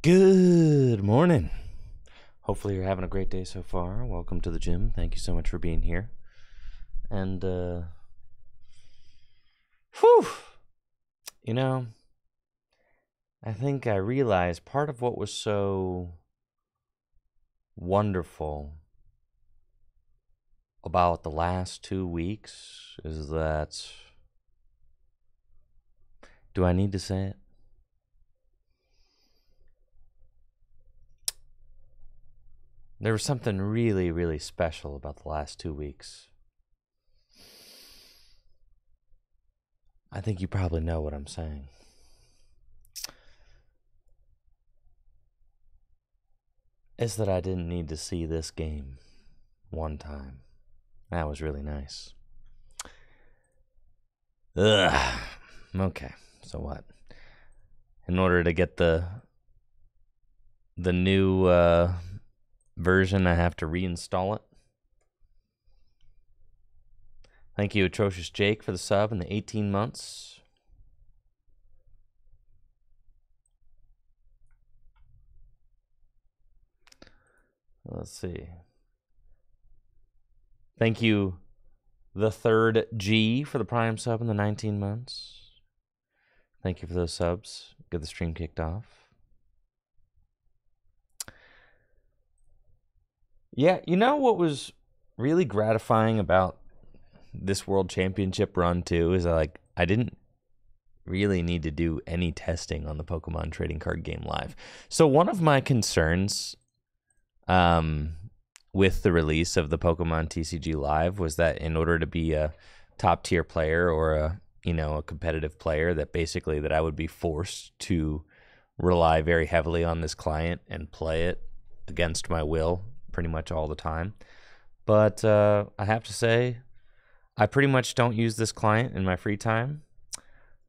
Good morning. Hopefully you're having a great day so far. Welcome to the gym. Thank you so much for being here. And, you know, I think I realized part of what was so wonderful about the last 2 weeks is that, do I need to say it? There was something really, really special about the last 2 weeks. I think you probably know what I'm saying. It's that I didn't need to see this game one time. That was really nice. Ugh. Okay, so what? In order to get the new version, I have to reinstall it. Thank you, Atrocious Jake, for the sub and the 18 months. Let's see. Thank you, the third G, for the Prime sub and the 19 months. Thank you for those subs. Get the stream kicked off. Yeah, you know what was really gratifying about this World Championship run, too, is I didn't really need to do any testing on the Pokemon Trading Card Game Live. So one of my concerns with the release of the Pokemon TCG Live was that in order to be a top-tier player or a competitive player, that basically that I would be forced to rely very heavily on this client and play it against my will pretty much all the time. But I have to say, I pretty much don't use this client in my free time,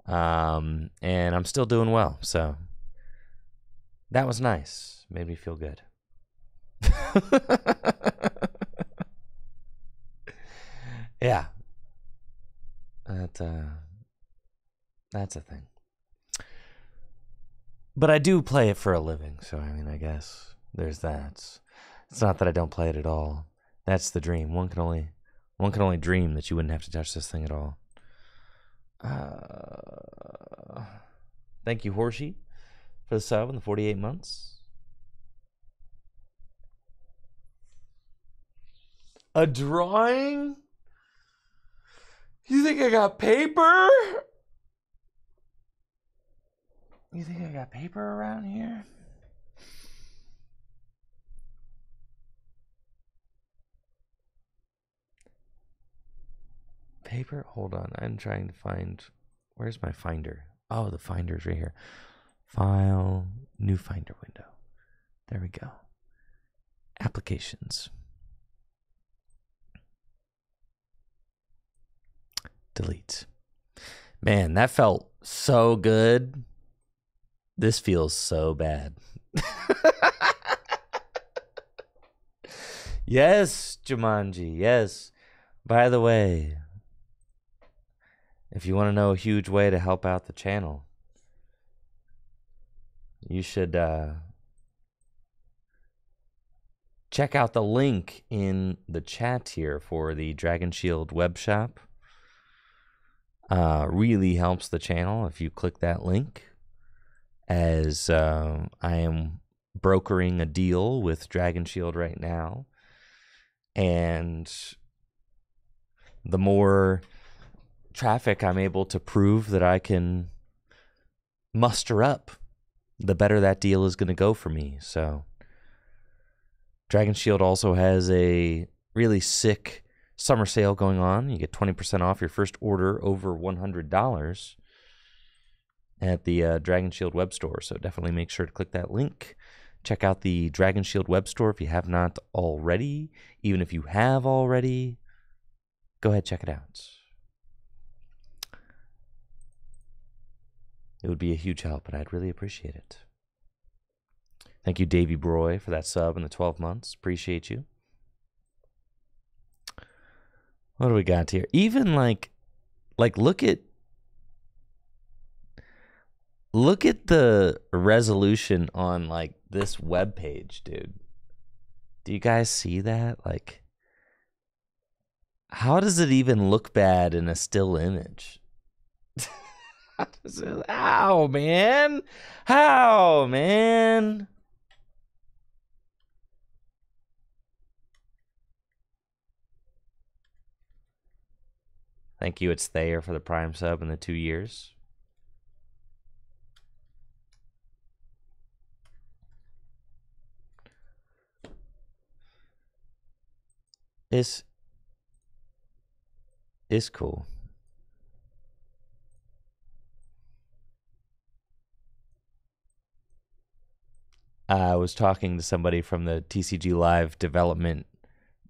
and I'm still doing well. So that was nice. Made me feel good. Yeah, that's a thing. But I do play it for a living, so I mean, I guess there's that. It's not that I don't play it at all. That's the dream. One can only dream that you wouldn't have to touch this thing at all. Thank you, Horsey, for the sub and the 48 months. A drawing? You think I got paper? You think I got paper around here? Paper? Hold on. I'm trying to find... Where's my finder? Oh, the finder's right here. File, new finder window. There we go. Applications. Delete. Man, that felt so good. This feels so bad. Yes, Jumanji, yes. By the way, if you want to know a huge way to help out the channel, you should check out the link in the chat here for the Dragon Shield web shop. Really helps the channel if you click that link, as I am brokering a deal with Dragon Shield right now, and the more traffic I'm able to prove that I can muster up, the better that deal is going to go for me. So Dragon Shield also has a really sick summer sale going on. You get 20% off your first order over $100 at the Dragon Shield web store. So definitely make sure to click that link. Check out the Dragon Shield web store if you have not already. Even if you have already, go ahead, check it out. It would be a huge help, and I'd really appreciate it. Thank you, Davey Broy, for that sub in the 12 months. Appreciate you. What do we got here? Even like look at Look at the resolution on like this web page, dude. Do you guys see that? Like, how does it even look bad in a still image? How, man? How, man? Thank you, it's Thayer, for the Prime sub in the 2 years. It's cool. I was talking to somebody from the TCG Live development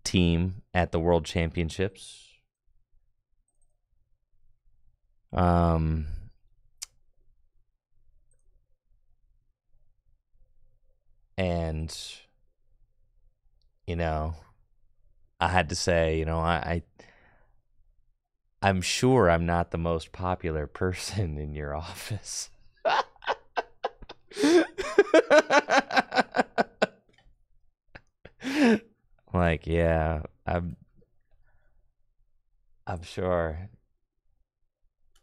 team at the World Championships. And you know, I had to say, I'm sure I'm not the most popular person in your office. Like, yeah, I'm sure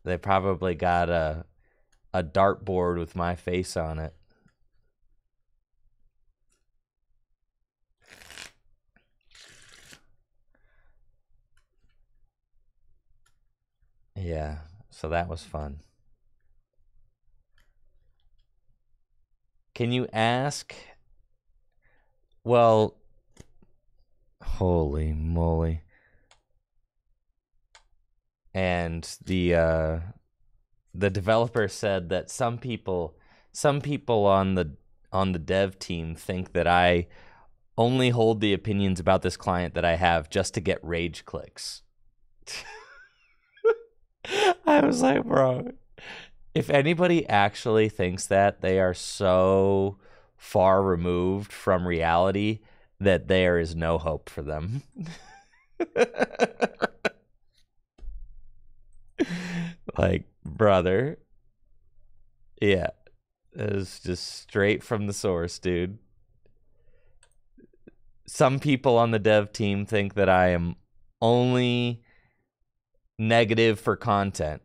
they probably got a dartboard with my face on it. Yeah, so that was fun. Can you ask? Well, holy moly. And the developer said that some people on the dev team think that I only hold the opinions about this client that I have just to get rage clicks. I was like, bro, if anybody actually thinks that, they are so far removed from reality that there is no hope for them. Like, brother. Yeah. It was just straight from the source, dude. Some people on the dev team think that I am only negative for content.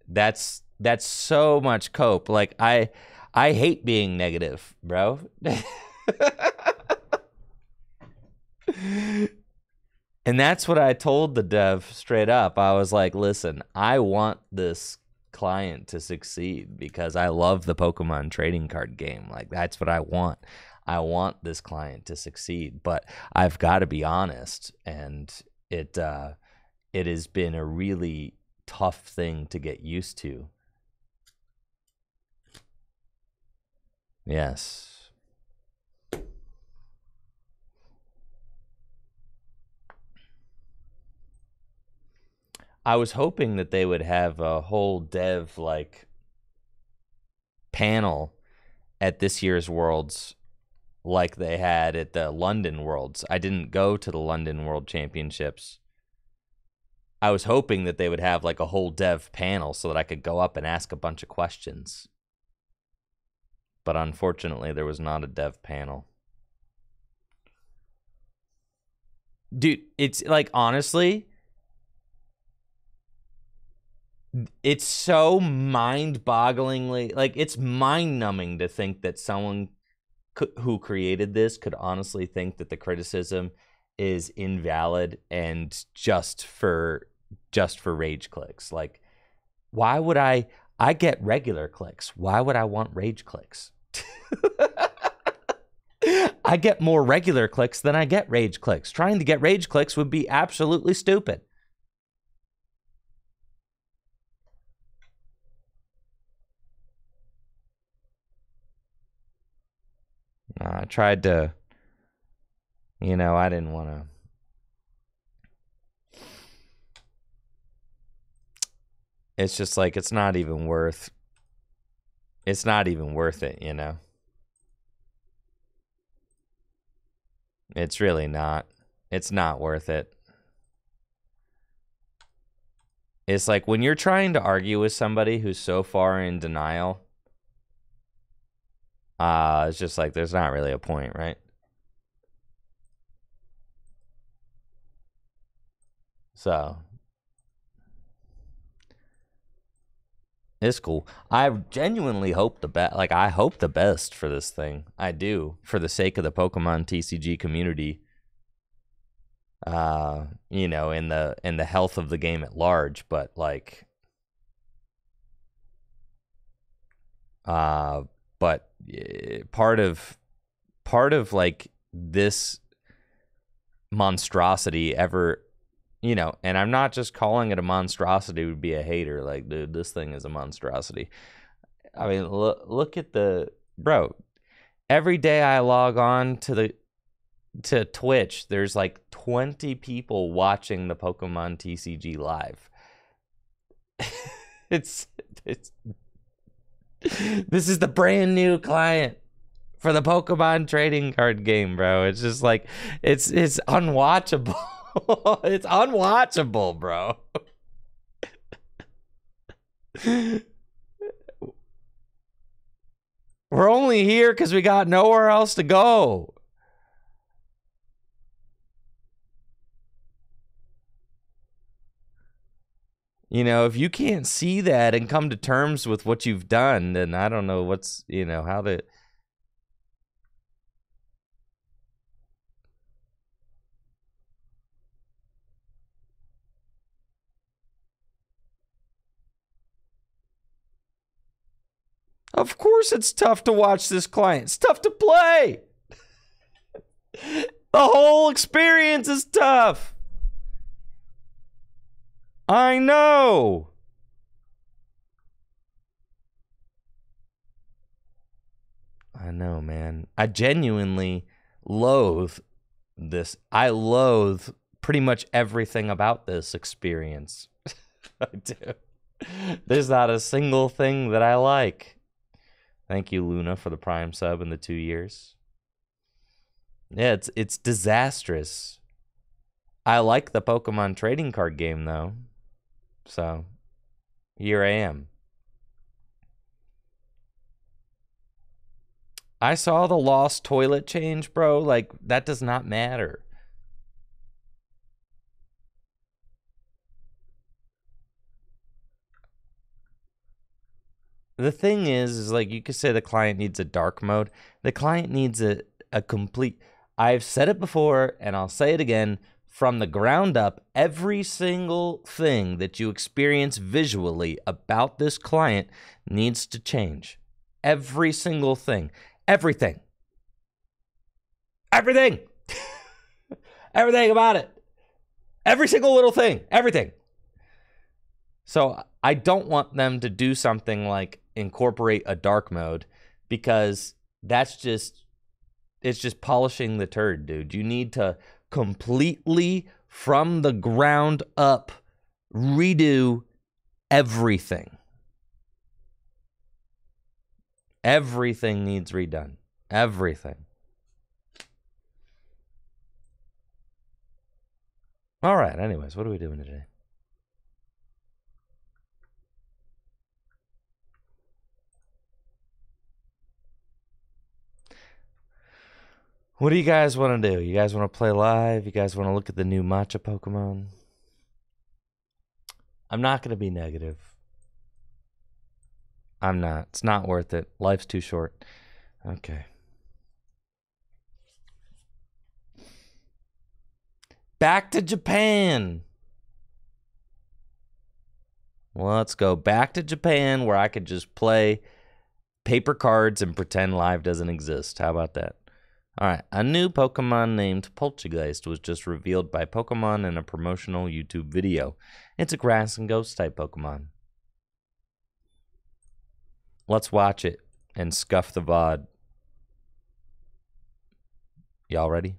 That's so much cope. Like, I hate being negative, bro. And that's what I told the dev straight up. I was like, listen, I want this client to succeed because I love the Pokemon trading card game. Like, that's what I want. I want this client to succeed, but I've got to be honest, and it has been a really tough thing to get used to. Yes. I was hoping that they would have a whole dev like panel at this year's Worlds like they had at the London Worlds. I didn't go to the London World Championships. I was hoping that they would have like a whole dev panel so that I could go up and ask a bunch of questions. But unfortunately, there was not a dev panel. Dude, it's like, honestly, it's so mind-bogglingly, like, it's mind-numbing to think that someone who created this could honestly think that the criticism is invalid and just for rage clicks. Like, why would I get regular clicks? Why would I want rage clicks? I get more regular clicks than I get rage clicks. Trying to get rage clicks would be absolutely stupid. I tried to, I didn't want to. It's just like, it's not even worth it, It's really not. It's not worth it. It's like when you're trying to argue with somebody who's so far in denial It's just like there's not really a point, right? So it's cool. I genuinely hope the best. Like, I hope the best for this thing. I do, for the sake of the Pokemon TCG community. You know, in the health of the game at large, but like, but part of like this monstrosity ever, you know, and I'm not just calling it a monstrosity to be a hater. Like, dude, this thing is a monstrosity. I mean, look at the bro. Every day I log on to Twitch, there's like 20 people watching the Pokemon TCG live. it's this is the brand new client for the Pokemon trading card game, bro. It's just like it's unwatchable. It's unwatchable, bro. We're only here because we got nowhere else to go. You know, if you can't see that and come to terms with what you've done, then I don't know what's, you know, how to. Of course it's tough to watch this client. It's tough to play. The whole experience is tough. I know. I know, man. I genuinely loathe this. I loathe pretty much everything about this experience. I do. There's not a single thing that I like. Thank you, Luna, for the Prime sub in the 2 years. Yeah, it's disastrous. I like the Pokemon trading card game, though. So, here I am. I saw the lost toilet change, bro. Like, that does not matter. The thing is like, you could say the client needs a dark mode. The client needs a complete. I've said it before, and I'll say it again. From the ground up, every single thing that you experience visually about this client needs to change. Every single thing. Everything. Everything. Everything about it. Every single little thing. Everything. So I don't want them to do something like incorporate a dark mode, because that's just, it's just polishing the turd, dude. You need to completely, from the ground up, redo everything. Everything needs redone. Everything. All right, anyways, what are we doing today? What do you guys want to do? You guys want to play live? You guys want to look at the new matcha Pokemon? I'm not going to be negative. I'm not. It's not worth it. Life's too short. Okay. Back to Japan. Let's go back to Japan, where I could just play paper cards and pretend live doesn't exist. How about that? All right, a new Pokemon named Poltergeist was just revealed by Pokemon in a promotional YouTube video. It's a grass and ghost type Pokemon. Let's watch it and scuff the VOD. Y'all ready?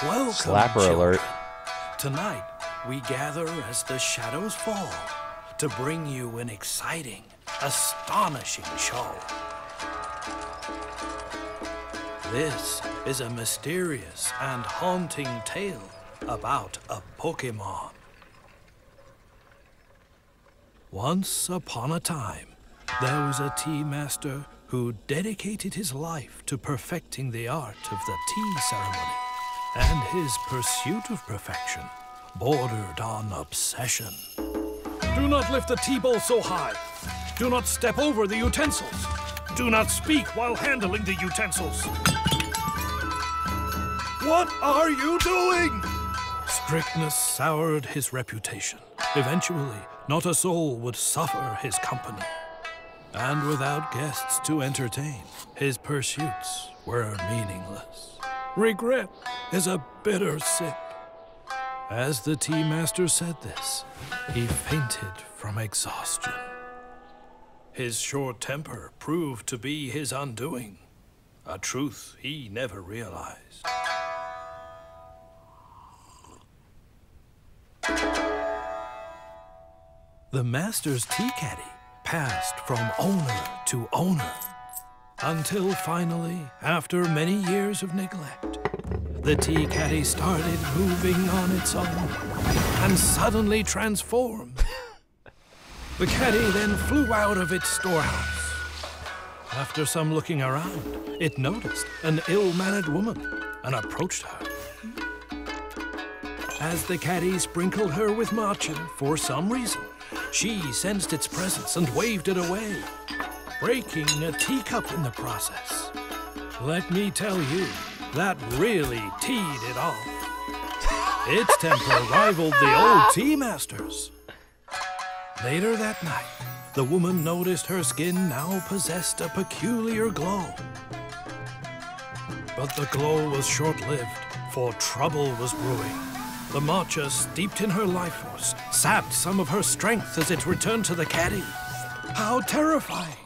Welcome, Slapper children. alert. Tonight, we gather as the shadows fall to bring you an exciting, astonishing show. This is a mysterious and haunting tale about a Pokémon. Once upon a time, there was a tea master who dedicated his life to perfecting the art of the tea ceremony, and his pursuit of perfection bordered on obsession. Do not lift the tea bowl so high. Do not step over the utensils. Do not speak while handling the utensils. What are you doing? Strictness soured his reputation. Eventually, not a soul would suffer his company. And without guests to entertain, his pursuits were meaningless. Regret is a bitter sip. As the tea master said this, he fainted from exhaustion. His short temper proved to be his undoing, a truth he never realized. The master's tea caddy passed from owner to owner, until finally, after many years of neglect, the tea caddy started moving on its own and suddenly transformed. The caddy then flew out of its storehouse. After some looking around, it noticed an ill-mannered woman and approached her. As the caddy sprinkled her with matcha for some reason, she sensed its presence and waved it away, breaking a teacup in the process. Let me tell you, that really teed it off. Its temper rivaled the old tea master's. Later that night, the woman noticed her skin now possessed a peculiar glow. But the glow was short-lived, for trouble was brewing. The matcha steeped in her life force sapped some of her strength as it returned to the caddy. How terrifying!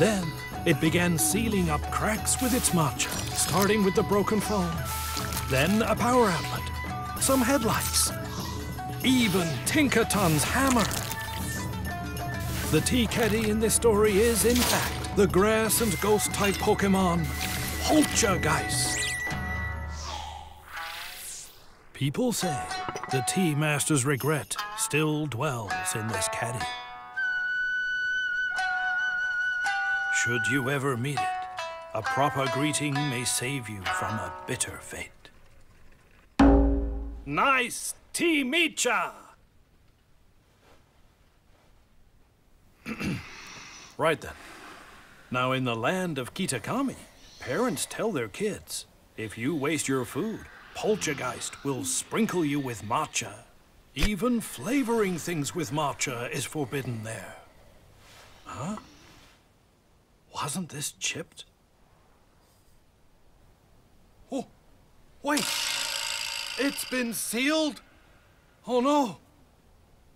Then it began sealing up cracks with its matcha, starting with the broken phone, then a power outlet, some headlights, even Tinkaton's hammer. The tea caddy in this story is, in fact, the grass and ghost-type Pokémon, Poltergeist. People say the tea master's regret still dwells in this caddy. Should you ever meet it, a proper greeting may save you from a bitter fate. Nice tea mecha! Right then. Now in the land of Kitakami, parents tell their kids, if you waste your food, Poltergeist will sprinkle you with matcha. Even flavoring things with matcha is forbidden there. Huh? Wasn't this chipped? Oh, wait! It's been sealed? Oh no!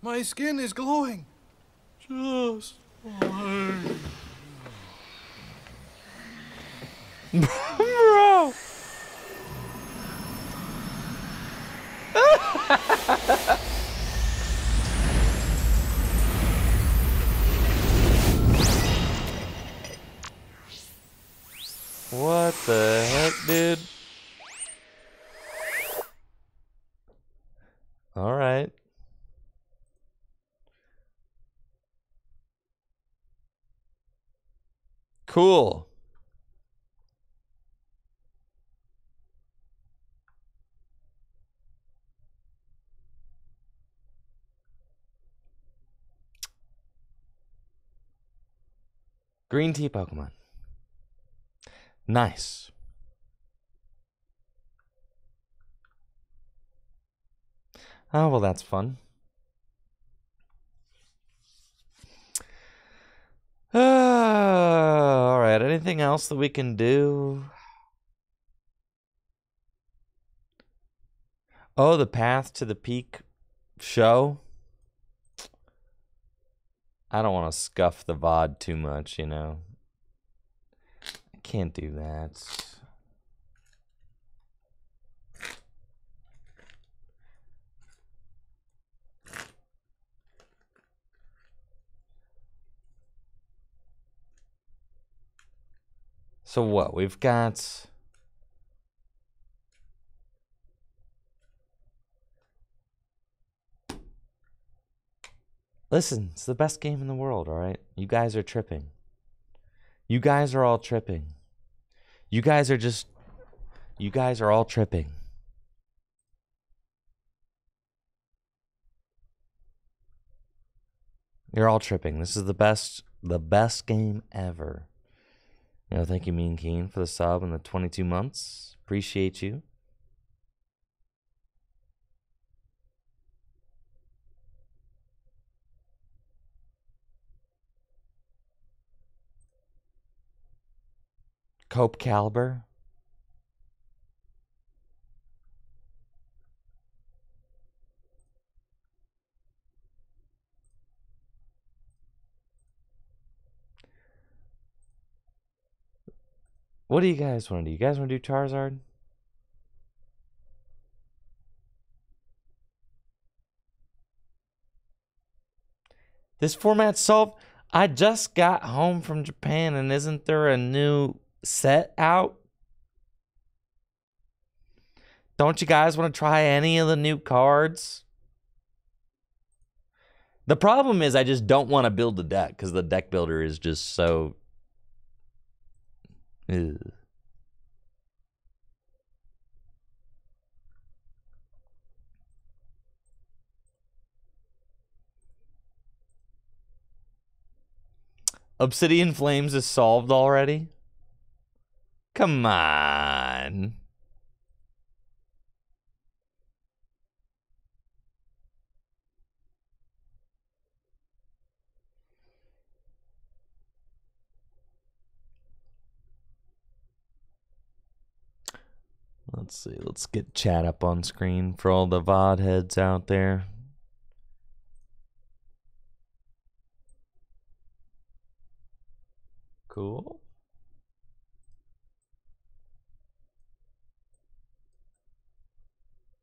My skin is glowing. Just fine. Bro! What the heck, dude? All right. Cool. Green tea Pokemon. Nice. Oh, well, that's fun. All right. Anything else that we can do? Oh, the Path to the Peak show. I don't want to scuff the VOD too much, you know. I can't do that. So what? We've got... Listen, it's the best game in the world, all right? You guys are tripping. You guys are all tripping. You guys are all tripping. You're all tripping. This is the best game ever. Thank you, Mean Keen, for the sub and the 22 months. Appreciate you. Cope Caliber. What do you guys want to do? You guys want to do Charizard? This format's solved. I just got home from Japan, and isn't there a new set out? Don't you guys want to try any of the new cards? The problem is I just don't want to build the deck because the deck builder is just so... Ugh. Obsidian Flames is solved already? Come on. Let's see. Let's get chat up on screen for all the VOD heads out there. Cool.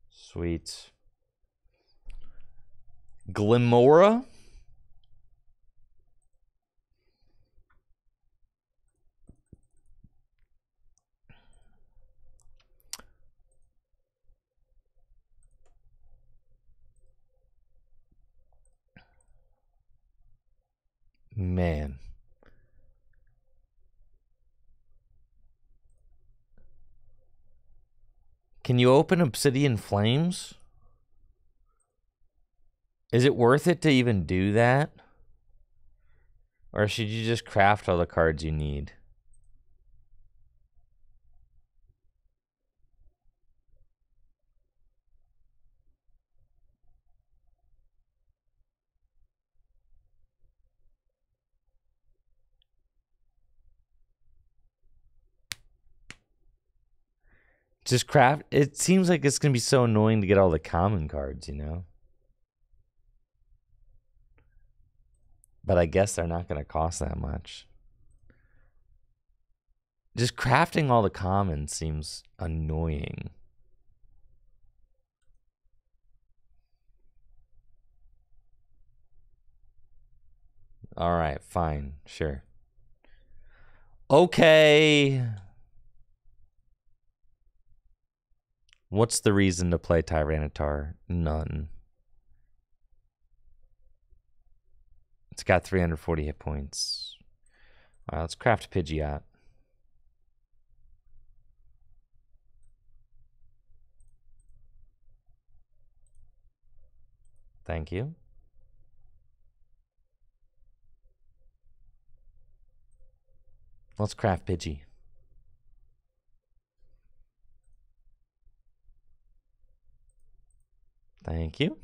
Sweet. Glimora? Man. Can you open Obsidian Flames? Is it worth it to even do that? Or should you just craft all the cards you need? Just craft. It seems like it's going to be so annoying to get all the common cards, you know? But I guess they're not going to cost that much. Just crafting all the commons seems annoying. All right, fine, sure. Okay. What's the reason to play Tyranitar? None. It's got 340 hit points. All right, let's craft Pidgeot. Thank you. Let's craft Pidgey. Thank you.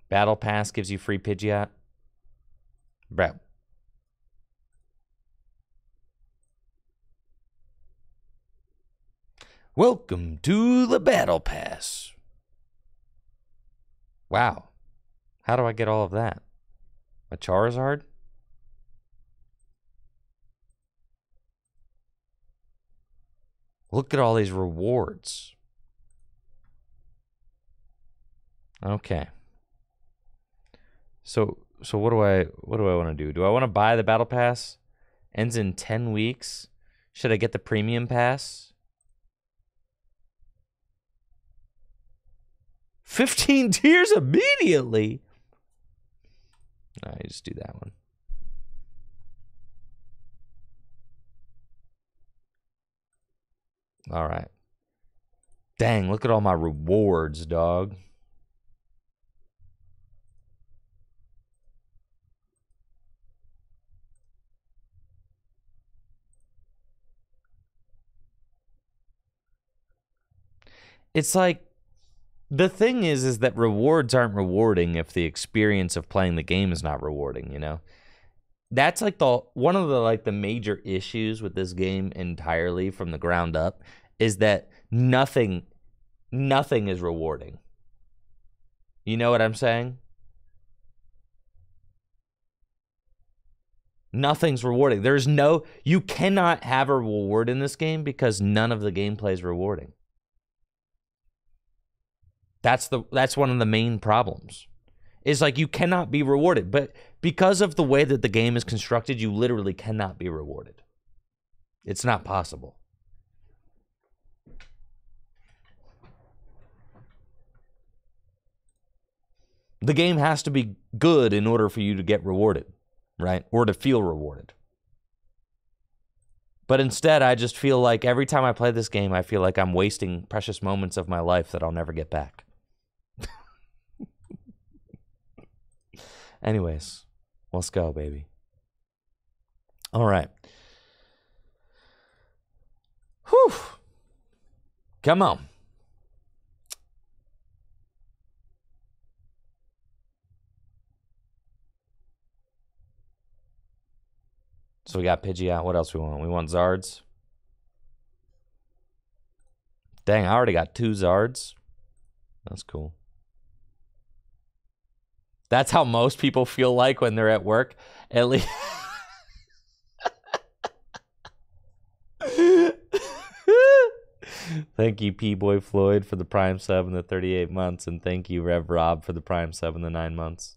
Battle Pass gives you free Pidgeot. Bro. Welcome to the Battle Pass. Wow. How do I get all of that? A Charizard? Look at all these rewards. Okay. So So what do I want to do? Do I want to buy the battle pass? Ends in 10 weeks. Should I get the premium pass? 15 tiers immediately. No, I just do that one. All right. Dang, look at all my rewards, dog. It's like, the thing is that rewards aren't rewarding if the experience of playing the game is not rewarding, you know? That's like one of the major issues with this game entirely from the ground up is that nothing is rewarding. You know what I'm saying? Nothing's rewarding. You cannot have a reward in this game because none of the gameplay is rewarding. That's one of the main problems. Is like you cannot be rewarded, but because of the way that the game is constructed, you literally cannot be rewarded. It's not possible. The game has to be good in order for you to get rewarded, right? Or to feel rewarded. But instead, I just feel like every time I play this game, I feel like I'm wasting precious moments of my life that I'll never get back. Anyways, let's go, baby. All right. Whew. Come on. So we got Pidgeot. What else we want? We want Zards. Dang, I already got 2 Zards. That's cool. That's how most people feel like when they're at work. At least. Thank you, P-Boy Floyd, for the Prime sub and the 38 months. And thank you, Rev Rob, for the Prime sub and the 9 months.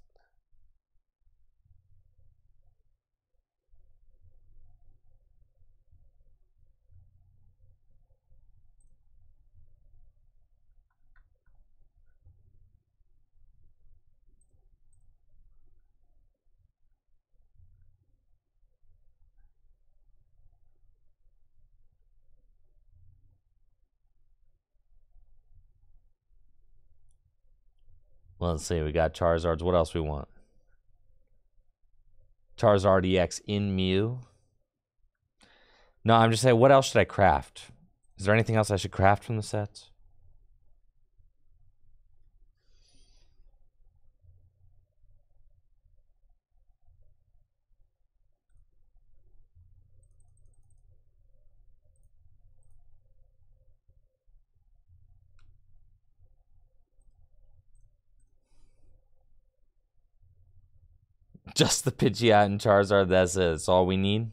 Let's see. We got Charizards. What else we want? Charizard EX in Mew. No, I'm just saying, what else should I craft? Is there anything else I should craft from the sets? Just the Pidgeot and Charizard, that's all we need?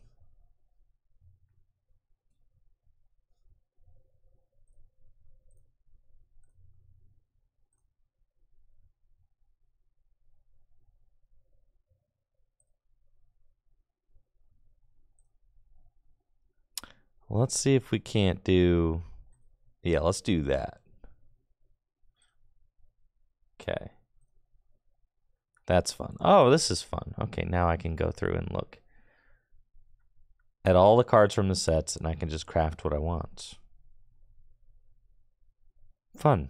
Let's see if we can't do... Yeah, let's do that. Okay. That's fun. Oh, this is fun. Okay, now I can go through and look at all the cards from the sets, and I can just craft what I want. Fun.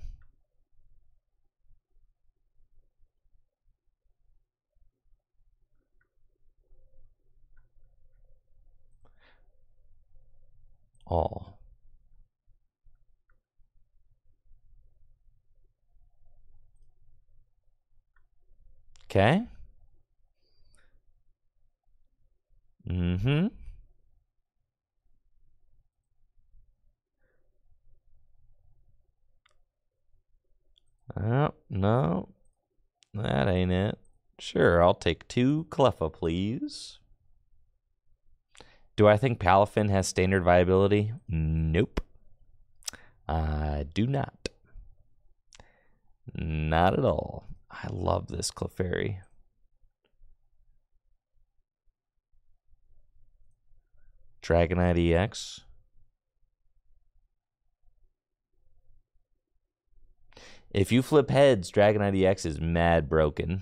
All. Okay. Mm-hmm. Oh, no. That ain't it. Sure, I'll take 2 Cleffa, please. Do I think Palafin has standard viability? Nope. I do not. Not at all. I love this Clefairy. Dragonite EX. If you flip heads, Dragonite EX is mad broken.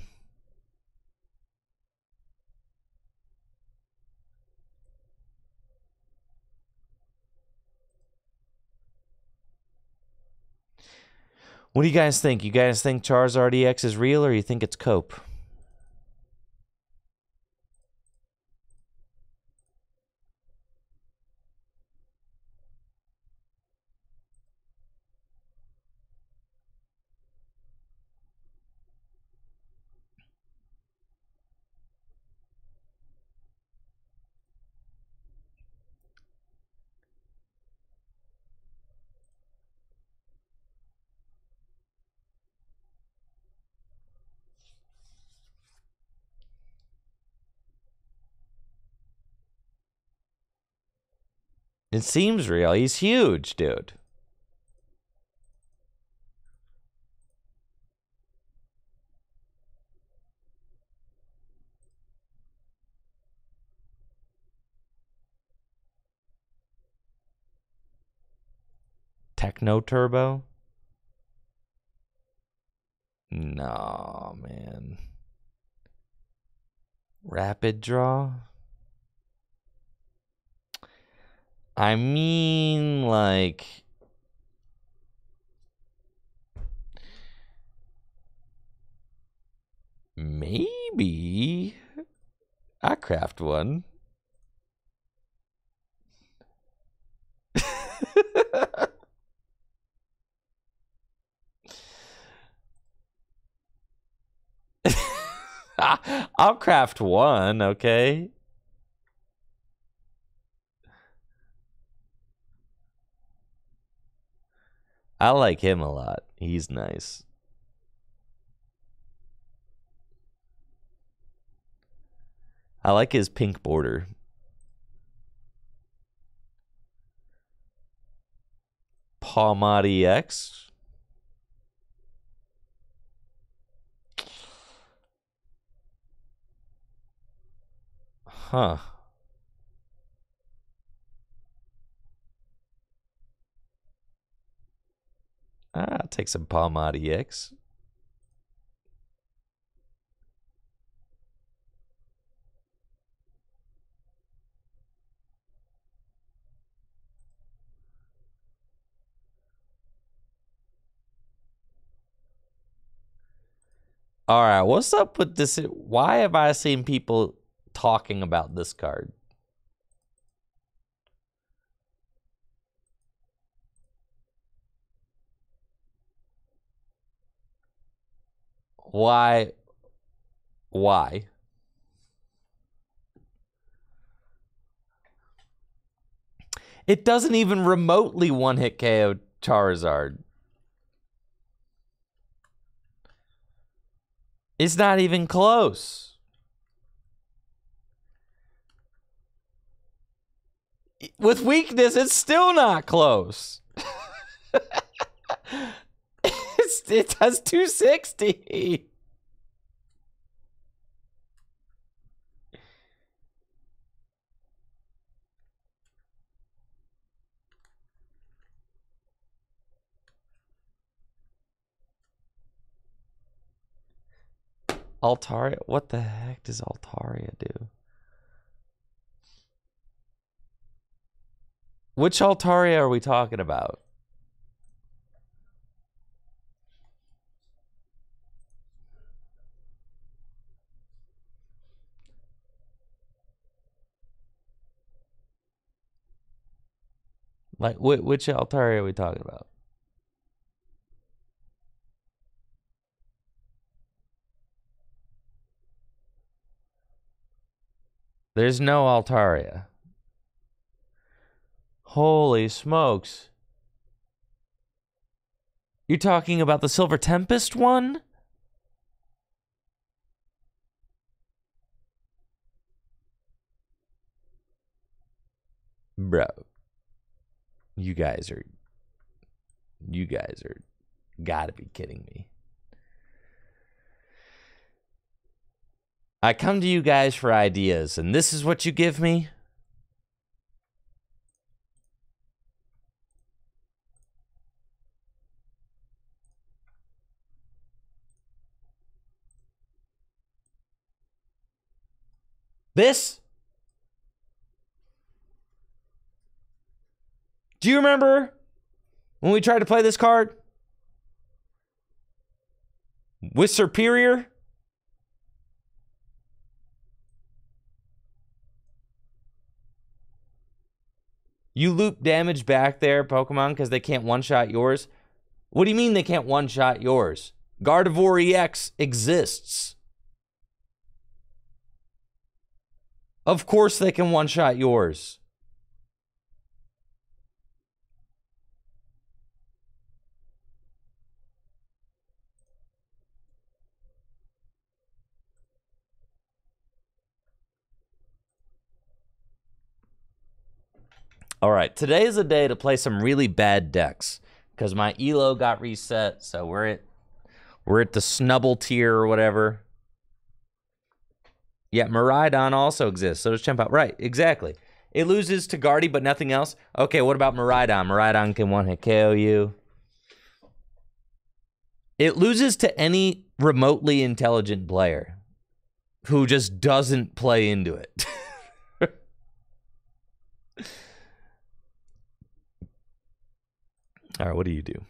What do you guys think? You guys think Charizard EX is real, or you think it's cope? It seems real. He's huge, dude. Techno Turbo? No, man. Rapid Draw? I mean, like... maybe... I craft one. I'll craft one, okay? I like him a lot. He's nice. I like his pink border. Palmot EX. Huh. I'll take some Palmot EX. All right, what's up with this? Why have I seen people talking about this card? Why? Why? It doesn't even remotely one-hit KO Charizard. It's not even close. With weakness, it's still not close. It has 260. Altaria? What the heck does Altaria do? Which Altaria are we talking about? Like, which Altaria are we talking about? There's no Altaria. Holy smokes. You're talking about the Silver Tempest one? Bro. You guys are gotta be kidding me. I come to you guys for ideas, and this is what you give me? This? Do you remember when we tried to play this card? With Superior? You loop damage back there, Pokemon, because they can't one-shot yours. What do you mean they can't one-shot yours? Gardevoir EX exists. Of course they can one-shot yours. All right, today is a day to play some really bad decks because my elo got reset, so we're at the snubble tier or whatever. Yeah, Miraidon also exists, so does Chempa. Right, exactly. It loses to Guardy, but nothing else. Okay, what about Miraidon? Miraidon can one-hit KO you. It loses to any remotely intelligent player who just doesn't play into it. All right, what do you do?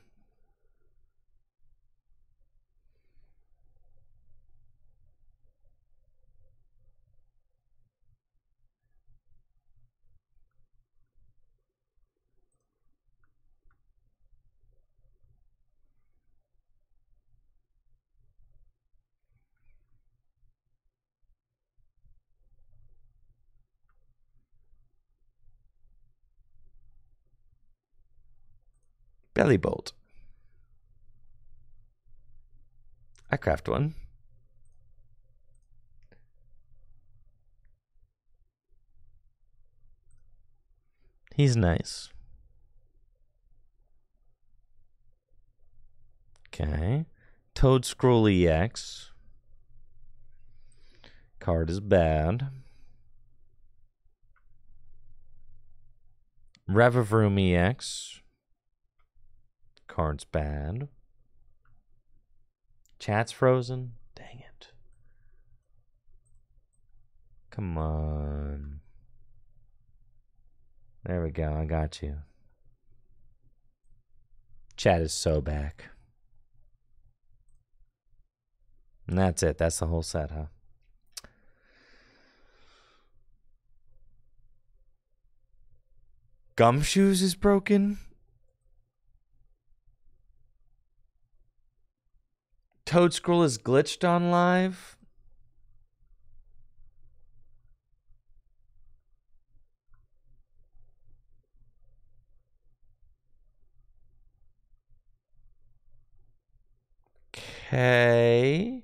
Belly Bolt. I craft one. He's nice. Okay. Toad Scroll EX. Card is bad. Revavroom EX. Card's bad. Chat's frozen. Dang it. Come on. There we go. I got you. Chat is so back. And that's it. That's the whole set, huh? Gumshoes is broken. Toad Scroll is glitched on live. Okay.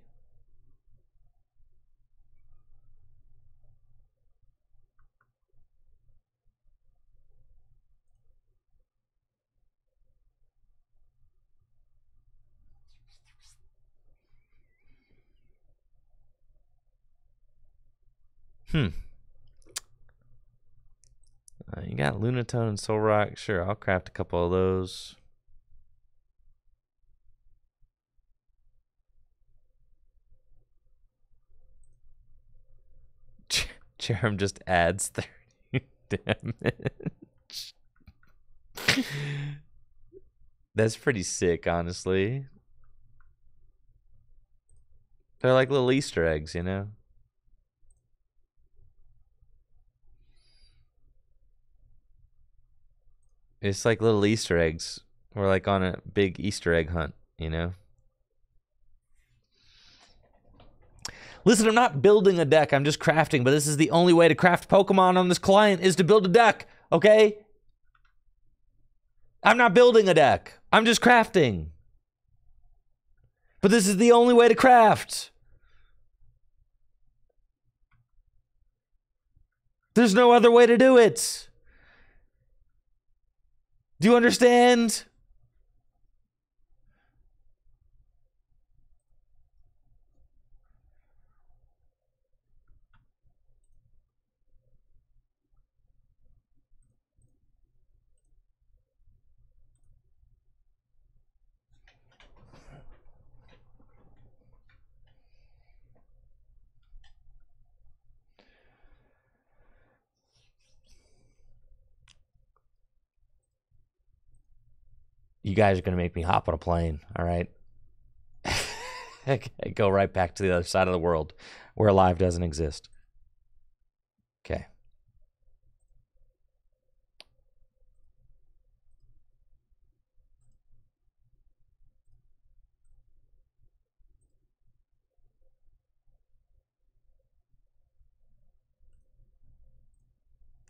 You got Lunatone and Soul Rock. Sure, I'll craft a couple of those. Cherim just adds 30 damage. That's pretty sick, honestly. They're like little Easter eggs, you know? It's like little Easter eggs. We're like on a big Easter egg hunt, you know? Listen, I'm not building a deck. I'm just crafting, but this is the only way to craft Pokemon on this client is to build a deck, okay? I'm not building a deck. I'm just crafting. But this is the only way to craft. There's no other way to do it. Do you understand? You guys are going to make me hop on a plane, all right? Go right back to the other side of the world where life doesn't exist. Okay.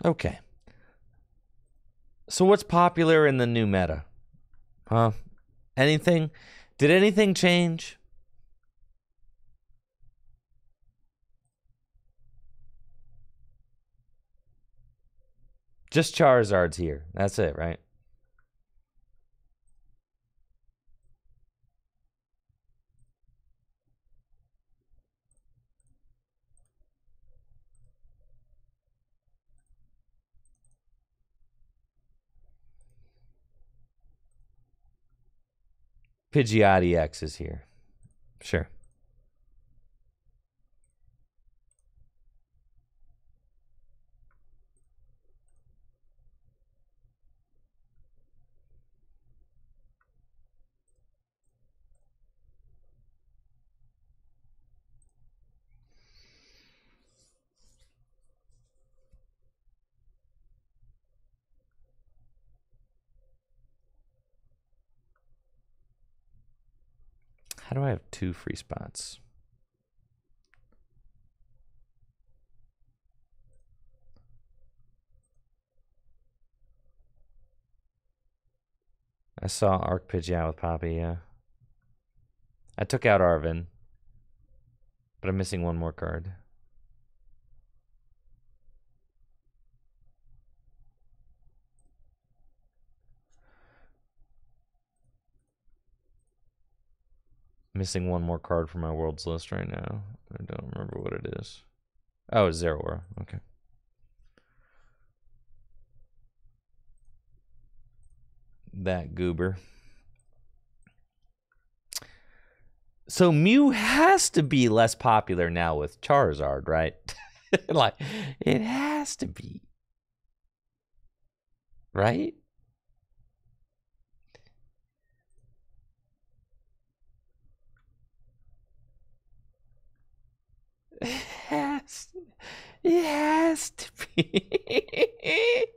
Okay. So what's popular in the new meta? Huh? Anything? Did anything change? Just Charizard's here. That's it, right? Pidgeotto X is here. Sure. How do I have 2 free spots? I saw Arc Pidgeot with Poppy, yeah. I took out Arvin, but I'm missing one more card. Missing one more card from my world's list right now. I don't remember what it is. Oh, it's Zeraora. Okay. That goober. So Mew has to be less popular now with Charizard, right? Like, it has to be. Right? It has to be.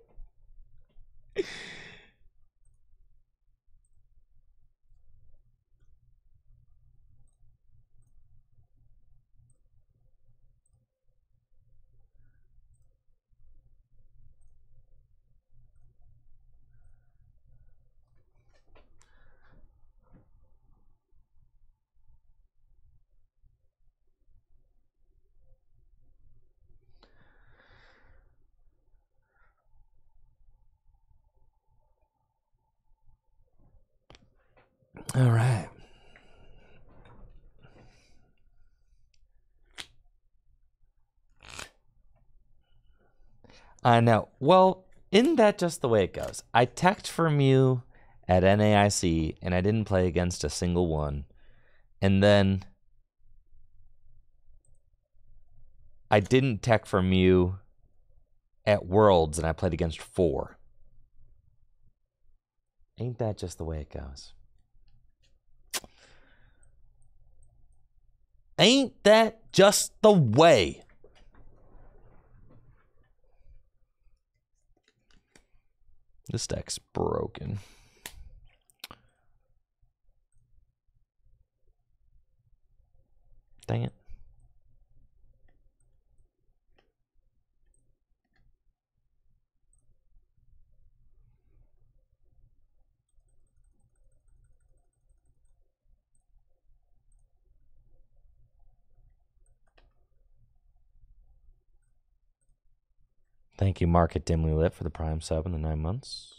All right. I know. Well, isn't that just the way it goes? I teched for Mew at NAIC, and I didn't play against a single one. And then I didn't tech for Mew at Worlds, and I played against 4. Ain't that just the way it goes? Ain't that just the way? This deck's broken. Dang it. Thank you, Market Dimly Lit, for the Prime sub in the 9 months.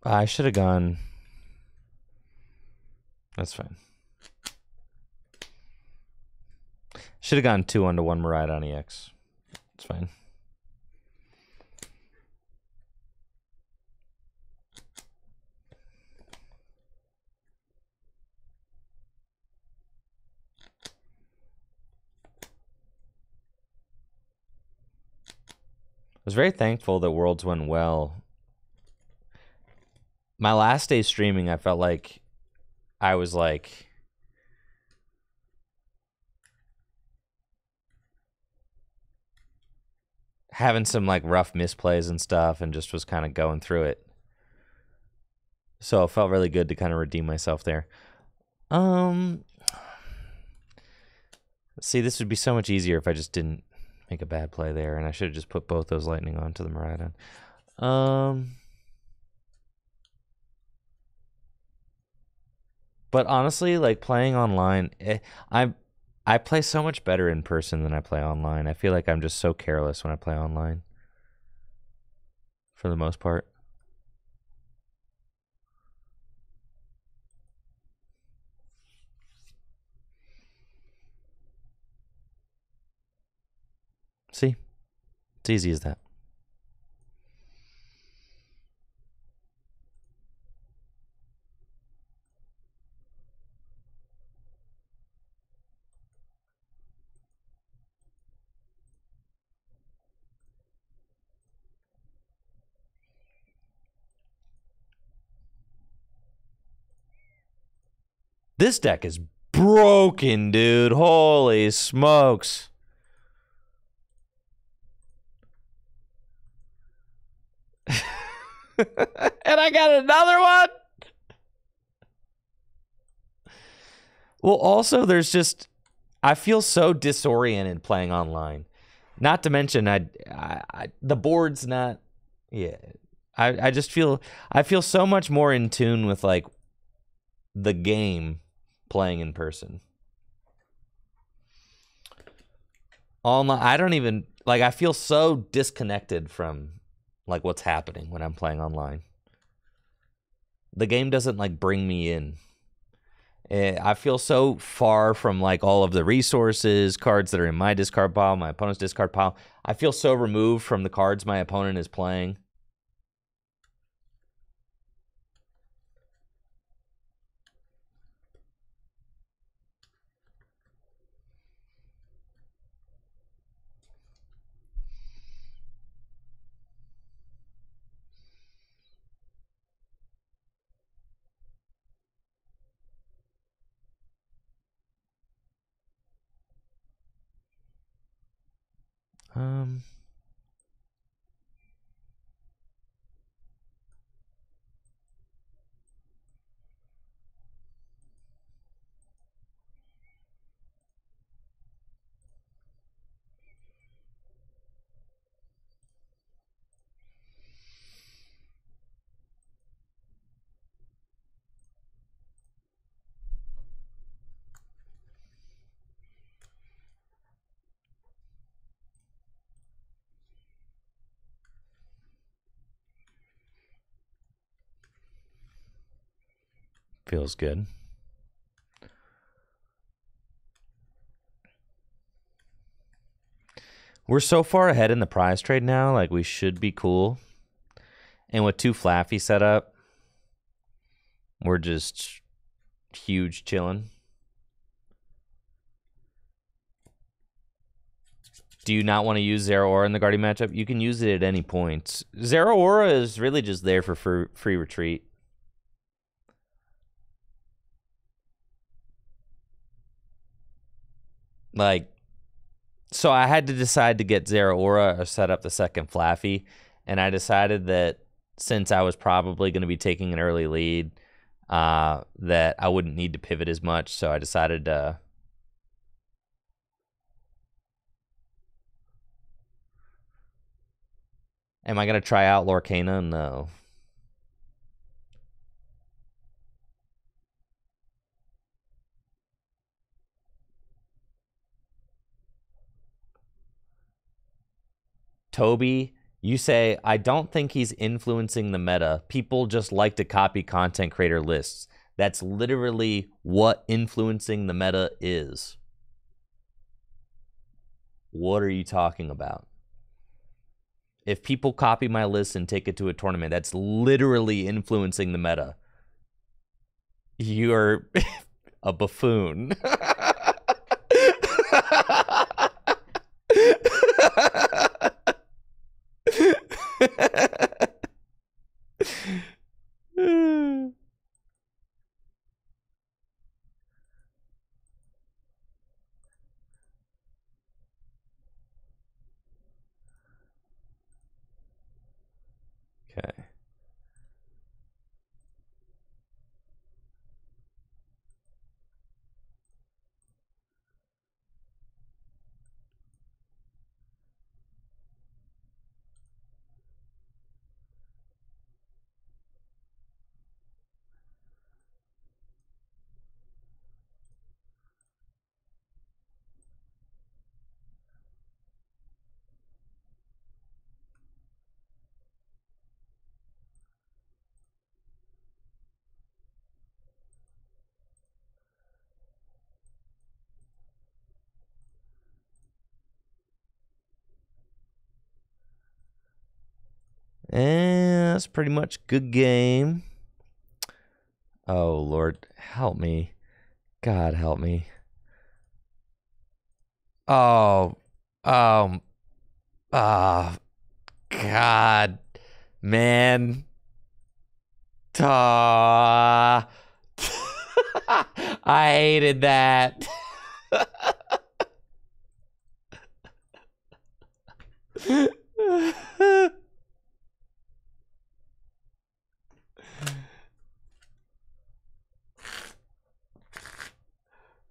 I should have gone. That's fine. Should have gone 2-1 to 1 Miraidon EX. It's fine. I was very thankful that Worlds went well. My last day streaming, I felt like I was like having some like rough misplays and stuff and just was kind of going through it. So it felt really good to kind of redeem myself there. See, this would be so much easier if I just didn't make a bad play there, and I should have just put both those lightning onto the Miraidon. But honestly, like playing online, I play so much better in person than I play online. I feel like I'm just so careless when I play online, for the most part. See? It's easy as that. This deck is broken, dude. Holy smokes. And I got another one. Well, also, there's just, I feel so disoriented playing online. Not to mention, the board's not, yeah. I just feel, I feel so much more in tune with like the game playing in person. Online, I don't even, like, I feel so disconnected from like what's happening when I'm playing online. The game doesn't like bring me in. I feel so far from like all of the resources, cards that are in my discard pile, my opponent's discard pile. I feel so removed from the cards my opponent is playing. Feels good. We're so far ahead in the prize trade now, like we should be cool. And with 2 Flaffy set up, we're just huge chilling. Do you not want to use Zeraora in the Guardian matchup? You can use it at any point. Zeraora is really just there for free retreat. Like, so I had to decide to get Zeraora or set up the second Flaffy, and I decided that since I was probably going to be taking an early lead, that I wouldn't need to pivot as much, so I decided to... Am I going to try out Lorcana? No. Toby You say, I don't think he's influencing the meta. People just like to copy content creator lists. That's literally what influencing the meta is. What are you talking about? If people copy my list and take it to a tournament, that's literally influencing the meta. You're a buffoon. Okay. And that's pretty much good game. Oh, Lord, help me. God, help me. Oh, God, man. I hated that.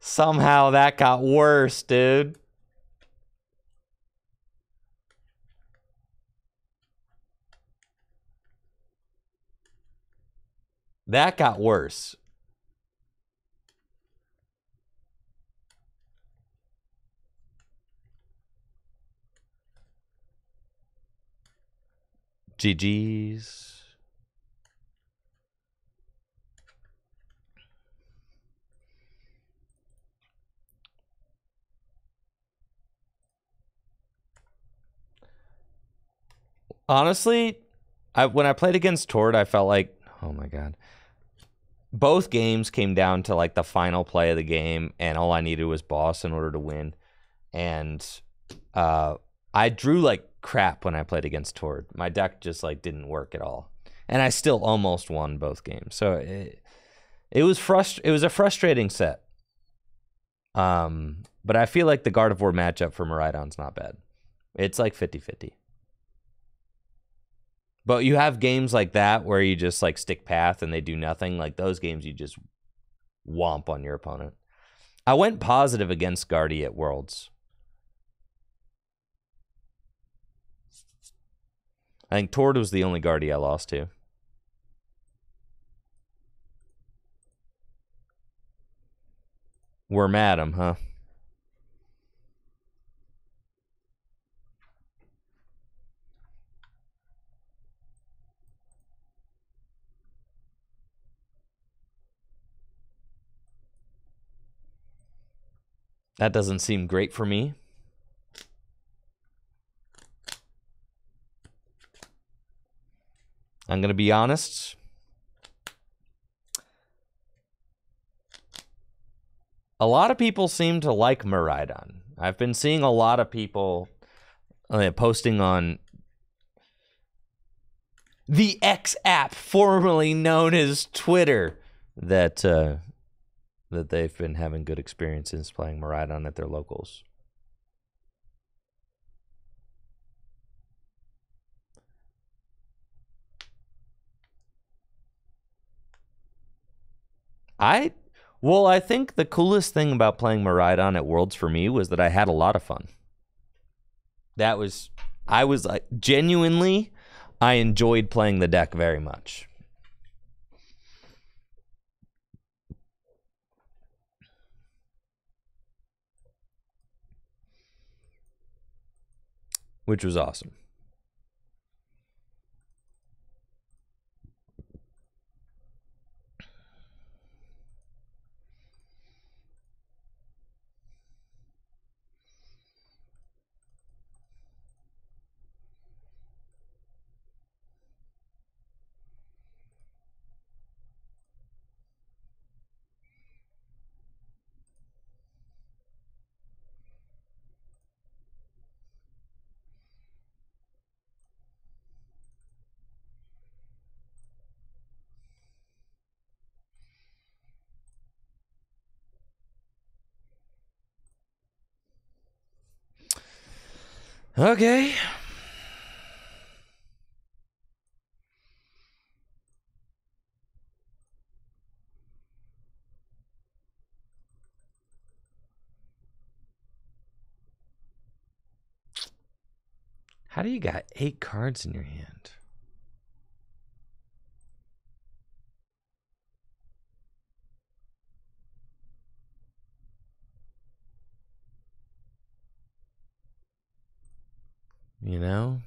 Somehow that got worse, dude. That got worse. GG's. Honestly, when I played against Tord, I felt like, oh my God. Both games came down to like the final play of the game, and all I needed was boss in order to win. And I drew like crap when I played against Tord. My deck just like didn't work at all. And I still almost won both games. So it was a frustrating set. But I feel like the Gardevoir matchup for Miraidon's not bad. It's like 50-50. But you have games like that where you just like stick path and they do nothing. Like those games you just womp on your opponent. I went positive against Guardy at Worlds. I think Tord was the only Guardy I lost to. We're Madam, huh? That doesn't seem great for me. I'm going to be honest. A lot of people seem to like Miraidon. I've been seeing a lot of people posting on the X app, formerly known as Twitter, that they've been having good experiences playing Miraidon at their locals. I think the coolest thing about playing Miraidon at Worlds for me was that I had a lot of fun. I was like, genuinely, I enjoyed playing the deck very much. Which was awesome. Okay. How do you got 8 cards in your hand? You know?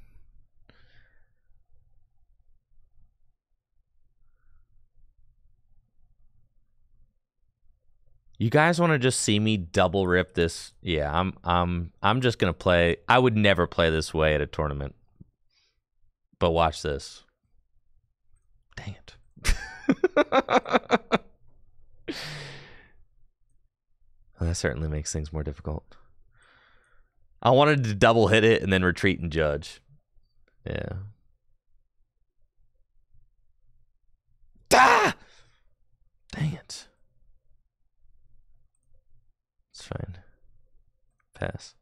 You guys want to just see me double rip this? Yeah, I'm just gonna play. I would never play this way at a tournament. But watch this. Dang it. Well, that certainly makes things more difficult. I wanted to double hit it and then retreat and judge. Yeah. Ah! Dang it. It's fine. Pass.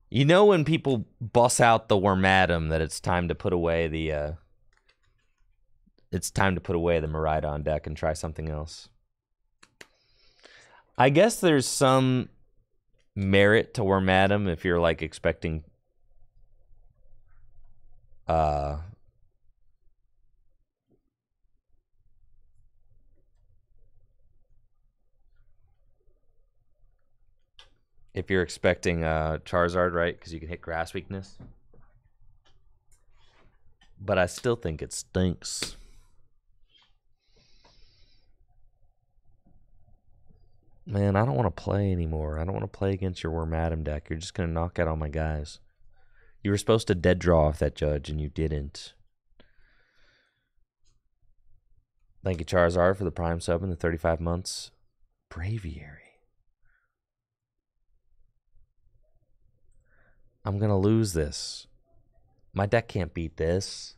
You know when people bust out the Wormadam that it's time to put away the Miraidon deck and try something else. I guess there's some merit to Wormadam if you're like expecting Charizard, right? Because you can hit grass weakness. But I still think it stinks. Man, I don't want to play anymore. I don't want to play against your Wormadam deck. You're just going to knock out all my guys. You were supposed to dead draw off that judge, and you didn't. Thank you, Charizard, for the Prime sub in the 35 months. Braviary. I'm going to lose this. My deck can't beat this.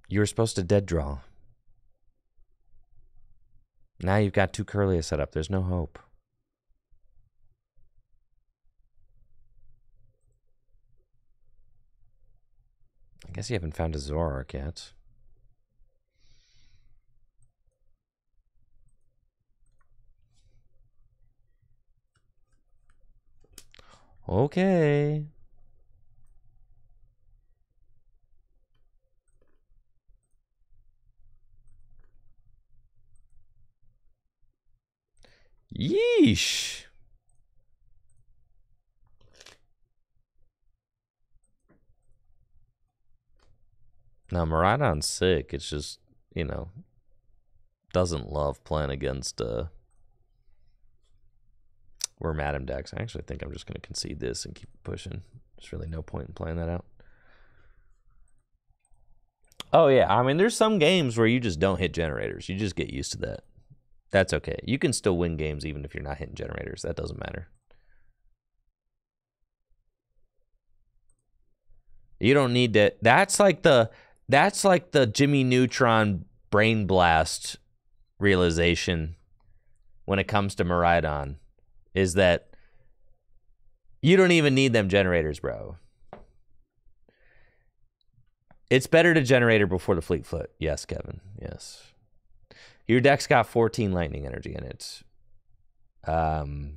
You were supposed to dead draw. Now you've got 2 Curlia set up. There's no hope. I guess you haven't found a Zoroark yet. Okay. Yeesh. Now, Miraidon's sick. It's just, you know, doesn't love playing against Wormadam decks. I actually think I'm just going to concede this and keep pushing. There's really no point in playing that out. Oh, yeah. I mean, there's some games where you just don't hit generators. You just get used to that. That's okay. You can still win games even if you're not hitting generators. That doesn't matter. You don't need to. That's like the Jimmy Neutron brain blast realization when it comes to Miraidon, is that you don't even need them generators, bro. It's better to generator before the Fleet Foot. Yes, Kevin. Yes. Your deck's got 14 lightning energy in it. And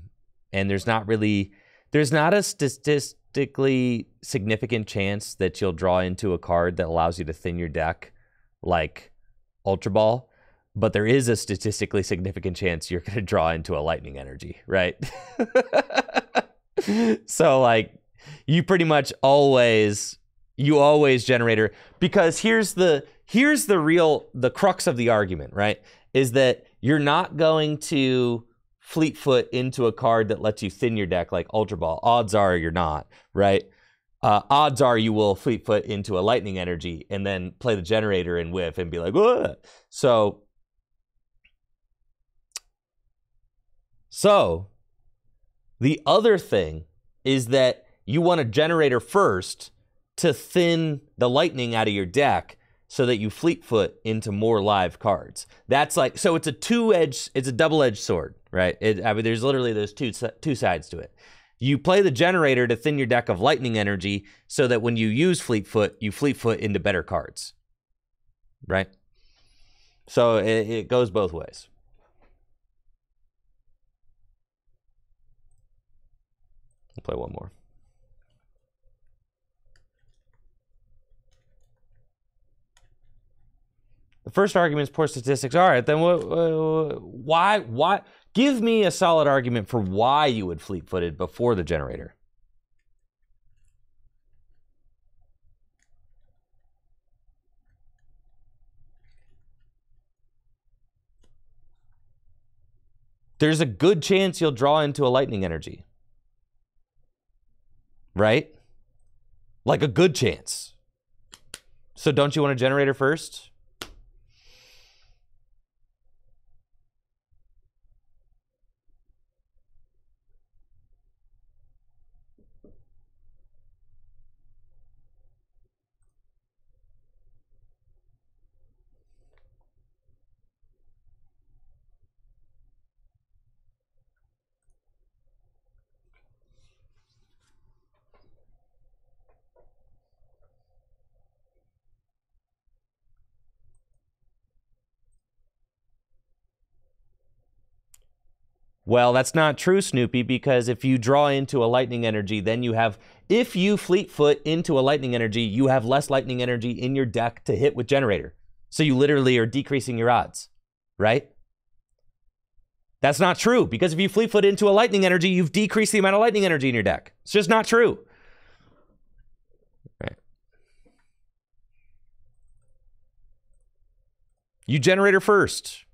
there's not a statistically significant chance that you'll draw into a card that allows you to thin your deck like Ultra Ball, but there is a statistically significant chance you're going to draw into a lightning energy, right? So like you pretty much always generator, because here's the crux of the argument, right? Is that you're not going to Fleetfoot into a card that lets you thin your deck like Ultra Ball. Odds are you're not, right? Odds are you will Fleetfoot into a lightning energy and then play the generator and whiff and be like, ugh. So So the other thing is that you want a generator first to thin the lightning out of your deck so that you Fleetfoot into more live cards. That's like, so it's a double-edged sword, right? I mean, there's literally those two sides to it. You play the generator to thin your deck of lightning energy so that when you use Fleetfoot, you Fleetfoot into better cards, right? So it goes both ways. I'll play one more. The first argument is poor statistics. All right, then why? Give me a solid argument for why you would Fleet-footed before the generator. There's a good chance you'll draw into a lightning energy. Right? Like a good chance. So don't you want a generator first? Well, that's not true, Snoopy, because if you draw into a lightning energy, then you have, if you Fleetfoot into a lightning energy, you have less lightning energy in your deck to hit with generator. So you literally are decreasing your odds, right? That's not true, because if you Fleetfoot into a lightning energy, you've decreased the amount of lightning energy in your deck. It's just not true. Right. You generator first.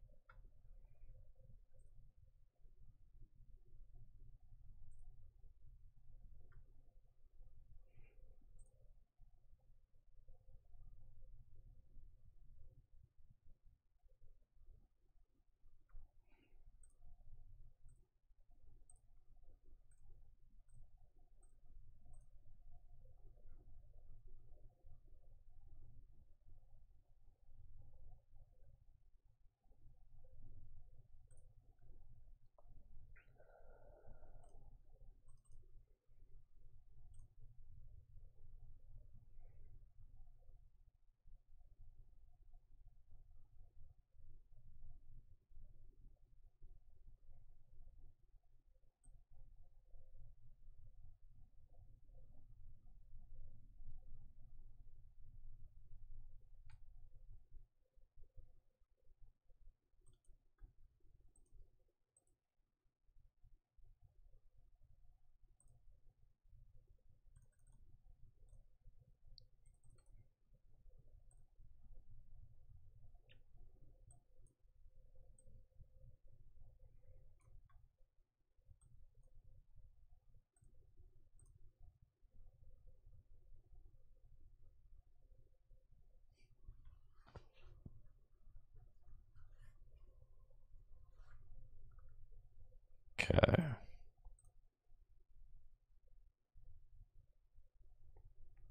Okay.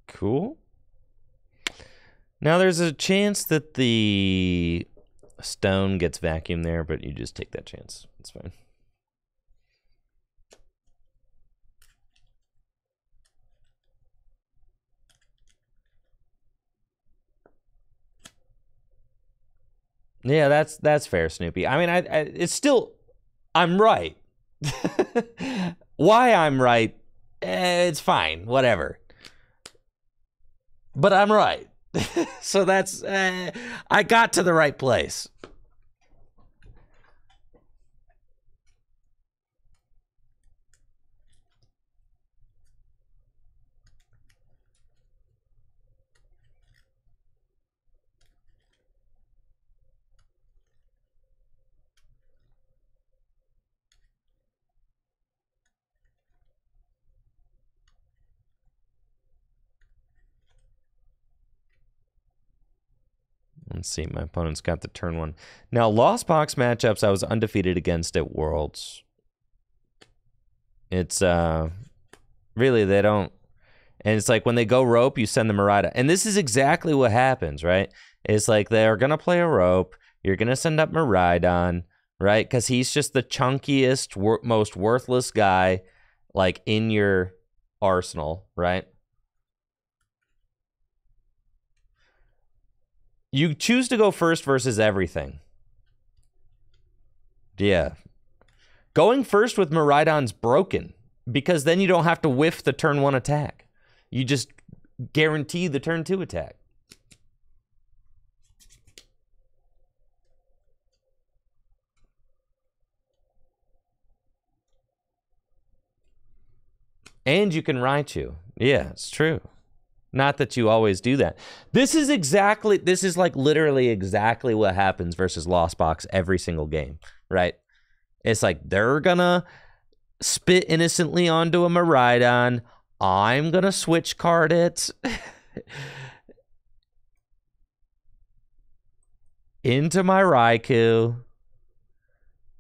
Cool. Now there's a chance that the stone gets vacuumed there, but you just take that chance. It's fine. Yeah, that's fair, Snoopy. I mean, it's still, I'm right. Why I'm right, it's fine, whatever. But I'm right. So that's, I got to the right place. Let's see, my opponent's got the turn one. Now, Lost Box matchups I was undefeated against at Worlds. It's really, they don't. And it's like when they go rope, you send the Miraida. And this is exactly what happens, right? It's like they're going to play a rope. You're going to send up Miraidon, right? Because he's just the chunkiest, most worthless guy, like, in your arsenal, right? You choose to go first versus everything. Yeah. Going first with Miraidon's broken, because then you don't have to whiff the turn 1 attack. You just guarantee the turn 2 attack. And you can Raichu. Yeah, it's true. Not that you always do that. This is like literally exactly what happens versus Lost Box every single game, right? It's like they're gonna spit innocently onto a Miraidon. I'm gonna switch card it into my Raikou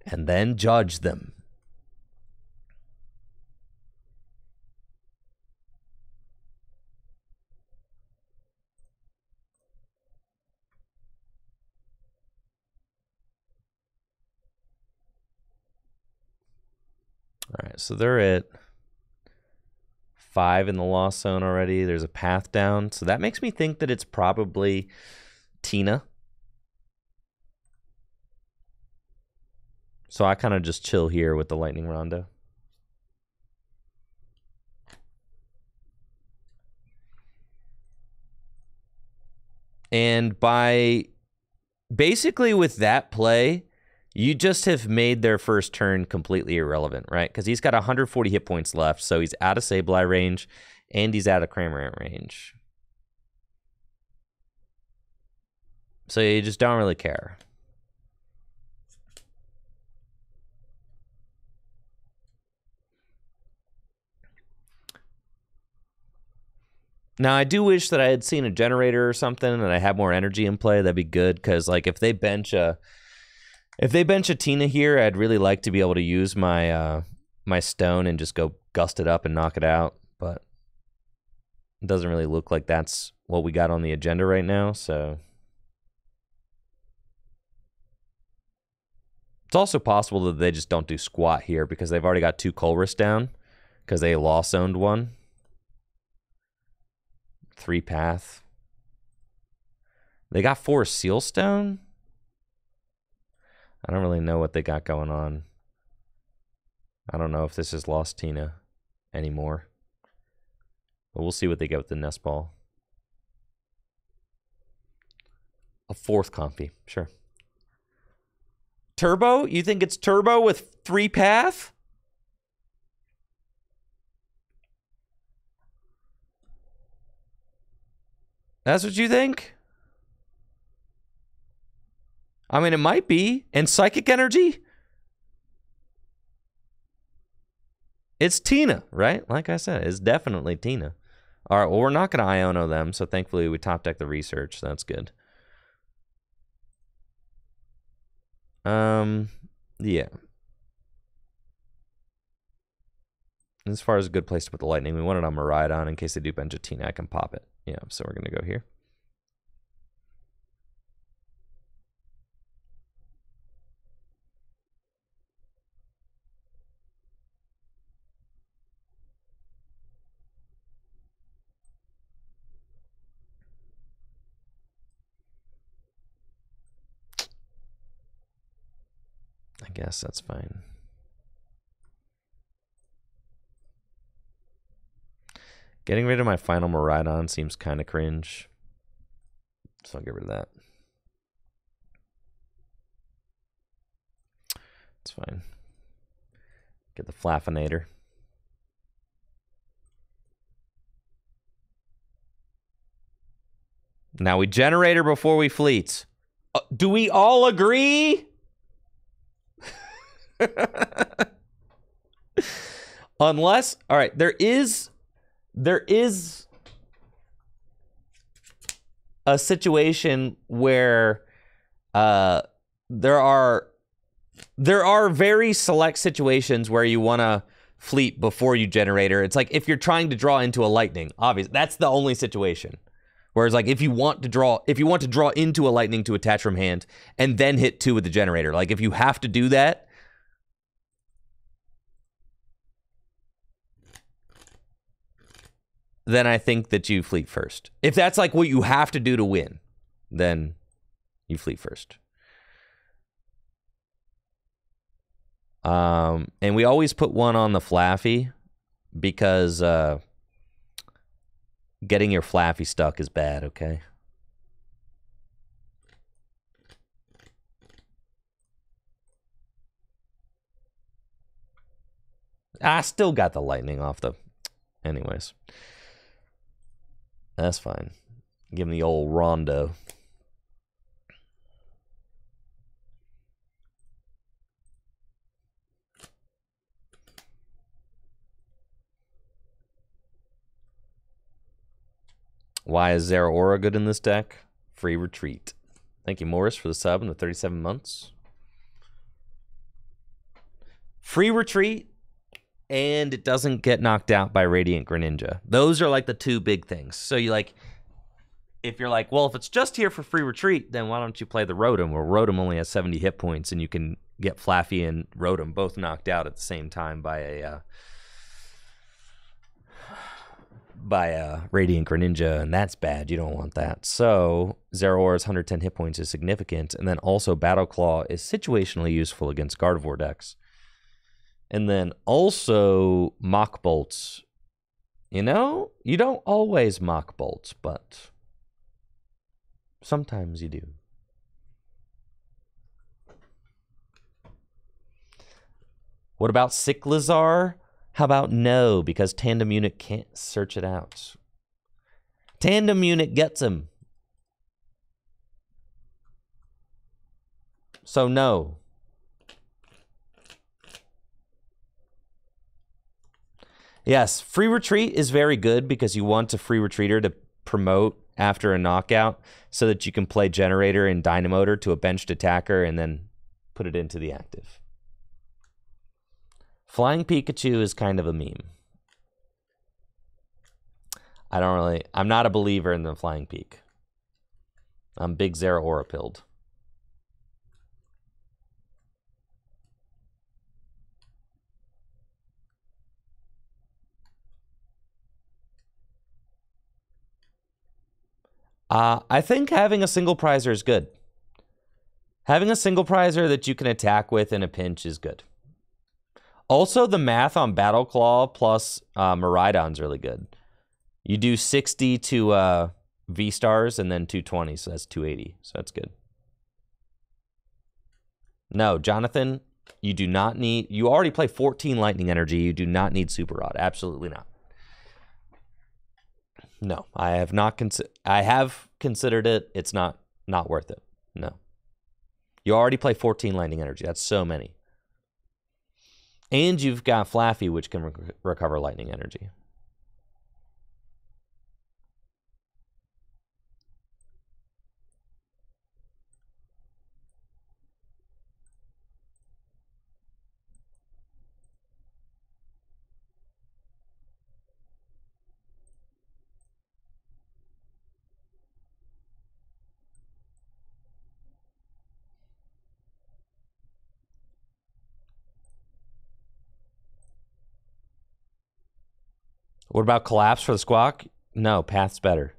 and then judge them. All right, so they're at 5 in the lost zone already. There's a path down. So that makes me think that it's probably Tina. So I kind of just chill here with the Lightning Rondo. And by basically with that play, you just have made their first turn completely irrelevant, right? Because he's got 140 hit points left, so he's out of Sableye range, and he's out of Cramorant range. So you just don't really care. Now, I do wish that I had seen a generator or something and I had more energy in play. That'd be good, because like if they bench a Tina here, I'd really like to be able to use my my stone and just go gust it up and knock it out. But it doesn't really look like that's what we got on the agenda right now. So it's also possible that they just don't do squat here because they've already got 2 Colress down because they lost zoned 1. 3 path. They got 4 Sealstone. I don't really know what they got going on. I don't know if this is Lost Tina anymore. But we'll see what they get with the Nest Ball. A 4th Comfy, sure. Turbo? You think it's Turbo with 3 path? That's what you think? I mean, it might be. And Psychic Energy? It's Tina, right? Like I said, it's definitely Tina. All right, well, we're not going to Iono them, so thankfully we top deck the research. So that's good. Yeah. As far as a good place to put the Lightning, we want it on Miraidon in case they do bench a Tina. I can pop it. Yeah, so we're going to go here. I guess that's fine. Getting rid of my final Miraidon seems kind of cringe. So I'll get rid of that. It's fine. Get the Flaffinator. Now we generate her before we fleets. Do we all agree? Unless, all right, there is a situation where there are very select situations where you want to fleet before you generator. It's like if you're trying to draw into a lightning, obviously that's the only situation. Whereas like if you want to draw into a lightning to attach from hand and then hit 2 with the generator, like if you have to do that, then I think that you fleet first. If that's like what you have to do to win, then you fleet first. And we always put 1 on the Flaffy because getting your Flaffy stuck is bad, okay? I still got the lightning off the... Anyways. That's fine. Give him the old rondo. Why is Zeraora good in this deck? Free retreat. Thank you, Morris, for the sub and the 37 months. Free retreat, and it doesn't get knocked out by Radiant Greninja. Those are like the 2 big things. So you like, if you're like, well, if it's just here for free retreat, then why don't you play the Rotom? Where Rotom only has 70 hit points, and you can get Flaffy and Rotom both knocked out at the same time by a Radiant Greninja, and that's bad. You don't want that. So Zeraora's 110 hit points is significant, and then also Battle Claw is situationally useful against Gardevoir decks. And then also Mach Bolts. You know, you don't always Mach Bolts, but sometimes you do. What about Cyclizar? How about no, because Tandem Unit can't search it out. Tandem Unit gets him. So no. Yes, free retreat is very good because you want a free retreater to promote after a knockout so that you can play Generator and Dynamotor to a benched attacker and then put it into the active. Flying Pikachu is kind of a meme. I'm not a believer in the Flying Peak. I'm big Zeraora pilled. I think having a single prizer is good. Having a single prizer that you can attack with in a pinch is good. Also, the math on Battle Claw plus Miraidon's really good. You do 60 to V-Stars and then 220, so that's 280. So that's good. No, Jonathan, you do not need... You already play 14 Lightning Energy. You do not need Super Rod. Absolutely not. No, I have not I have considered it. It's not worth it. No. You already play 14 Lightning Energy. That's so many. And you've got Flaffy, which can recover Lightning Energy. What about Collapse for the Squawk? No, Path's better.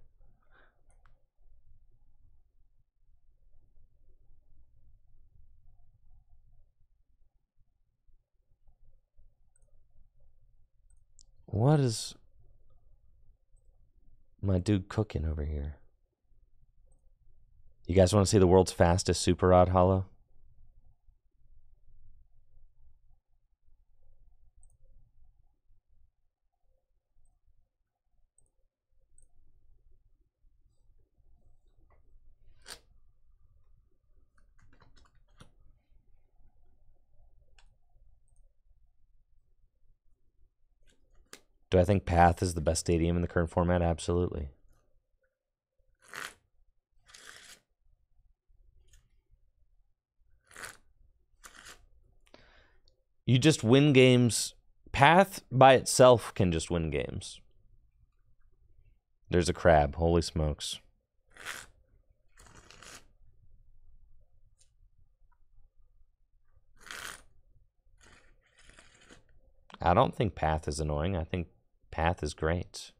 What is my dude cooking over here? You guys want to see the world's fastest Super Rod Hollow? Do I think Path is the best stadium in the current format? Absolutely. You just win games Path by itself can just win games. There's a crab. Holy smokes. I don't think Path is annoying. I think Path is great.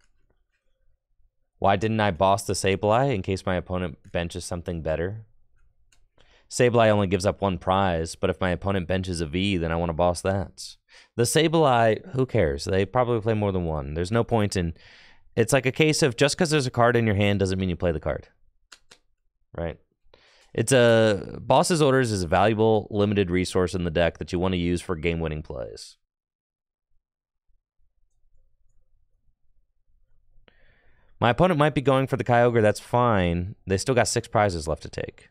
Why didn't I boss the Sableye in case my opponent benches something better? Sableye only gives up one prize, but if my opponent benches a V, then I want to boss that. The Sableye, who cares? They probably play more than one. There's no point in... It's like a case of just because there's a card in your hand doesn't mean you play the card. Right? It's a... Boss's Orders is a valuable, limited resource in the deck that you want to use for game-winning plays. My opponent might be going for the Kyogre. That's fine. They still got 6 prizes left to take.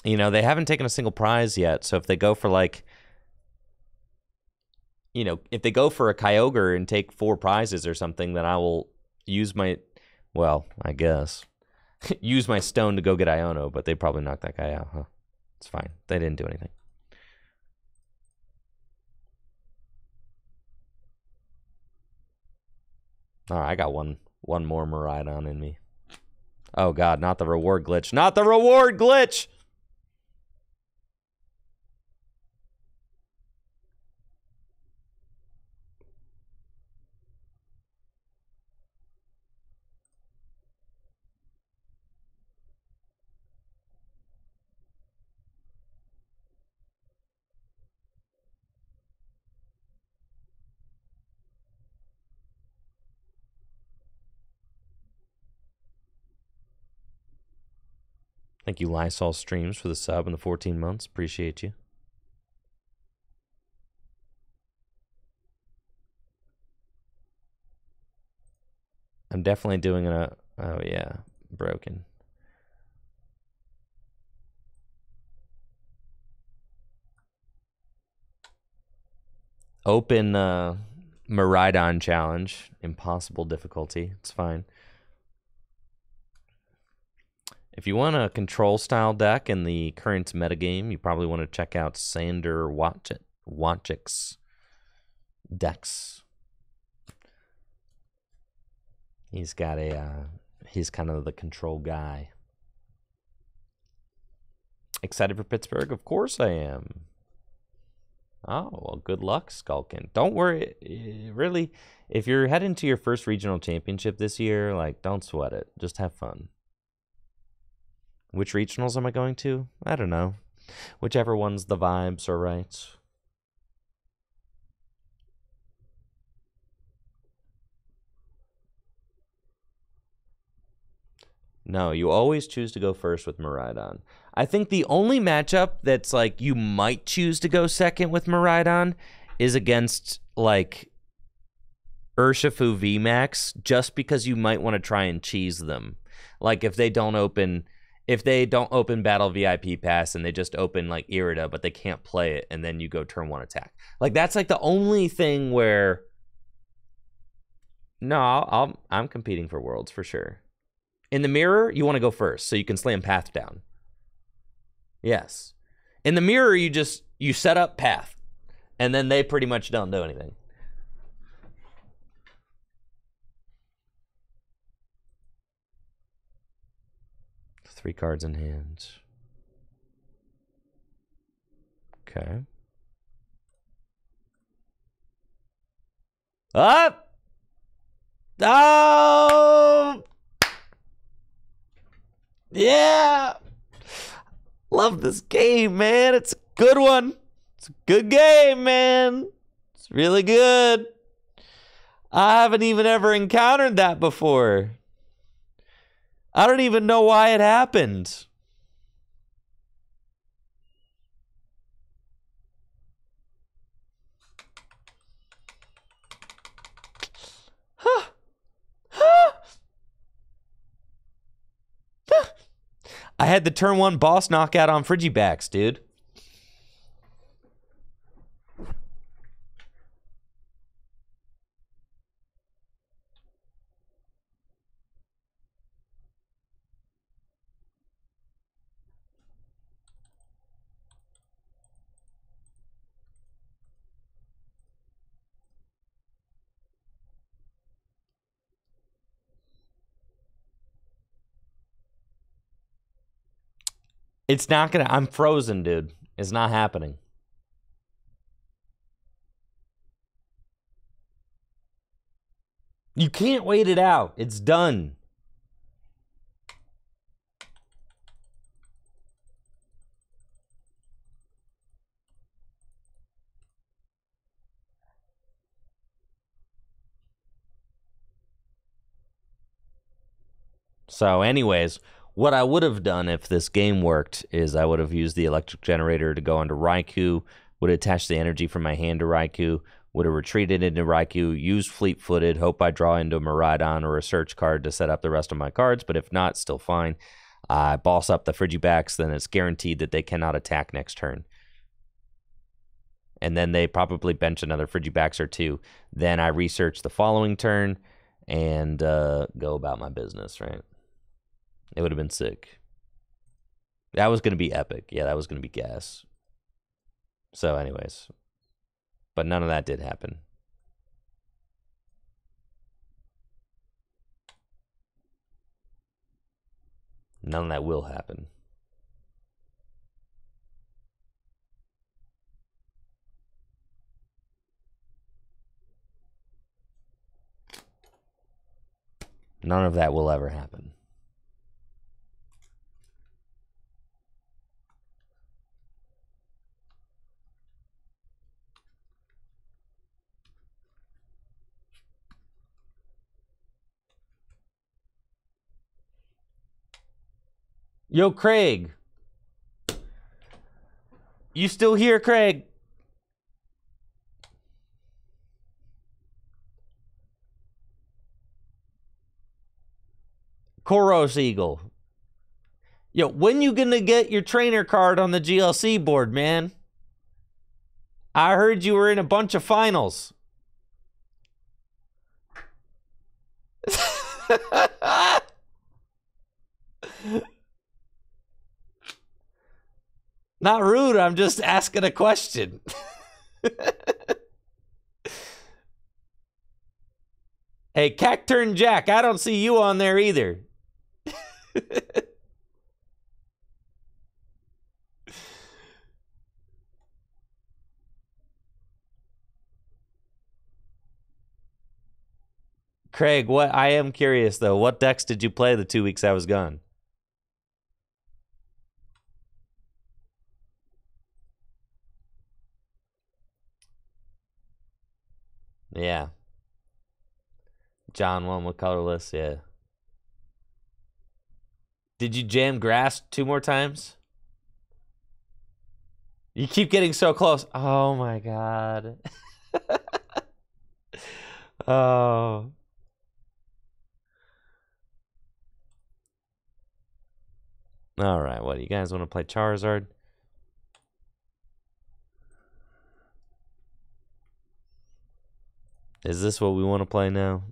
You know, they haven't taken a single prize yet, so if they go for, like, you know, if they go for a Kyogre and take 4 prizes or something, then I will use my, well, I guess, use my stone to go get Iono, but they probably knocked that guy out, huh? It's fine. They didn't do anything. All right, I got one more Miraidon in me. Oh, God, not the reward glitch. Not the reward glitch! Thank you, Lysol Streams, for the sub and the 14 months. Appreciate you. I'm definitely doing a... Oh, yeah. Broken. Open Miraidon challenge. Impossible difficulty. It's fine. If you want a control style deck in the current metagame, you probably want to check out Sander Watchik's decks. He's got a, he's kind of the control guy. Excited for Pittsburgh? Of course I am. Oh, well, good luck, Skulkin. Don't worry, really, if you're heading to your first regional championship this year, like, don't sweat it. Just have fun. Which regionals am I going to? I don't know. Whichever ones the vibes are right. No, you always choose to go first with Miraidon. I think the only matchup that's like you might choose to go second with Miraidon is against like Urshifu VMAX, just because you might want to try and cheese them. Like if they don't open Battle VIP Pass and they just open like Irida, but they can't play it, and then you go turn 1 attack. Like that's like the only thing where no, I'm competing for Worlds for sure. In the mirror, you want to go first so you can slam Path down. Yes. In the mirror, you set up Path, and then they pretty much don't do anything. Three cards in hand. Okay. Up! Oh! Yeah! Love this game, man. It's a good one. It's a good game, man. It's really good. I haven't even ever encountered that before. I don't even know why it happened. Huh. Huh. I had the turn 1 boss knockout on Frigibacks, dude. It's not gonna... I'm frozen, dude. It's not happening. You can't wait it out. It's done. So anyways, what I would have done if this game worked is I would have used the electric generator to go onto Raikou, would attach the energy from my hand to Raikou, would have retreated into Raikou, used fleet-footed, hope I draw into a Miraidon or a search card to set up the rest of my cards, but if not, still fine. I boss up the Frigibacks, then it's guaranteed that they cannot attack next turn. And then they probably bench another Frigibacks or two. Then I research the following turn and go about my business, right? It would have been sick. That was going to be epic. Yeah, that was going to be gas. So anyways. But none of that did happen. None of that will happen. None of that will ever happen. Yo, Craig. You still here, Craig? Koros Eagle. Yo, when you gonna get your trainer card on the GLC board, man? I heard you were in a bunch of finals. Not rude, I'm just asking a question. Hey, Cacturn Jack, I don't see you on there either. Craig, what I am curious though, what decks did you play the 2 weeks I was gone? Yeah. John won with colorless, yeah. Did you jam grass 2 more times? You keep getting so close. Oh my god. Oh. All right, what do you guys want to play Charizard? Is this what we want to play now?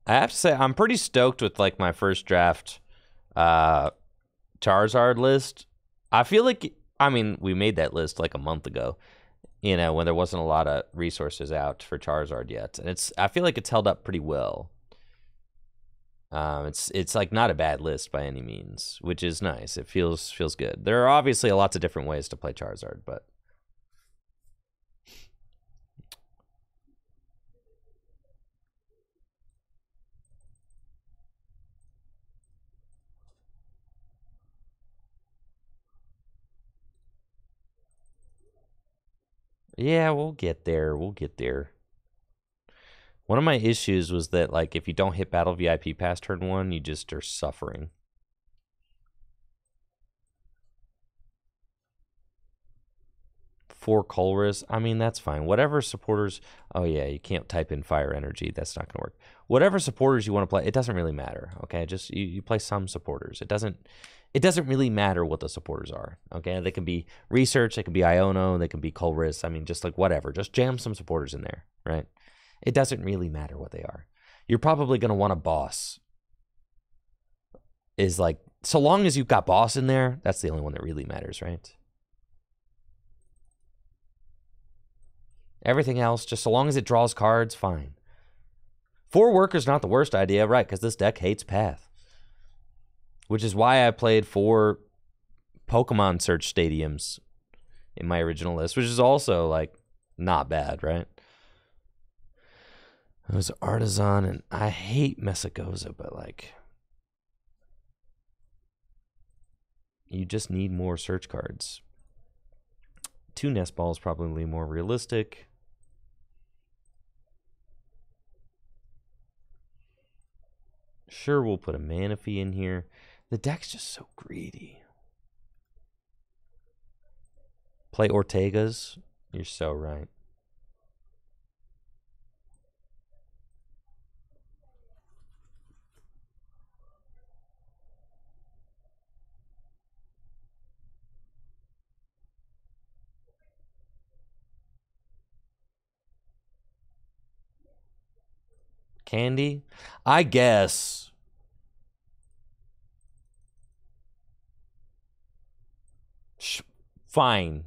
I have to say, I'm pretty stoked with like my first draft Charizard list. I feel like, I mean, we made that list like a month ago, you know, when there wasn't a lot of resources out for Charizard yet. And I feel like it's held up pretty well. It's like not a bad list by any means, which is nice. It feels good. There are obviously lots of different ways to play Charizard, but Yeah, we'll get there. We'll get there. One of my issues was that, like, if you don't hit Battle VIP past turn 1, you just are suffering. For Colress, I mean, that's fine. Whatever supporters... Oh, yeah, you can't type in Fire Energy. That's not going to work. Whatever supporters you want to play, it doesn't really matter, okay? Just, you play some supporters. It doesn't really matter what the supporters are, okay? They can be Research, they can be Iono, they can be Colress. I mean, just like whatever. Just jam some supporters in there, right? It doesn't really matter what they are. You're probably going to want a boss. Is like, so long as you've got boss in there, that's the only one that really matters, right? Everything else, just so long as it draws cards, fine. 4 workers not the worst idea, right? Because this deck hates Path. Which is why I played 4 Pokemon Search Stadiums in my original list, which is also, like, not bad, right? It was Artisan, and I hate Mesagoza, but, like, you just need more search cards. 2 Nest Balls probably more realistic. Sure, we'll put a Manaphy in here. The deck's just so greedy. Play Ortegas. You're so right. Candy? I guess. Fine.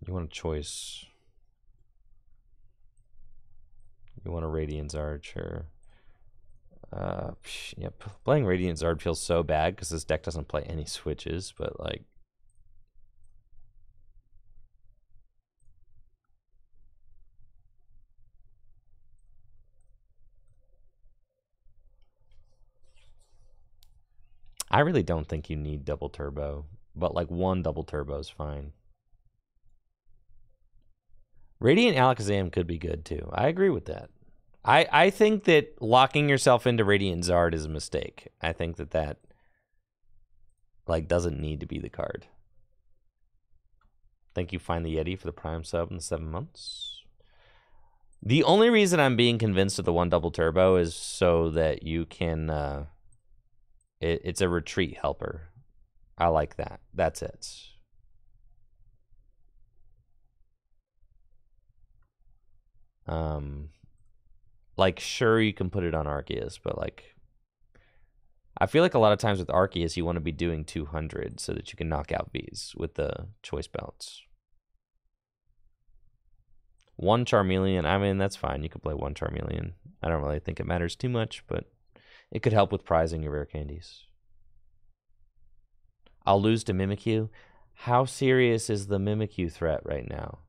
You want a choice. You want a Radiant Zard, sure. Yeah, playing Radiant Zard feels so bad because this deck doesn't play any switches, but like... I really don't think you need double turbo, but like 1 double turbo is fine. Radiant Alakazam could be good too. I agree with that. I think that locking yourself into Radiant Zard is a mistake. I think that like doesn't need to be the card. Thank you, Find the Yeti, for the Prime sub in the 7 months. The only reason I'm being convinced of the 1 double turbo is so that you can... it's a retreat helper. I like that. That's it. Like, sure, you can put it on Arceus, but like, I feel like a lot of times with Arceus, you want to be doing 200 so that you can knock out Vs with the choice belts. 1 Charmeleon, I mean, that's fine. You can play 1 Charmeleon. I don't really think it matters too much, but it could help with prizing your rare candies. I'll lose to Mimikyu. How serious is the Mimikyu threat right now?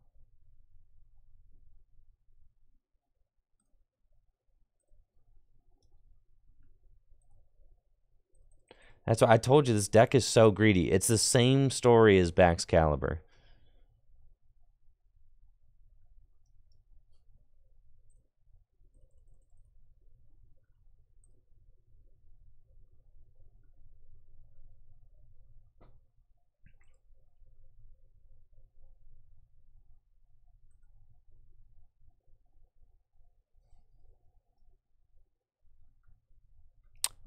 That's why I told you this deck is so greedy. It's the same story as Baxcalibur.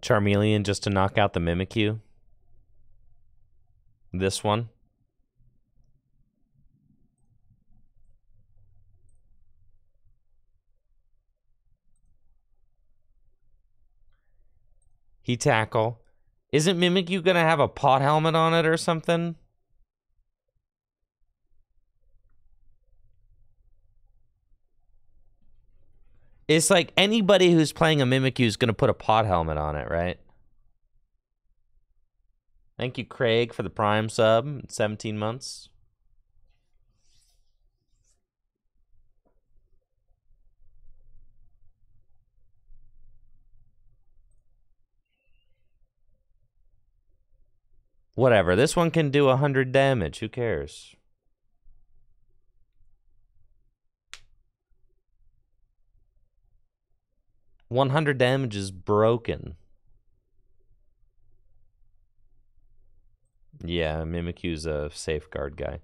Charmeleon just to knock out the Mimikyu. This one. He tackle. Isn't Mimikyu gonna have a pot helmet on it or something? It's like anybody who's playing a Mimikyu is going to put a pot helmet on it, right? Thank you, Craig, for the Prime sub. 17 months. Whatever. This one can do 100 damage. Who cares? $100 damage is broken. Yeah, Mimikyu's a safeguard guy.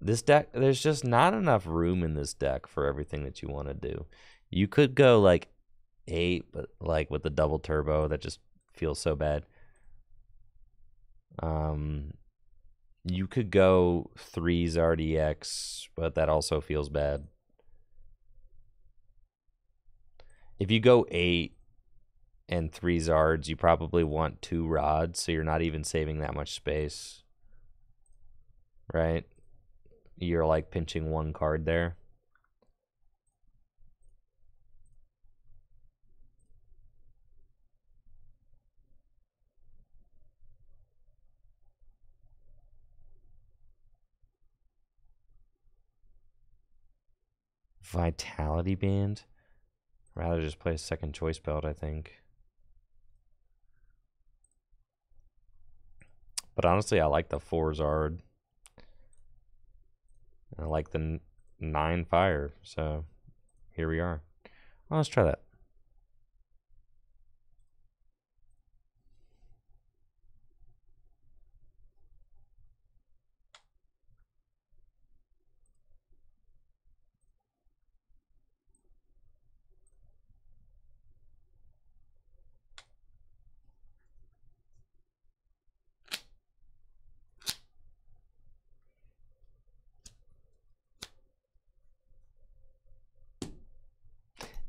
This deck, there's just not enough room in this deck for everything that you want to do. You could go like 8, but like with the double turbo, that just feels so bad. You could go 3s RDX, but that also feels bad. If you go 8 and 3 Zards, you probably want 2 rods, so you're not even saving that much space. Right? You're like pinching 1 card there. Vitality Band? Rather just play a second choice belt, I think. But honestly, I like the 4 Zard. I like the 9 Fire, so here we are. Well, let's try that.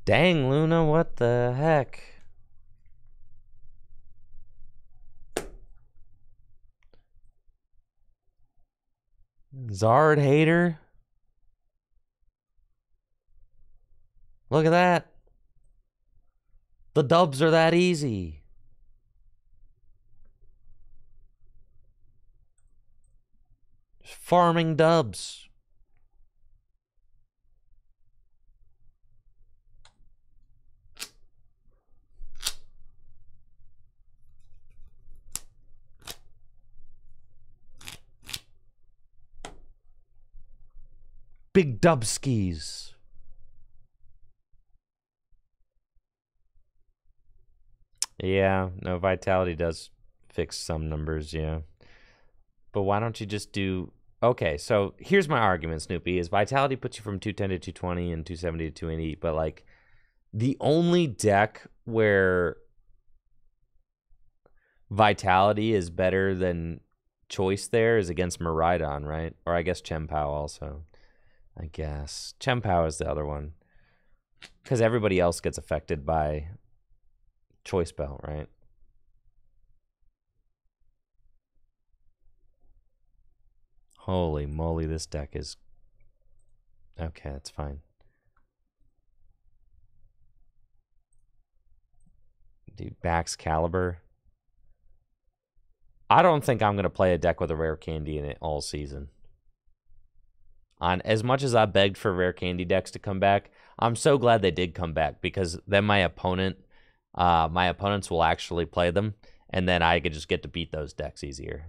Dang, Luna, what the heck? Zard hater? Look at that. The dubs are that easy. Farming dubs. Big dub skis. Yeah, no, Vitality does fix some numbers, yeah. But why don't you just do... Okay, so here's my argument, Snoopy, is Vitality puts you from 210 to 220 and 270 to 280, but like the only deck where Vitality is better than Choice there is against Miraidon, right? Or I guess Chien-Pao also. I guess. Chien-Pao is the other one. Because everybody else gets affected by Choice Belt, right? Holy moly, this deck is... Okay, that's fine. Dude, Bax Caliber. I don't think I'm going to play a deck with a rare candy in it all season. On as much as I begged for rare candy decks to come back, I'm so glad they did come back, because then my opponents will actually play them, and then I could just get to beat those decks easier.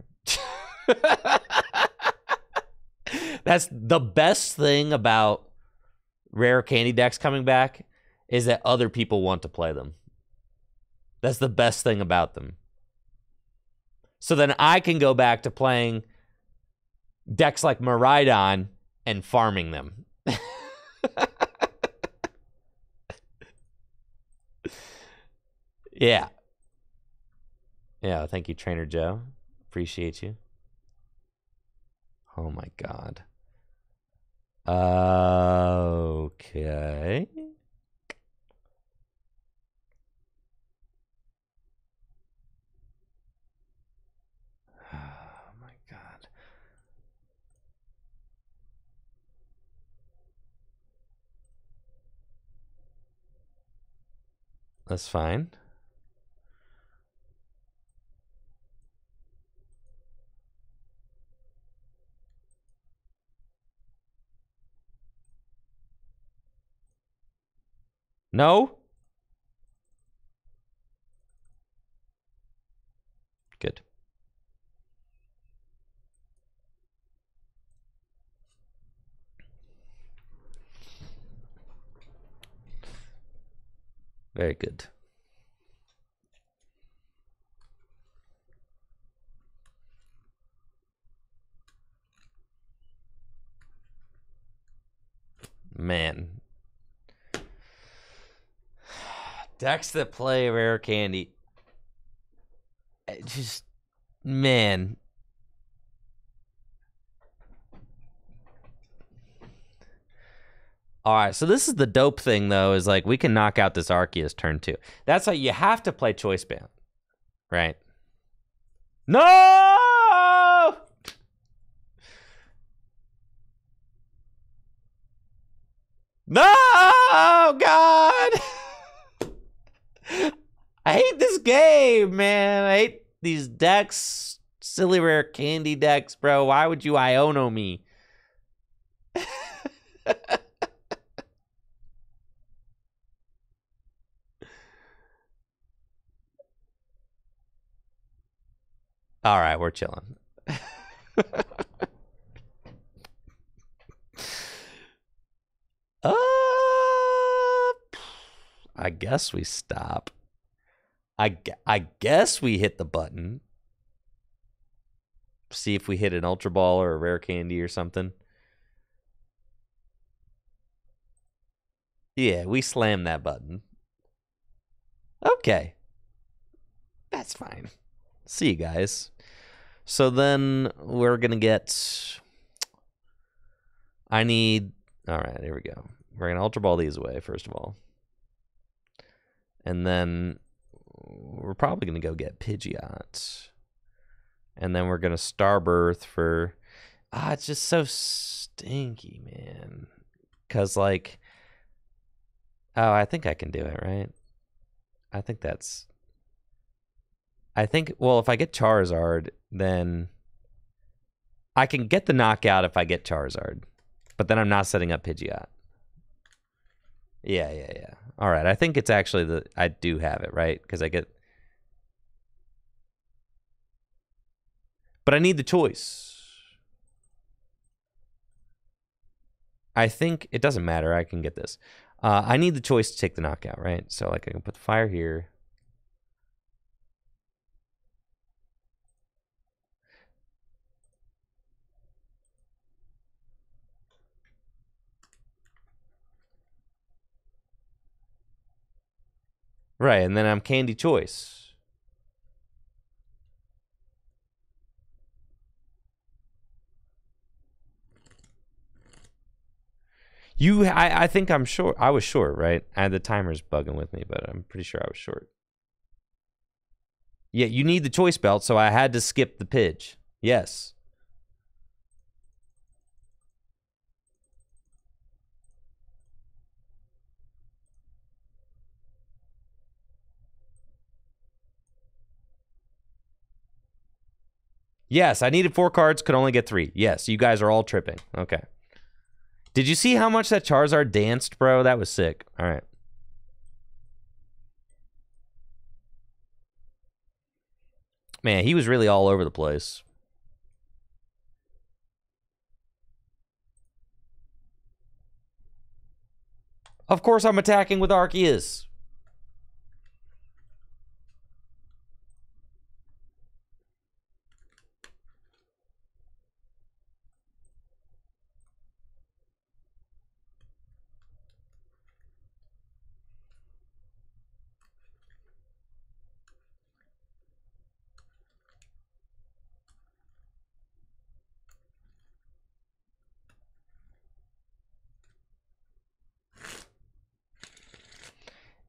That's the best thing about rare candy decks coming back, is that other people want to play them. That's the best thing about them. So then I can go back to playing decks like Miraidon and farming them. Yeah. Yeah, thank you, Trainer Joe. Appreciate you. Oh my god. Okay. Oh my god. That's fine. No? Good. Very good. Man. Decks that play rare candy. Just, man. All right, so this is the dope thing, though, is like we can knock out this Arceus turn 2. That's why you have to play Choice Band, right? No! No, God! I hate this game, man. I hate these decks. Silly rare candy decks, bro. Why would you Iono me? All right, we're chilling. I guess we stop. I guess we hit the button. See if we hit an Ultra Ball or a rare candy or something. Yeah, we slammed that button. Okay. That's fine. See you guys. So then we're going to get... I need... All right, here we go. We're going to Ultra Ball these away, first of all. And then we're probably going to go get Pidgeot. And then we're going to Starbirth for... it's just so stinky, man. Because, like... Oh, I think I can do it, right? I think that's... well, if I get Charizard, then... I can get the knockout if I get Charizard. But then I'm not setting up Pidgeot. Yeah. All right, I think it's actually I do have it, right? Because I get... But I need the choice. I think it doesn't matter. I can get this. I need the choice to take the knockout, right? So like I can put the fire here. Right, and then I'm candy choice. I think I'm short. I was short, right? The timer's bugging with me, but I'm pretty sure I was short. Yeah, you need the choice belt, so I had to skip the Pidge. Yes. Yes, I needed 4 cards, could only get 3. Yes, you guys are all tripping. Okay. Did you see how much that Charizard danced, bro? That was sick. All right. Man, he was really all over the place. Of course I'm attacking with Arceus.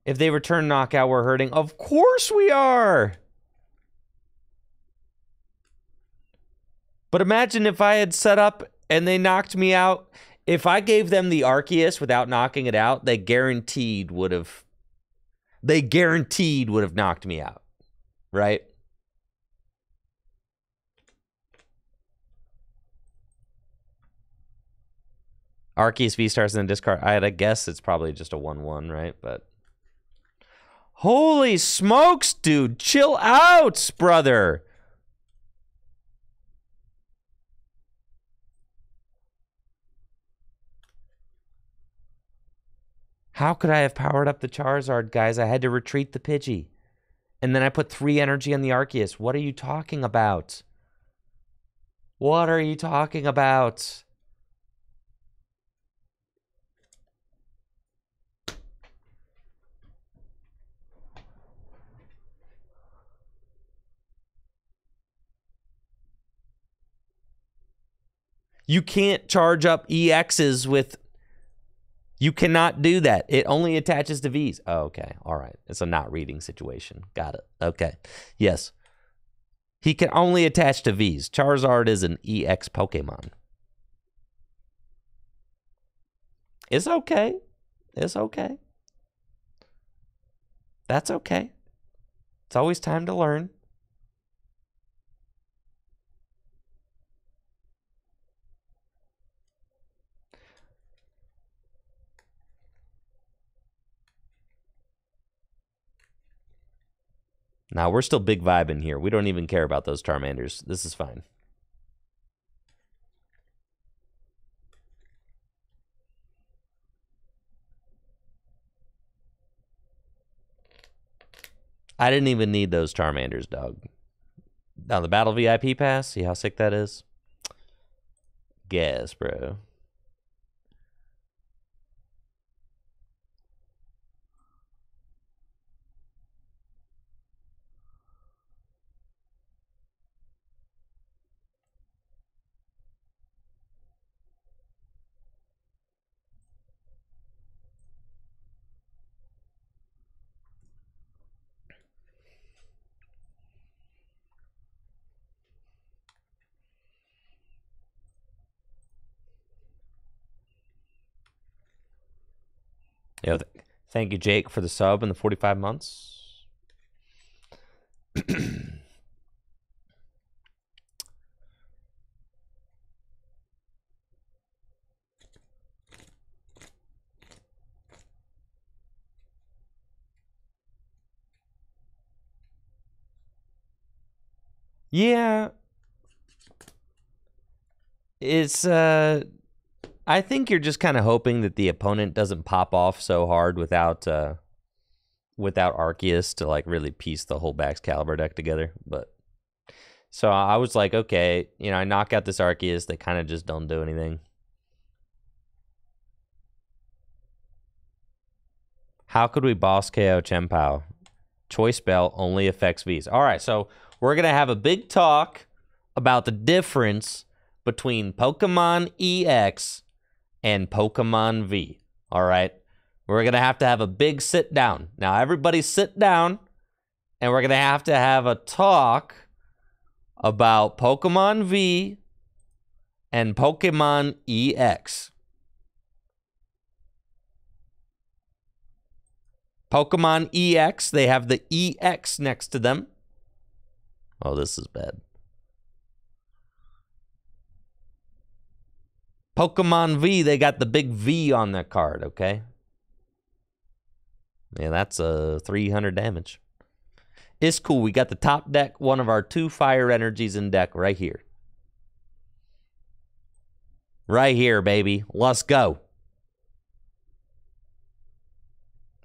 If they return knockout, we're hurting. Of course we are. But imagine if I had set up and they knocked me out. If I gave them the Arceus without knocking it out, they guaranteed would have... they guaranteed would have knocked me out, right? Arceus V stars in the discard. I guess it's probably just a 1/1, right? But holy smokes, dude. Chill out, brother. How could I have powered up the Charizard, guys? I had to retreat the Pidgey. And then I put 3 energy on the Arceus. What are you talking about? What are you talking about? You can't charge up EXs with... You cannot do that. It only attaches to Vs. Oh, okay. All right. It's a not reading situation. Got it. Okay. Yes. He can only attach to Vs. Charizard is an EX Pokemon. It's okay. It's okay. That's okay. It's always time to learn. Now, we're still big vibing here. We don't even care about those Charmanders. This is fine. I didn't even need those Charmanders, dog. Now, the Battle VIP pass. See how sick that is? Guess, bro. Yo, thank you, Jake, for the sub and the 45 months. Yeah. It's, I think you're just kind of hoping that the opponent doesn't pop off so hard without Arceus to like really piece the whole Baxcalibur deck together. But so I was like, okay, you know, I knock out this Arceus, they kind of just don't do anything. How could we boss KO Chien-Pao? Choice Bell only affects Vs. All right, so we're gonna have a big talk about the difference between Pokemon EX and Pokemon V. All right. We're going to have a big sit down. Now, everybody sit down, and we're going to have a talk about Pokemon V and Pokemon EX. Pokemon EX, they have the EX next to them. Oh, this is bad. Pokemon V, they got the big V on their card, okay? Yeah, that's 300 damage. It's cool. We got the top deck, one of our 2 fire energies in deck right here. Right here, baby. Let's go.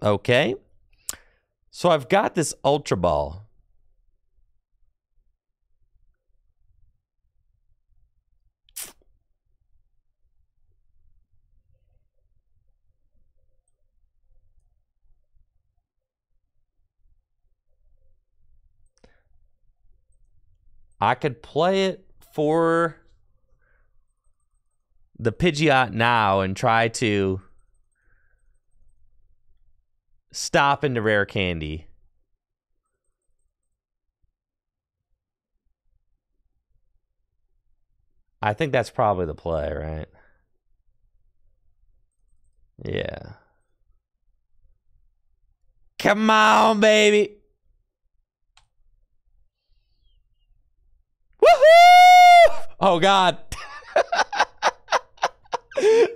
Okay. So I've got this Ultra Ball. I could play it for the Pidgeot now and try to stop into Rare Candy. I think that's probably the play, right? Yeah. Come on, baby. Woohoo! Oh, God. Woohoo!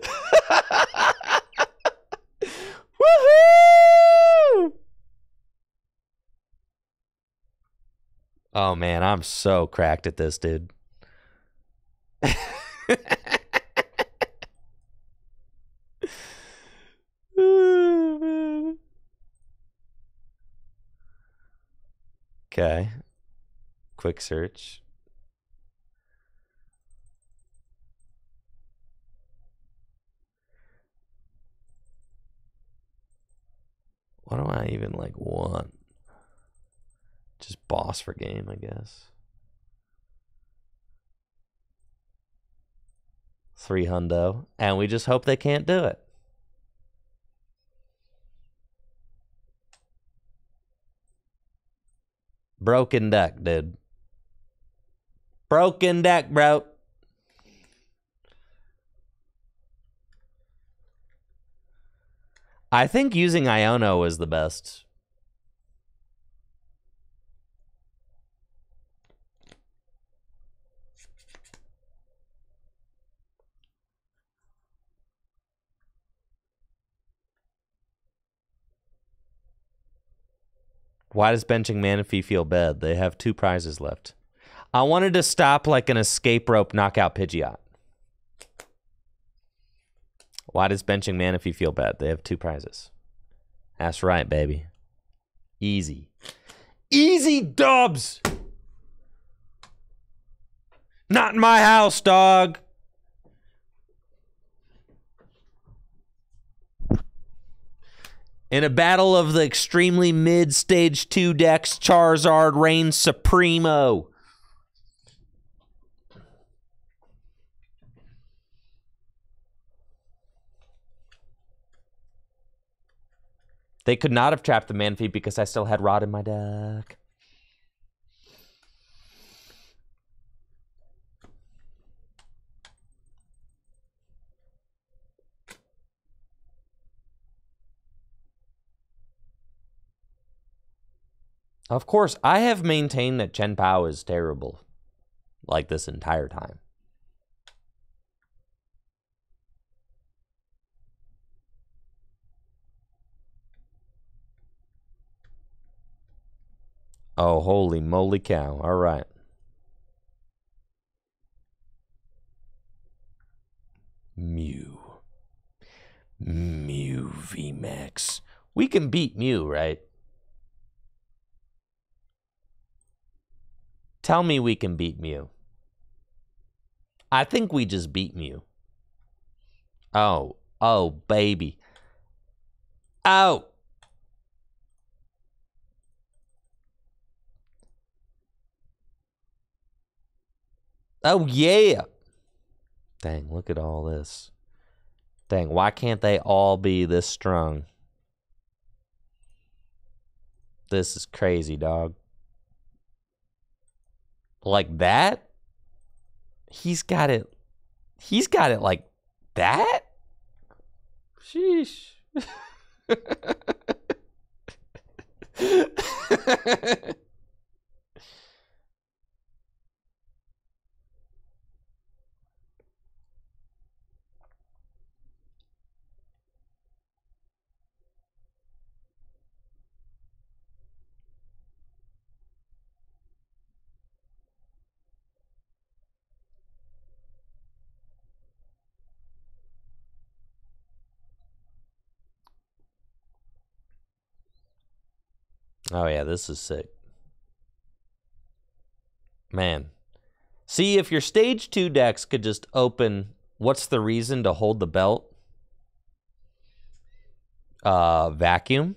Oh, man, I'm so cracked at this, dude. Oh, man. Okay. Quick search. What do I even like want? Just boss for game, I guess. 3 hundo. And we just hope they can't do it. Broken deck, dude. Broken deck, bro. I think using Iono is the best. Why does benching Manaphy feel bad? They have 2 prizes left. I wanted to stop like an escape rope knockout Pidgeot. Why does benching Manaphy feel bad? They have 2 prizes. That's right, baby. Easy. Easy dubs! Not in my house, dog. In a battle of the extremely mid stage 2 decks, Charizard reigns supremo. They could not have trapped the Manaphy because I still had Rod in my deck. Of course, I have maintained that Chen Pao is terrible, like this entire time. Oh, holy moly cow. All right. Mew. Mew VMAX. We can beat Mew, right? Tell me we can beat Mew. I think we just beat Mew. Oh. Oh, baby. Oh. Oh, yeah. Dang, look at all this. Dang, why can't they all be this strong? This is crazy, dog. Like that? He's got it like that? Sheesh. Oh, yeah, this is sick. Man. See, if your stage 2 decks could just open, what's the reason to hold the belt? Vacuum.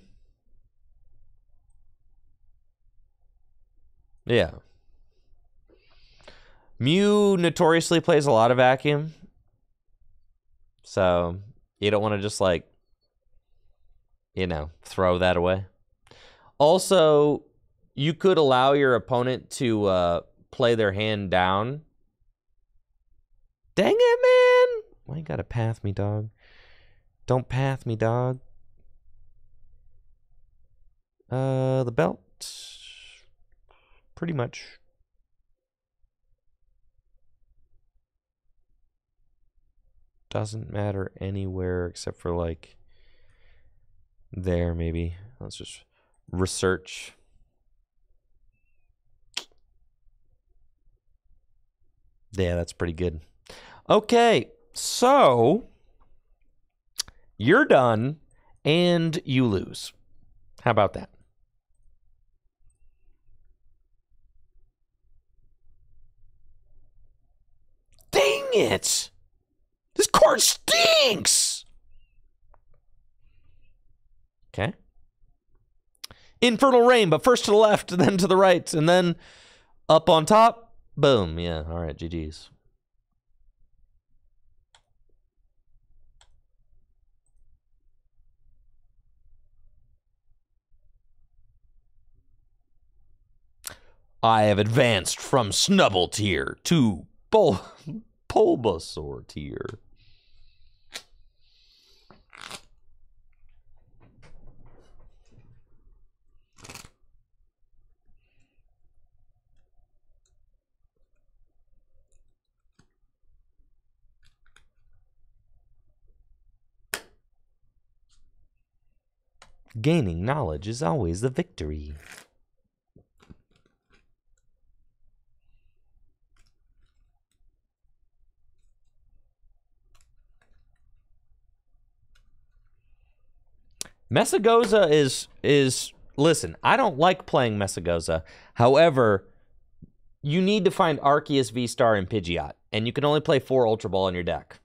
Yeah. Mew notoriously plays a lot of vacuum. So, you don't want to just, like, you know, throw that away. Also, you could allow your opponent to play their hand down. Dang it, man! Why you gotta path me, dog? Don't path me, dog. The belt, pretty much. Doesn't matter anywhere except for like there maybe. Let's just research. Yeah, that's pretty good. Okay, so you're done and you lose. How about that? Dang it! This card stinks! Okay. Infernal Rain, but first to the left, then to the right, and then up on top. Boom. Yeah, all right, GG's. I have advanced from Snubble tier to Bulbasaur tier. Gaining knowledge is always the victory. Mesagoza is listen, I don't like playing Mesagoza. However, you need to find Arceus, V-Star, and Pidgeot, and you can only play 4 Ultra Ball in your deck.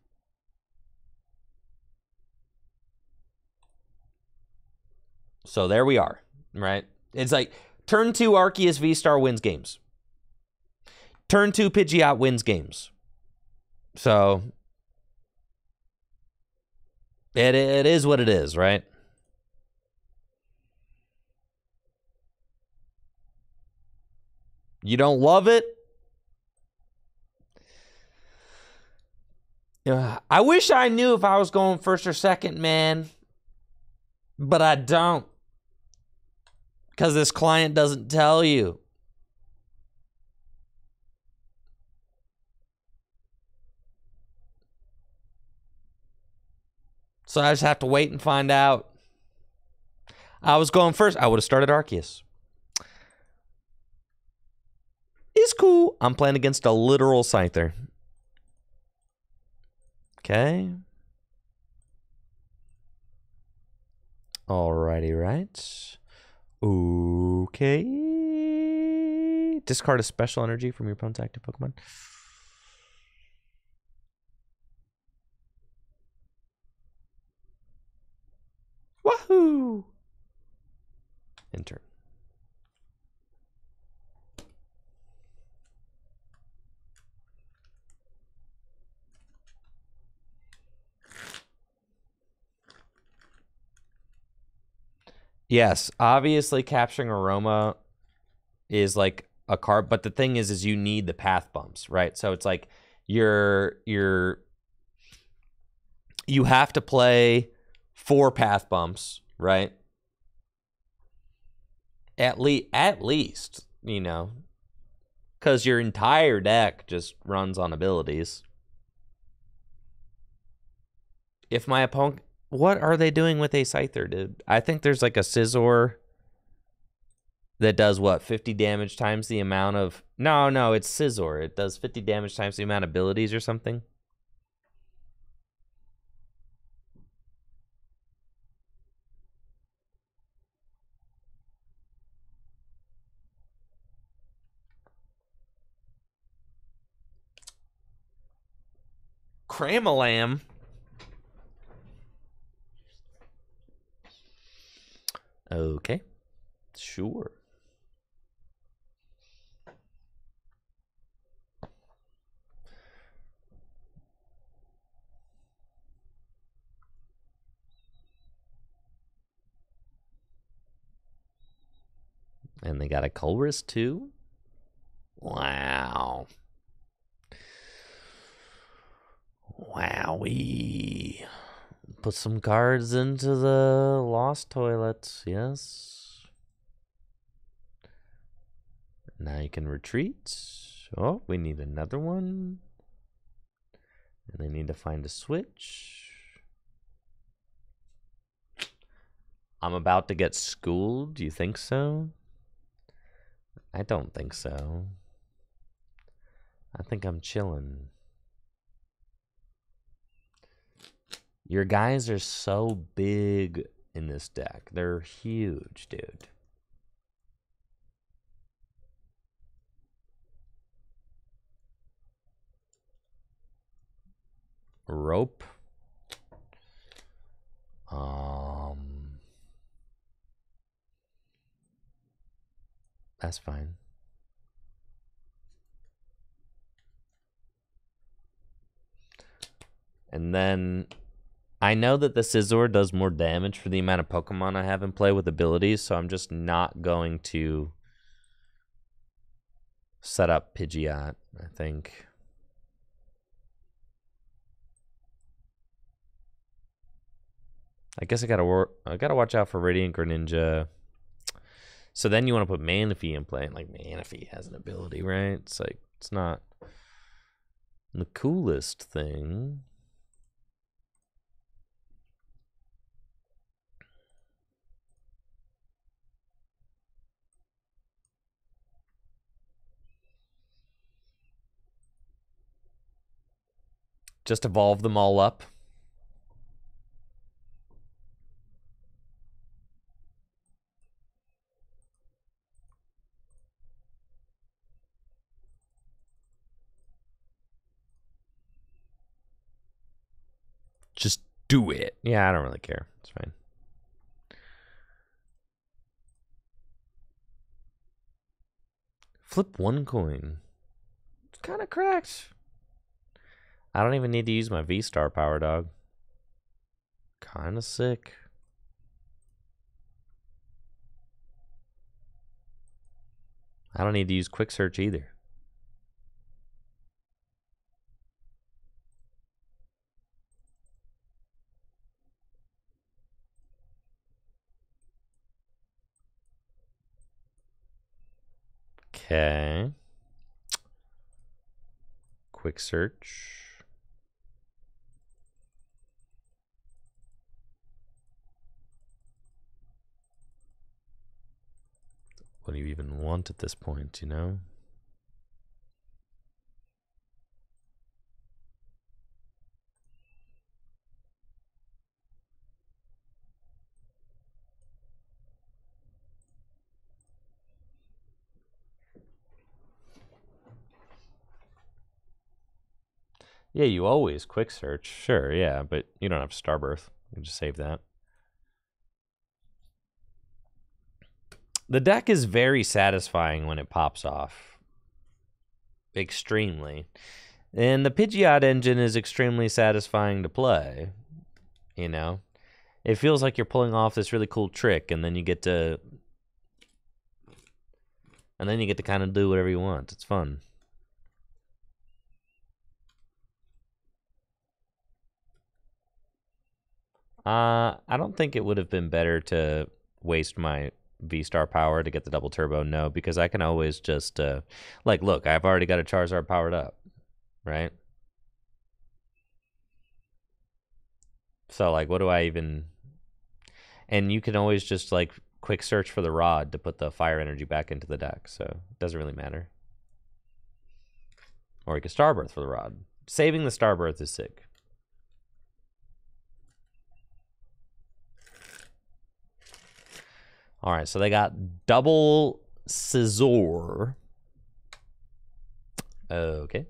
So there we are, right? It's like turn 2 Arceus, V-Star wins games. Turn 2 Pidgeot wins games. So it is what it is, right? You don't love it? I wish I knew if I was going first or second, man. But I don't. Because this client doesn't tell you. So I just have to wait and find out. I was going first. I would have started Arceus. It's cool. I'm playing against a literal Scyther. Okay. Alrighty, right. Okay. Discard a special energy from your opponent's active Pokemon. Wahoo! Enter. Yes, obviously capturing Aroma is like a card, but the thing is you need the path bumps, right? So it's like you have to play 4 path bumps, right? At least, you know, because your entire deck just runs on abilities. If my opponent, what are they doing with a Scyther, dude? I think there's like a Scizor that does what, 50 damage times the amount of... No, it's Scizor. It does 50 damage times the amount of abilities or something. Cramalam. Okay. Sure. And they got a Colress too? Wow. Wowie. Put some cards into the lost toilets, yes. Now you can retreat. Oh, we need another one. And they need to find a switch. I'm about to get schooled. Do you think so? I don't think so. I think I'm chilling. Your guys are so big in this deck. They're huge, dude. Rope. That's fine. And then I know that the Scizor does more damage for the amount of Pokemon I have in play with abilities, so I'm just not going to set up Pidgeot, I think. I guess I gotta watch out for Radiant Greninja. So then you want to put Manaphy in play, and like Manaphy has an ability, right? It's like it's not the coolest thing. Just evolve them all up. Just do it. Yeah, I don't really care. It's fine. Flip one coin. It's kind of cracked. I don't even need to use my V-Star power, dog. Kind of sick. I don't need to use quick search either. Okay. Quick search. What do you even want at this point, you know? Yeah, you always quick search. Sure, yeah, but you don't have Starbirth. You can just save that. The deck is very satisfying when it pops off. Extremely. And the Pidgeot engine is extremely satisfying to play. You know? It feels like you're pulling off this really cool trick, and then you get to... And then you get to kind of do whatever you want. It's fun. I don't think it would have been better to waste my V-Star power to get the double turbo. No, because I can always just, like, look, I've already got a Charizard powered up, right? So, like, what do I even... And you can always just, like, quick search for the rod to put the fire energy back into the deck, so it doesn't really matter. Or you can Starbirth for the rod. Saving the Starbirth is sick. All right, so they got double Scizor. Okay.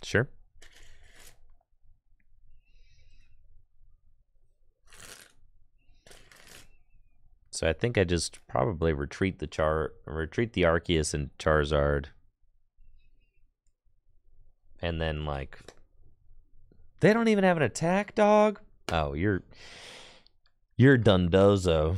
Sure. So I think I just probably retreat the Arceus and Charizard. And then, like, they don't even have an attack, dog? Oh, you're Dundozo.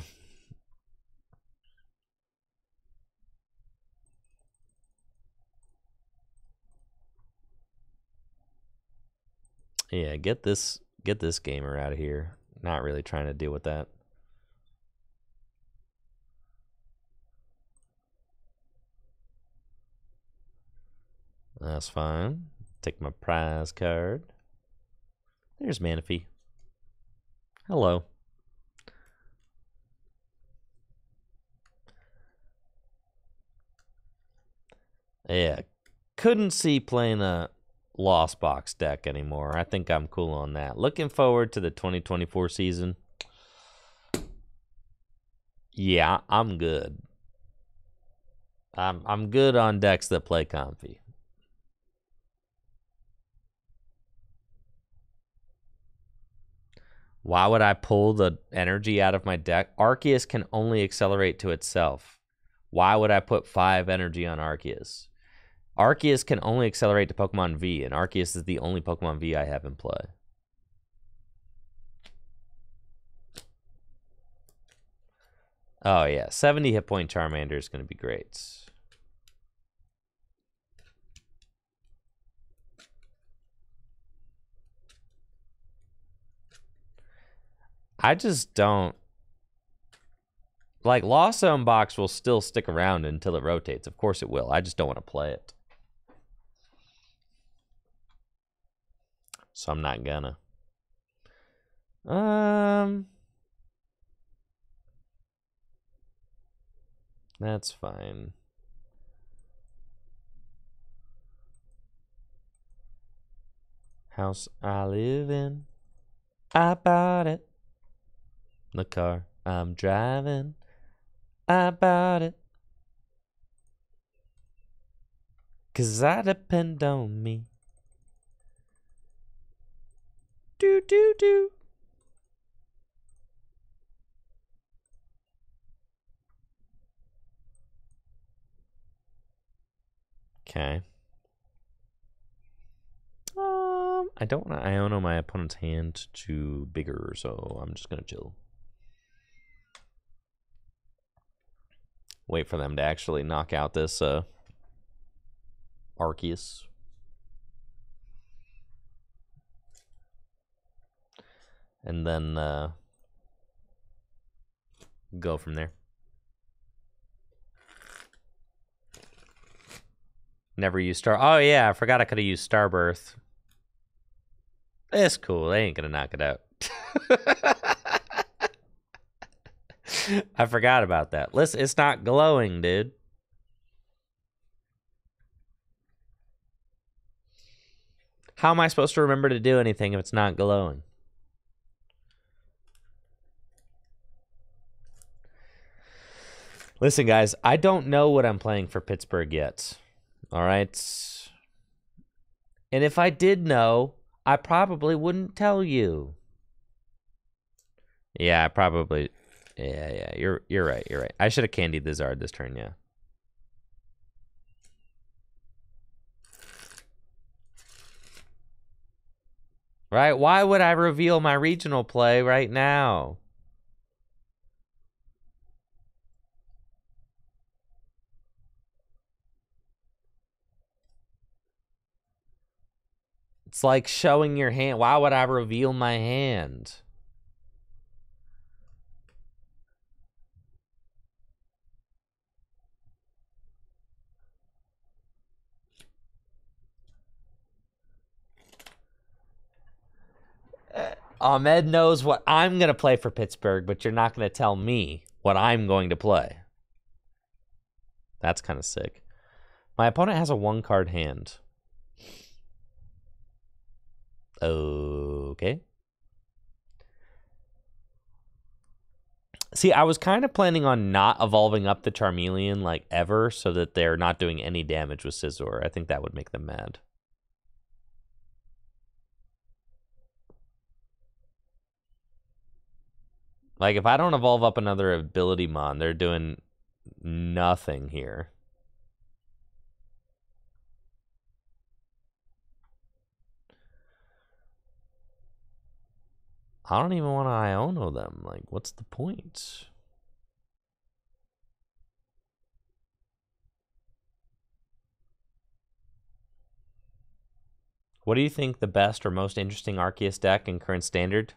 Yeah, get this gamer out of here. Not really trying to deal with that. That's fine. Take my prize card. There's Manaphy. Hello. Yeah. Couldn't see playing a Lost Box deck anymore. I think I'm cool on that. Looking forward to the 2024 season. Yeah, I'm good. I'm good on decks that play Comfy. Why would I pull the energy out of my deck? Arceus can only accelerate to itself. Why would I put 5 energy on Arceus? Arceus can only accelerate to Pokemon V, and Arceus is the only Pokemon V I have in play. Oh, yeah. 70 hit point Charmander is going to be great. I just don't... Like, Lost Zone Box will still stick around until it rotates. Of course it will. I just don't want to play it. So I'm not gonna. That's fine. House I live in, I bought it. The car I'm driving, I bought it. 'Cause I depend on me. Do, do, do. Okay. I don't want to Iono my opponent's hand too bigger, so I'm just gonna chill. Wait for them to actually knock out this Arceus. And then go from there. Never use Star... Oh, yeah, I forgot I could have used Starbirth. It's cool. They ain't gonna knock it out. I forgot about that. Listen, it's not glowing, dude. How am I supposed to remember to do anything if it's not glowing? Listen, guys, I don't know what I'm playing for Pittsburgh yet. All right? And if I did know, I probably wouldn't tell you. Yeah, I probably... Yeah, you're right, you're right. I should have candied the Zard this turn, yeah. Right? Why would I reveal my regional play right now? It's like showing your hand. Why would I reveal my hand? Ahmed knows what I'm going to play for Pittsburgh, but you're not going to tell me what I'm going to play. That's kind of sick. My opponent has a 1-card hand. Okay. See, I was kind of planning on not evolving up the Charmeleon, like, ever, so that they're not doing any damage with Scizor. I think that would make them mad. Like, if I don't evolve up another ability mon, they're doing nothing here. I don't even want to Iono them. Like, what's the point? What do you think the best or most interesting Arceus deck in current standard?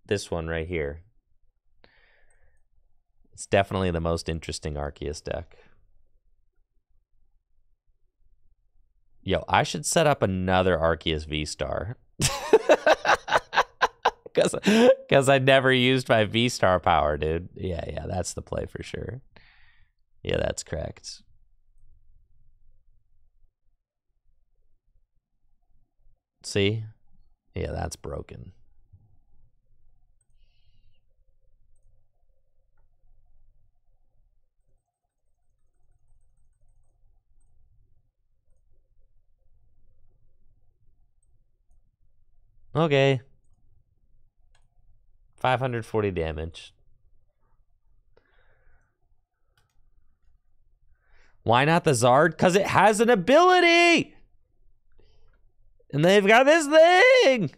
This one right here. It's definitely the most interesting Arceus deck. Yo, I should set up another Arceus V-Star. Because I never used my V-Star power, dude. Yeah, that's the play for sure. Yeah, that's correct. See? Yeah, that's broken. Okay. 540 damage. Why not the Zard? Because it has an ability! And they've got this thing!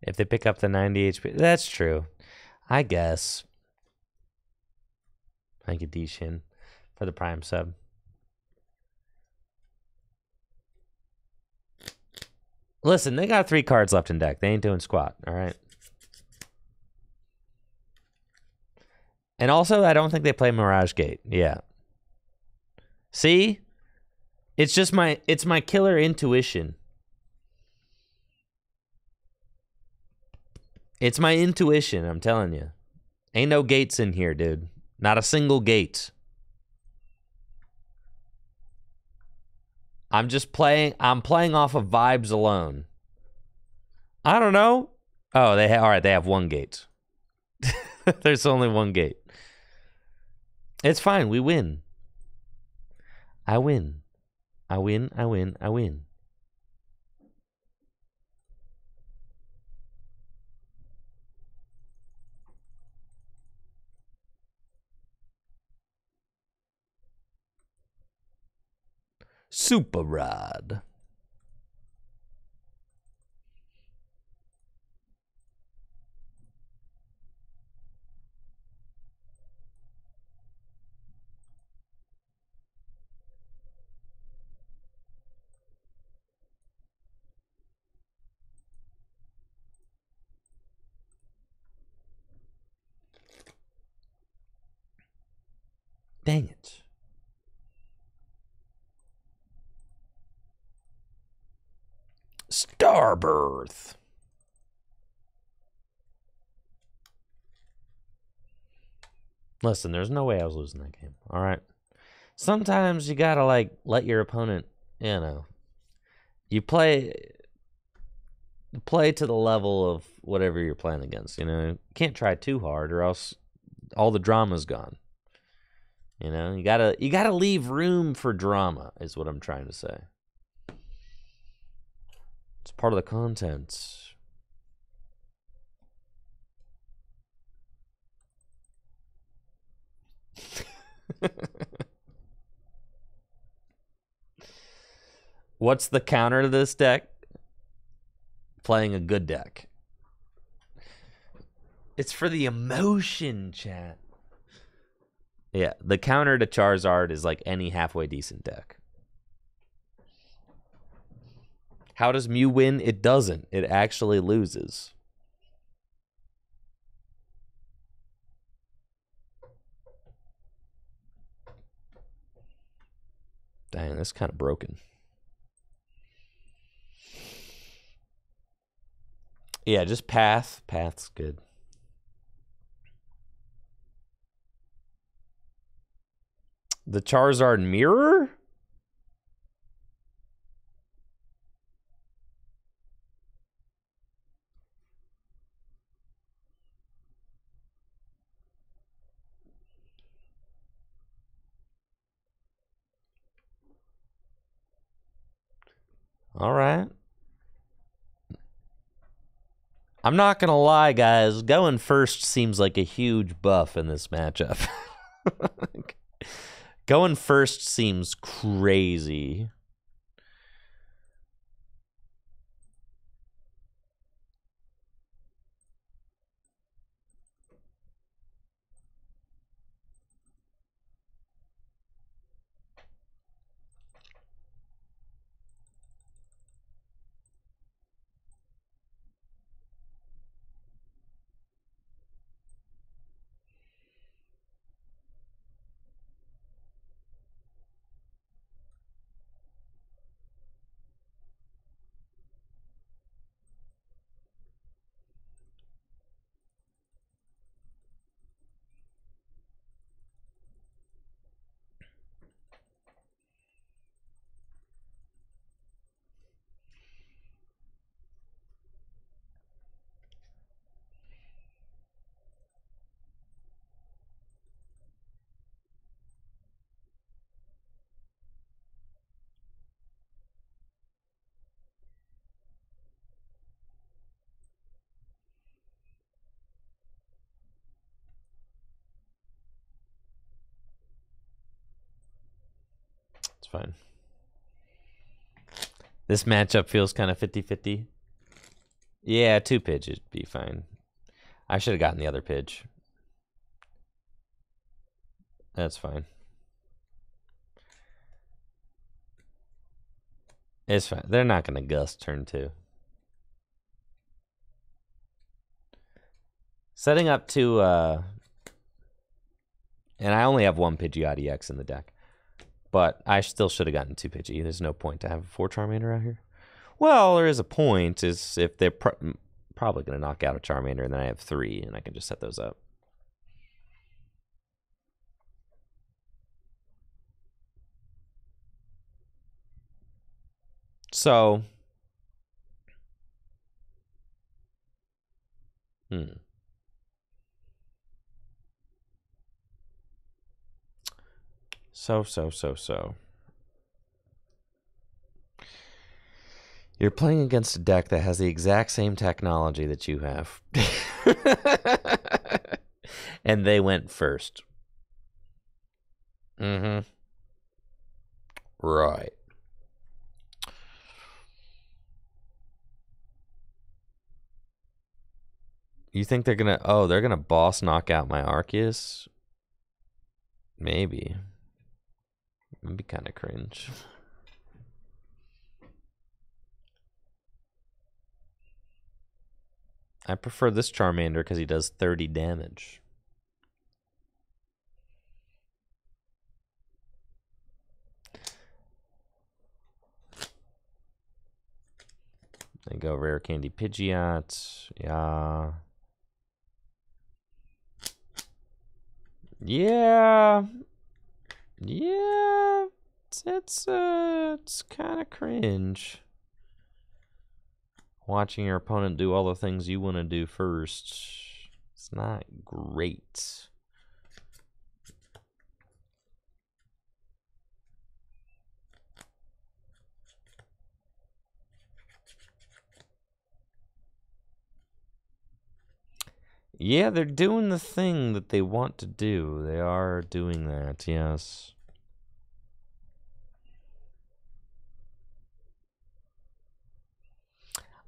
If they pick up the 90 HP, that's true. I guess. Thank you, D-Shin, for the Prime sub. Listen, they got 3 cards left in deck. They ain't doing squat, all right? And also, I don't think they play Mirage Gate. Yeah. See? It's just it's my killer intuition. It's my intuition, I'm telling you. Ain't no gates in here, dude. Not a single gate. I'm playing off of vibes alone. I don't know. Oh, all right, they have 1 gate. There's only 1 gate. It's fine, we win. I win. I win, I win, I win. Super Rod. Dang it. Starbirth. Listen, there's no way I was losing that game. All right. Sometimes you gotta let your opponent, you play to the level of whatever you're playing against. You can't try too hard, or else all the drama's gone. You gotta leave room for drama, is what I'm trying to say. It's part of the content. What's the counter to this deck? Playing a good deck. It's for the emotion, chat. Yeah, the counter to Charizard is like any halfway decent deck. How does Mew win? It doesn't. It actually loses. Dang, that's kind of broken. Yeah, just Path. Path's good. The Charizard Mirror? All right. I'm not going to lie, guys. Going first seems like a huge buff in this matchup. Going first seems crazy. fine. This matchup feels kind of 50-50. Yeah, 2 Pidge would be fine. I should have gotten the other Pidge. That's fine. It's fine. They're not going to gust turn 2. Setting up to... and I only have 1 Pidgeot EX in the deck. But I still should have gotten 2 Pidgey. There's no point to have 4 Charmander out here. Well, there is a point, is if they're probably going to knock out a Charmander, and then I have 3, and I can just set those up. So, So. You're playing against a deck that has the exact same technology that you have. And they went first. Mm-hmm. Right. You think they're gonna... Oh, they're gonna boss knock out my Arceus? Maybe. It'd be kind of cringe. I prefer this Charmander because he does 30 damage. They go Rare Candy Pidgeot. Yeah. Yeah. Yeah. It's kind of cringe. Watching your opponent do all the things you want to do first. It's not great. Yeah, they're doing the thing that they want to do. They are doing that, yes.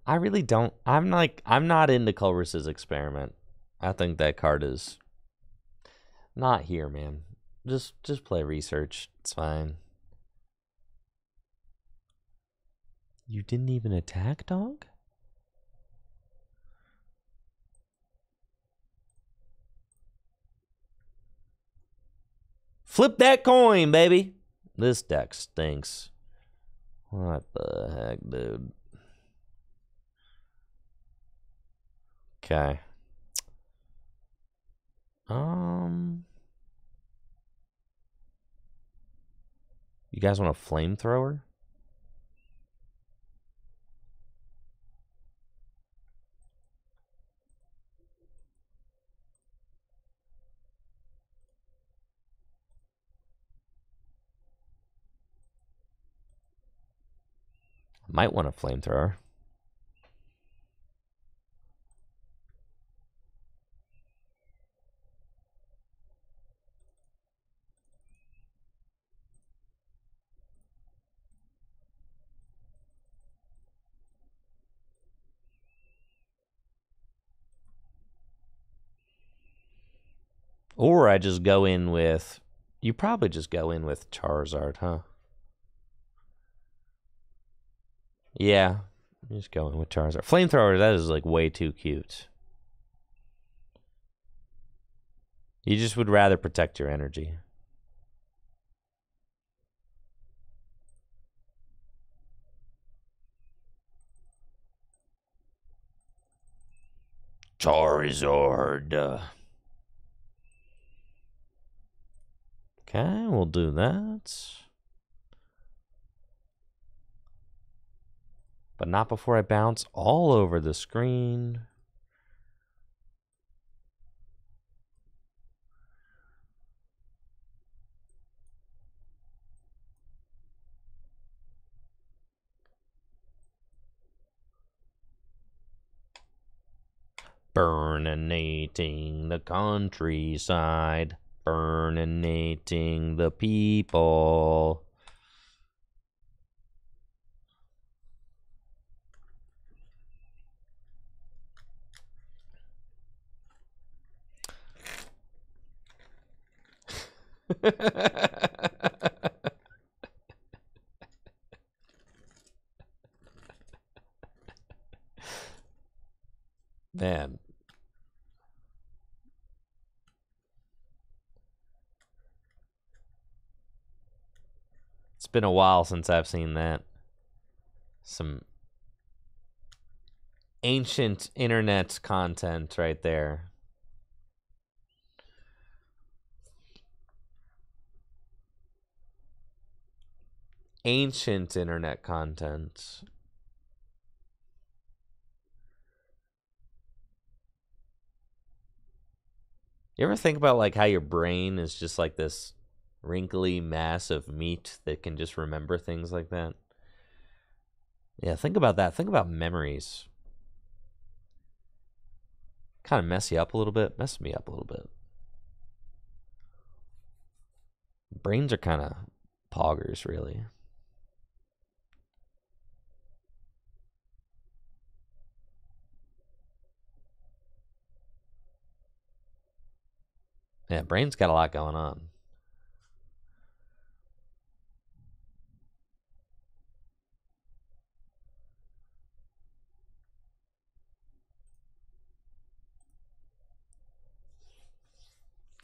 I really don't. I'm not into Culver's experiment. I think that card is not here, man. Just play research. It's fine. You didn't even attack, dog? Flip that coin, baby. This deck stinks. What the heck, dude? Okay. You guys want a flamethrower? Might want a flamethrower. Or I just go in with... You probably just go in with Charizard, huh? Yeah. Just go in with Charizard. Flamethrower, that is like way too cute. You just would rather protect your energy. Charizard. Okay, we'll do that. But not before I bounce all over the screen. Burninating the countryside. Burninating the people. Man. It's been a while since I've seen that. Some ancient internet content right there. Ancient internet content. You ever think about like how your brain is just like this wrinkly mass of meat that can just remember things like that? Yeah, think about that. Think about memories. Kind of mess you up a little bit. Mess me up a little bit. Brains are kind of poggers, really. Yeah, brain's got a lot going on.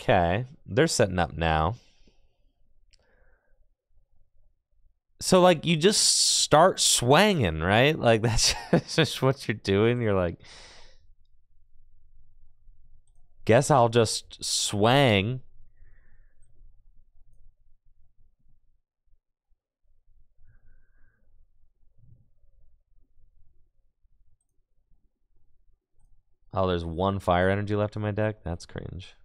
Okay, they're setting up now. So, like, you just start swanging, right? Like, that's just what you're doing. You're like, guess I'll just swang. Oh, there's one fire energy left in my deck? That's cringe.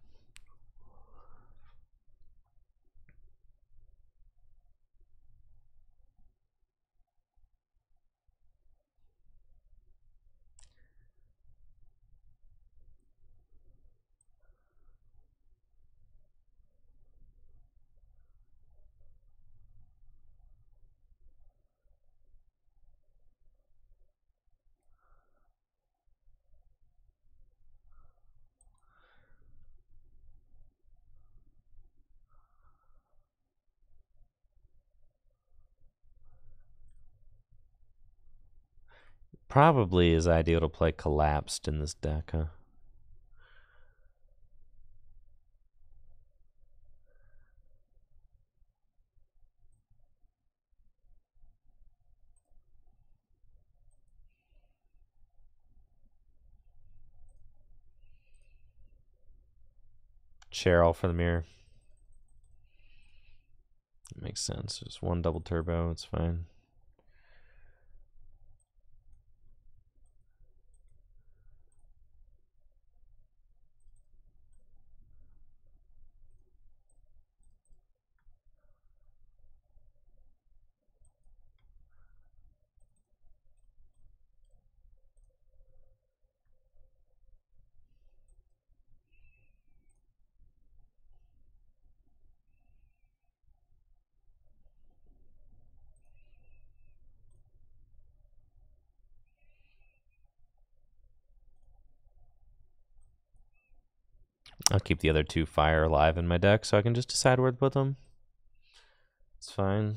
Probably is ideal to play Collapsed in this deck, huh? Cheryl for the mirror. That makes sense. Just one double turbo, it's fine. I'll keep the other two fire alive in my deck so I can just decide where to put them. It's fine.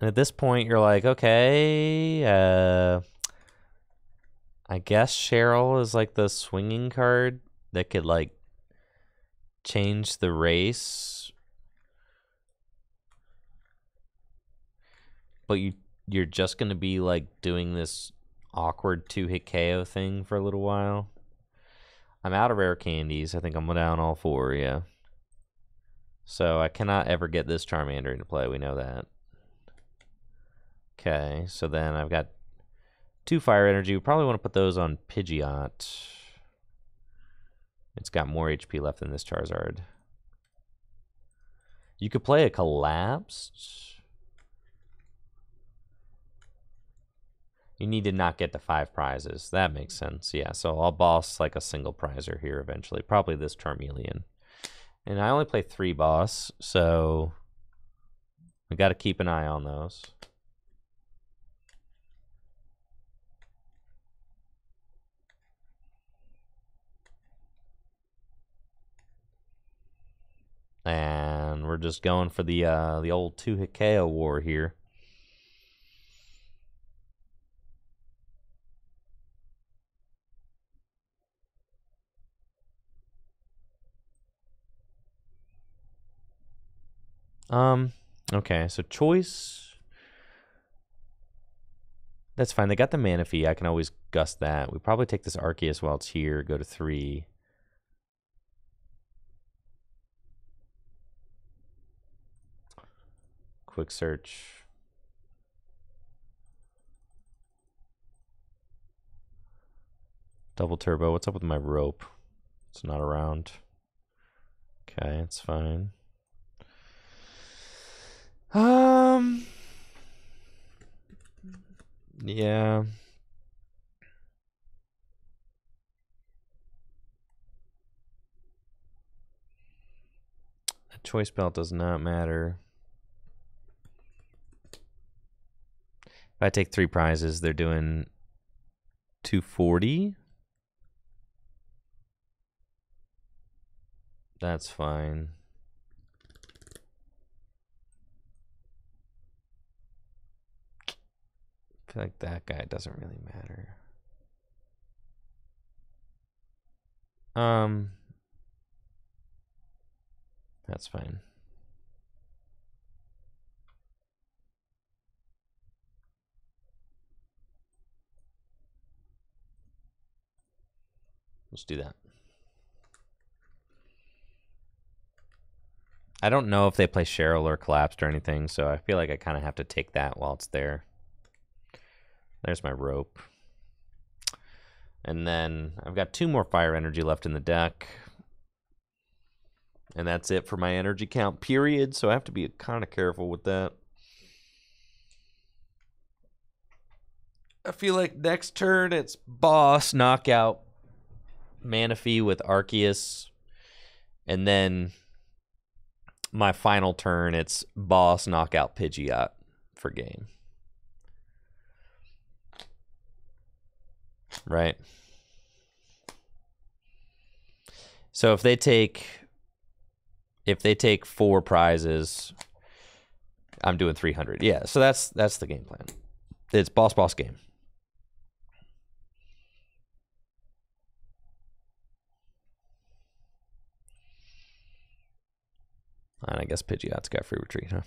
And at this point, you're like, okay, I guess Cheryl is like the swinging card that could like change the race. But you're just going to be like doing this awkward 2-hit KO thing for a little while. I'm out of rare candies. I think I'm down all 4, yeah. So I cannot ever get this Charmander into play. We know that. Okay, so then I've got 2 fire energy. We probably want to put those on Pidgeot. It's got more HP left than this Charizard. You could play a Collapsed. You need to not get to 5 prizes. That makes sense. Yeah, so I'll boss like a single prizer here eventually. Probably this Charmeleon. And I only play 3 boss, so I got to keep an eye on those. And we're just going for the old 2-hit KO war here. Okay, so choice. That's fine. They got the Manaphy. I can always gust that. We probably take this Arceus while it's here, go to 3. Quick search. Double turbo. What's up with my rope? It's not around. Okay, it's fine. Yeah. A choice belt does not matter. If I take 3 prizes, they're doing 240. That's fine. I feel like that guy doesn't really matter. That's fine. Let's do that. I don't know if they play Cheryl or Collapsed or anything, so I feel like I kind of have to take that while it's there. There's my rope. And then I've got 2 more fire energy left in the deck. And that's it for my energy count, period. So I have to be kind of careful with that. I feel like next turn it's boss, knockout, Manaphy with Arceus. And then my final turn, it's boss, knockout, Pidgeot for game. Right? So if they take 4 prizes, I'm doing 300. Yeah, so that's the game plan. It's boss game. And I guess Pidgeot's got free retreat, huh?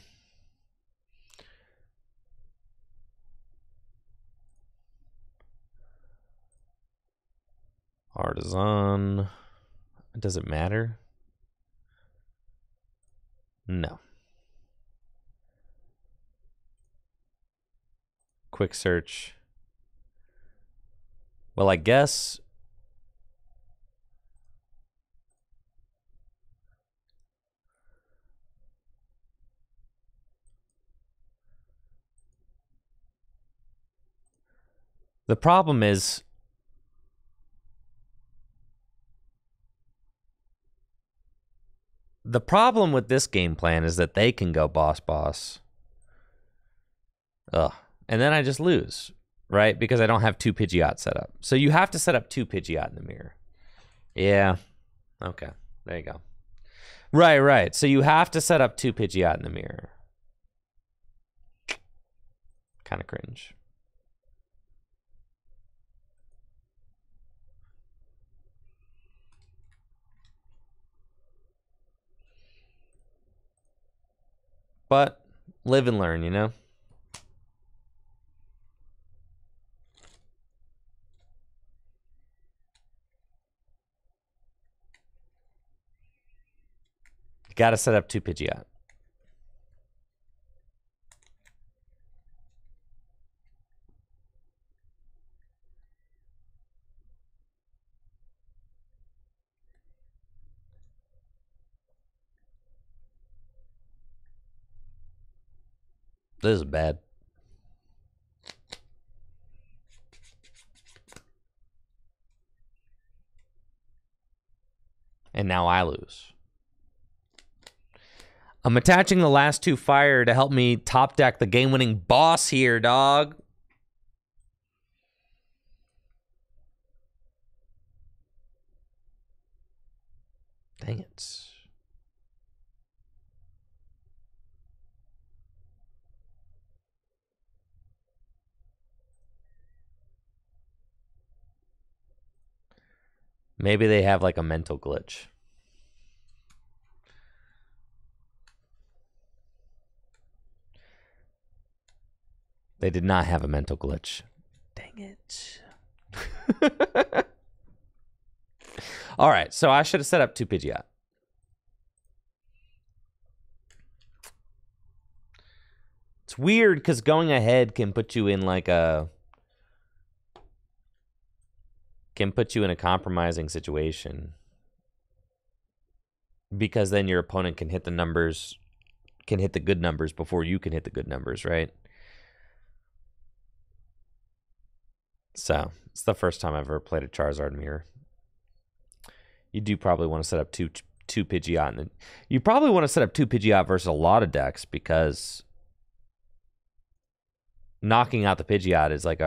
Artisan. Does it matter? No. Quick search. Well, I guess the problem is the problem with this game plan is that they can go boss. Ugh. And then I just lose, right? Because I don't have 2 Pidgeot set up. So you have to set up 2 Pidgeot in the mirror. Yeah. Okay. There you go. Right. So you have to set up 2 Pidgeot in the mirror. Kind of cringe. But live and learn, you know? You got to set up 2 Pidgeot. This is bad. And now I lose. I'm attaching the last 2 fire to help me top deck the game-winning boss here, dog. Dang it. Maybe they have like a mental glitch. They did not have a mental glitch. Dang it. All right, so I should have set up 2 Pidgeot. It's weird because going ahead can put you in like a compromising situation, because then your opponent can hit the numbers, can hit the good numbers before you can hit the good numbers, right? So it's the first time I've ever played a Charizard mirror. You do probably want to set up two Pidgeot, and you probably want to set up 2 Pidgeot versus a lot of decks, because knocking out the Pidgeot is like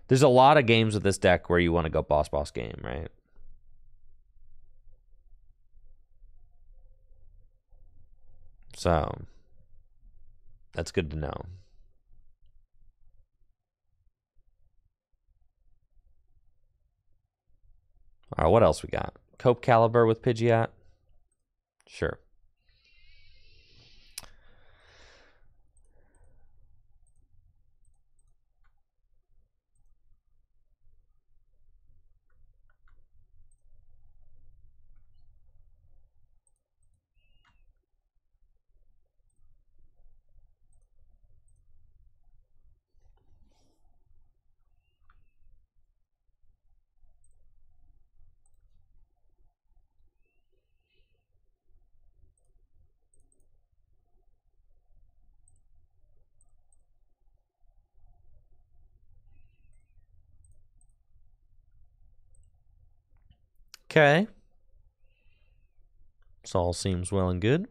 there's a lot of games with this deck where you want to go boss game, right? So that's good to know. All right, what else we got? Cope Caliber with Pidgeot? Sure. Okay. This all seems well and good.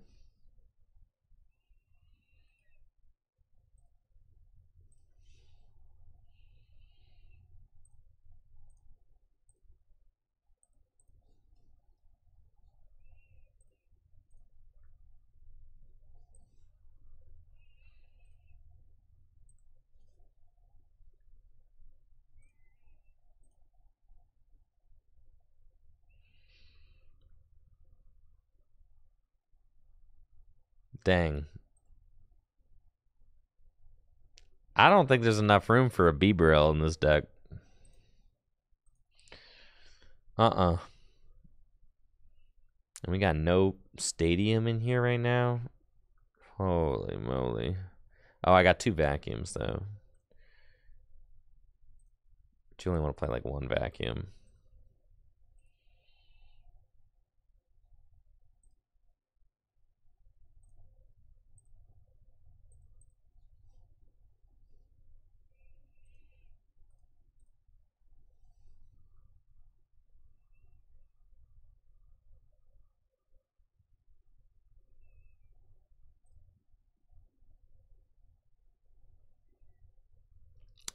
Dang. I don't think there's enough room for a Bibarel in this deck. And we got no stadium in here right now. Holy moly. Oh, I got 2 vacuums, though. But you only want to play like 1 vacuum.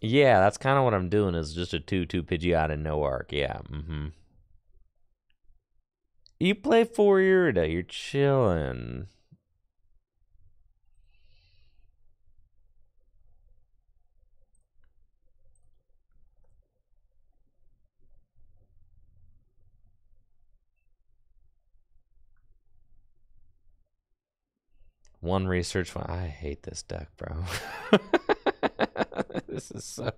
Yeah, that's kind of what I'm doing, is just a 2/2 Pidgeot and no arc. Yeah, You play 4 Irida, you're chilling. One research. I hate this deck, bro. This is so.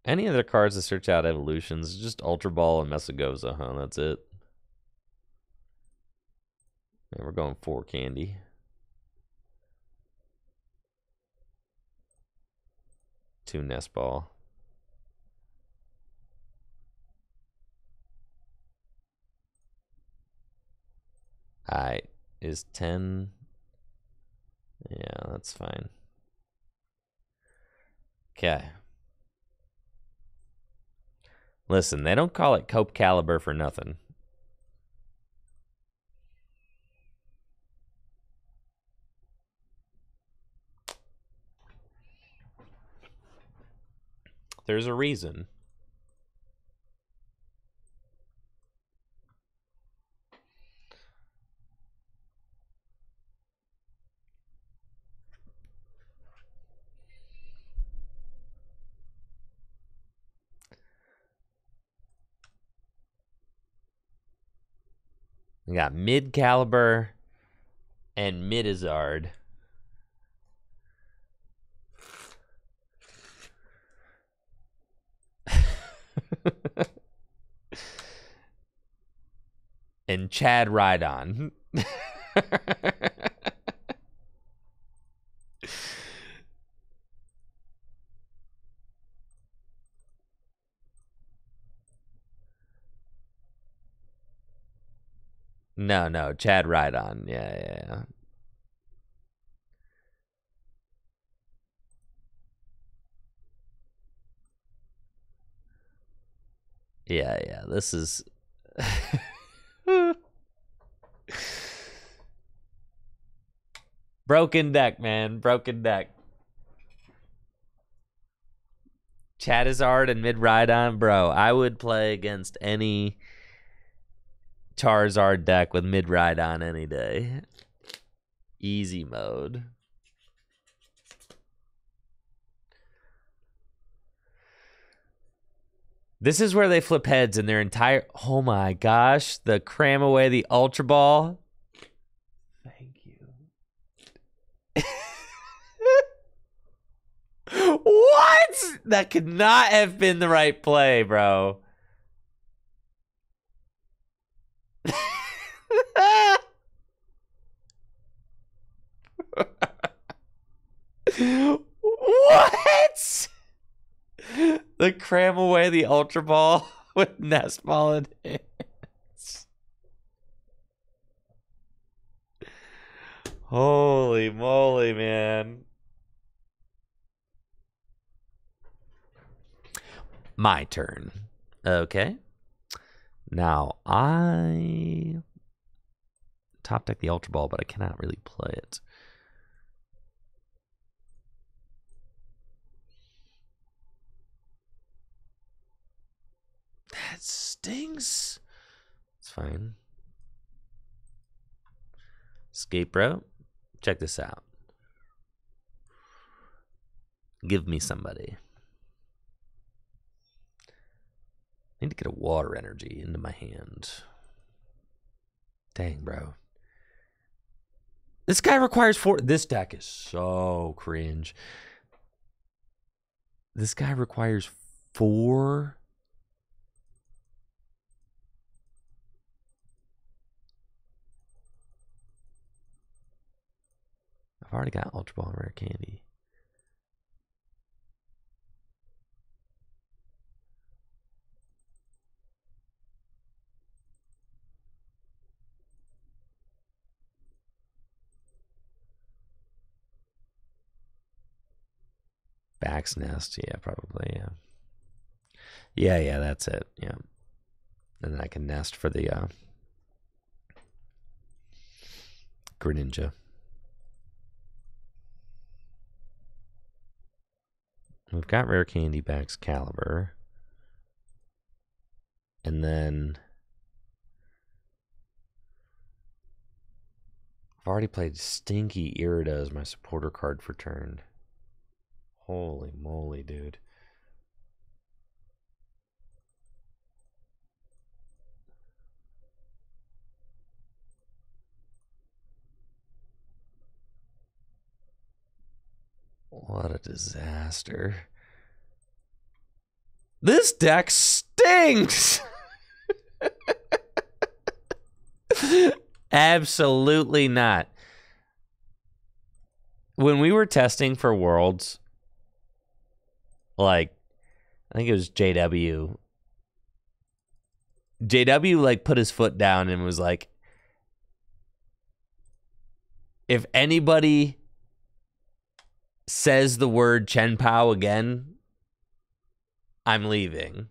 Any other cards to search out evolutions? Just Ultra Ball and Mesagoza, huh? That's it. Yeah, we're going 4 candy. Two Nest Ball. Alright. Is 10. Yeah, that's fine. Okay. Listen, they don't call it Cope Caliber for nothing. There's a reason. We got Mid-Caliber and Midizard. And Chad Rhydon. No, Chad Rhydon. Yeah. Yeah, this is... Broken deck, man. Broken deck. Charizard and Mid-Rhydon. Bro, I would play against any Charizard deck with Mid-Rhydon any day. Easy mode. This is where they flip heads in their entire... Oh my gosh. The cram away the Ultra Ball. Thank you. What? That could not have been the right play, bro. What? The cram away the Ultra Ball with Nest Ball in hands. Holy moly, man. My turn. Okay. Now, I top deck the Ultra Ball, but I cannot really play it. That stings. It's fine. Escape route. Check this out. Give me somebody. I need to get a water energy into my hand. Dang, bro. This guy requires 4. This deck is so cringe. This guy requires 4. I've already got Ultra Ball and Rare Candy. Back's Nest, yeah, probably, yeah. Yeah, that's it, yeah. And then I can nest for the Greninja. We've got Rare Candy, Back's Caliber. And then I've already played Stinky Irida as my supporter card for turn. Holy moly, dude. What a disaster. This deck stinks! Absolutely not. When we were testing for Worlds, like, I think it was JW. JW, like, put his foot down and was like, if anybody says the word Chen Pao again, I'm leaving.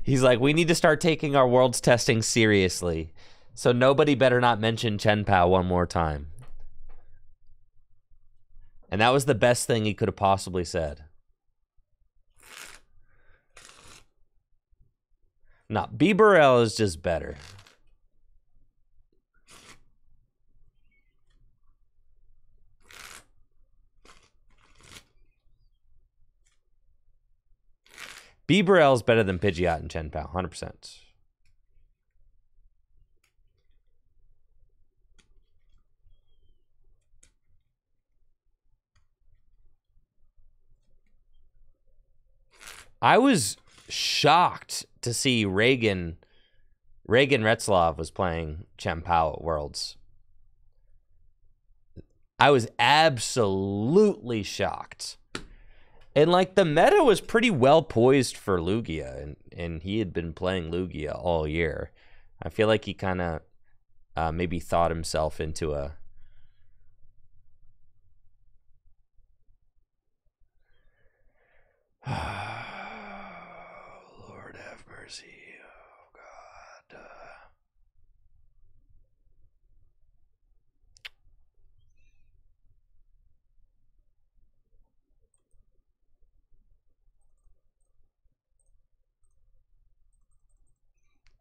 He's like, we need to start taking our Worlds testing seriously. So nobody better not mention Chen Pao one more time. And that was the best thing he could have possibly said. No, B. Burrell is just better. Bibarel is better than Pidgeot and Chen Pao, 100%. I was shocked to see Reagan Retzlaff was playing Chen Pao at Worlds. I was absolutely shocked. And, like, the meta was pretty well poised for Lugia, and he had been playing Lugia all year. I feel like he kind of maybe thought himself into a... Lord have mercy. Oh, God.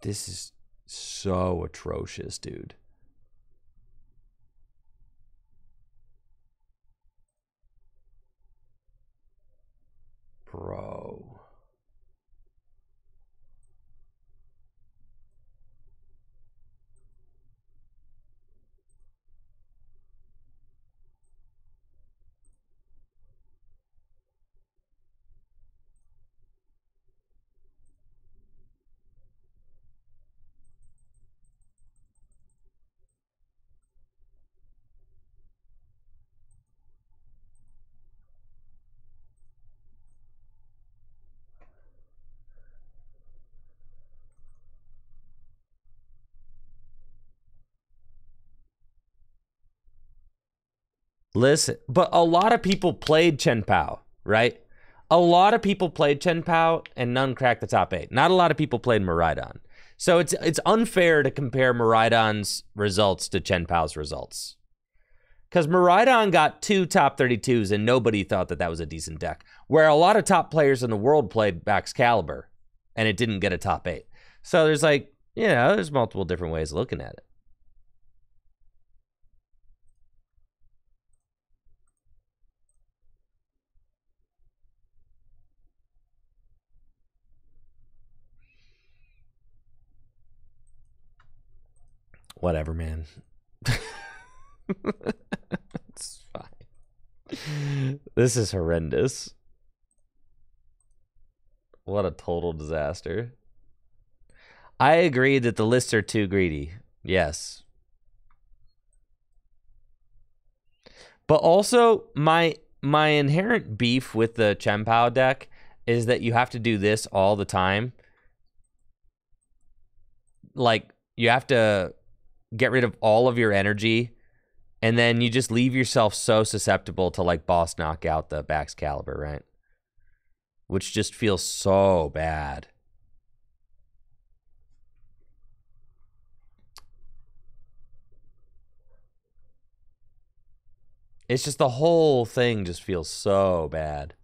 This is so atrocious, dude. Bro. Listen, but a lot of people played Chen Pao, right? A lot of people played Chen Pao and none cracked the top 8. Not a lot of people played Miraidon. So it's unfair to compare Miraidon's results to Chen Pao's results. Because Miraidon got 2 top 32s and nobody thought that was a decent deck. Where a lot of top players in the world played Excalibur and it didn't get a top 8. So there's like, you know, there's multiple different ways of looking at it. Whatever, man. It's fine. This is horrendous. What a total disaster. I agree that the lists are too greedy. Yes. But also, my inherent beef with the Chen Pao deck is that you have to do this all the time. Like, you have to get rid of all of your energy, and then you just leave yourself so susceptible to, like, boss knockout the Excalibur, right? Which just feels so bad. It's just the whole thing just feels so bad.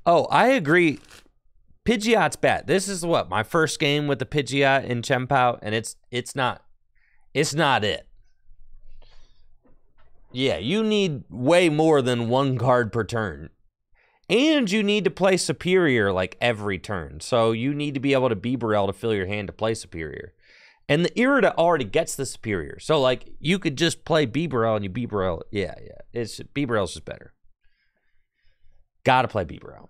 Oh, I agree. Pidgeot's bad. This is what, my first game with the Pidgeot in Chen Pao, and it's not it. Yeah, you need way more than 1 card per turn. And you need to play Superior like every turn. So you need to be able to Bibarel to fill your hand to play Superior. And the Irida already gets the Superior. So, like, you could just play Bibarel and you Bibarel. Yeah. Bibarel's just better. Gotta play Bibarel.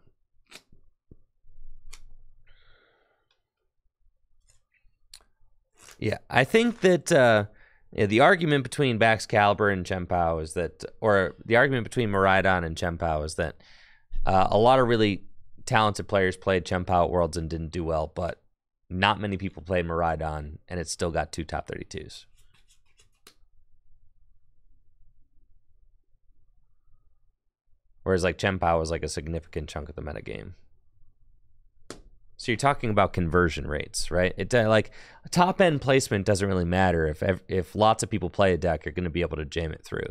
Yeah, I think that the argument between Excalibur and Chen Pao is that, or the argument between Miraidon and Chen Pao is that a lot of really talented players played Chen Pao at Worlds and didn't do well, but not many people played Miraidon, and it still got 2 top 32s. Whereas, like, Chen Pao was like a significant chunk of the metagame. So you're talking about conversion rates, right? It like top end placement doesn't really matter if lots of people play a deck, you're going to be able to jam it through.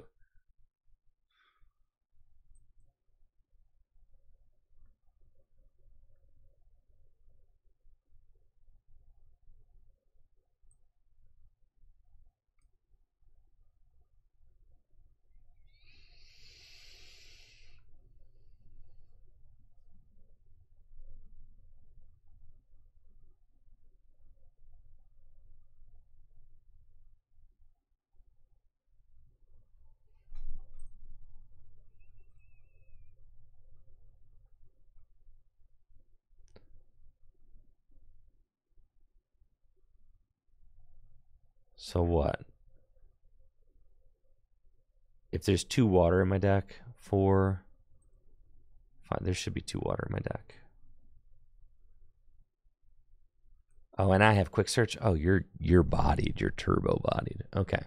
So what? If there's 2 water in my deck, 4, 5, there should be 2 water in my deck. Oh, and I have quick search. Oh, you're bodied. You're turbo bodied. Okay.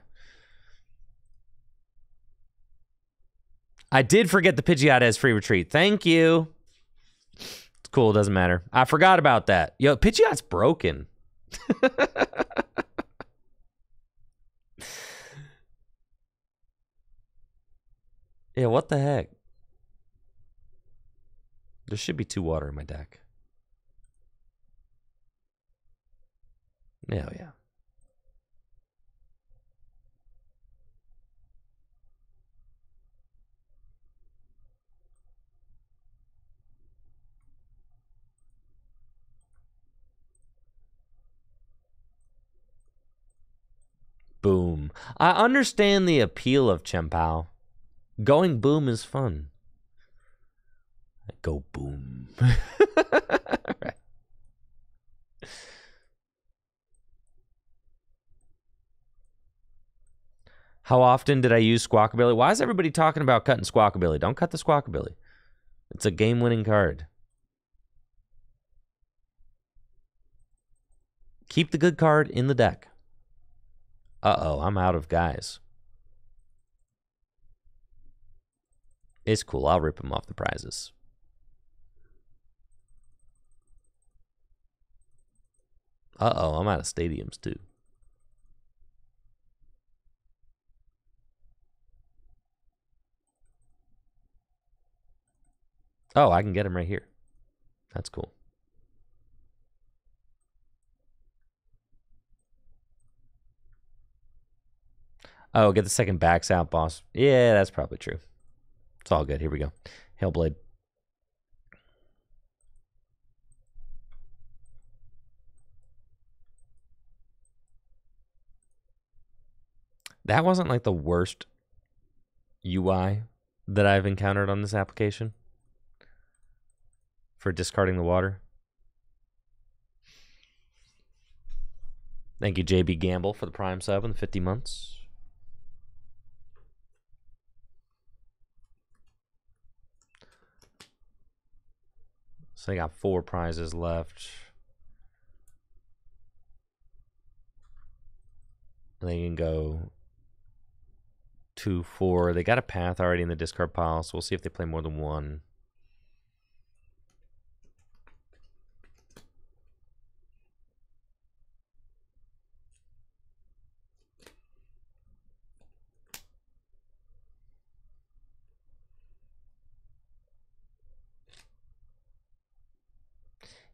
I did forget the Pidgeot as free retreat. Thank you. It's cool. It doesn't matter. I forgot about that. Yo, Pidgeot's broken. Yeah, what the heck? There should be 2 water in my deck. Yeah, yeah. Boom. I understand the appeal of Chien-Pao. Going boom is fun. Go boom. Right. How often did I use Squawkabilly? Why is everybody talking about cutting Squawkabilly? Don't cut the Squawkabilly. It's a game-winning card. Keep the good card in the deck. Uh-oh, I'm out of guys. It's cool. I'll rip him off the prizes. Uh-oh, I'm out of stadiums, too. Oh, I can get him right here. That's cool. Oh, get the second backs out, boss. Yeah, that's probably true. It's all good. Here we go. Hellblade. That wasn't like the worst UI that I've encountered on this application for discarding the water. Thank you, JB Gamble, for the Prime sub and the 50 months. So I got 4 prizes left. They can go 2, 4. They got a path already in the discard pile, so we'll see if they play more than 1.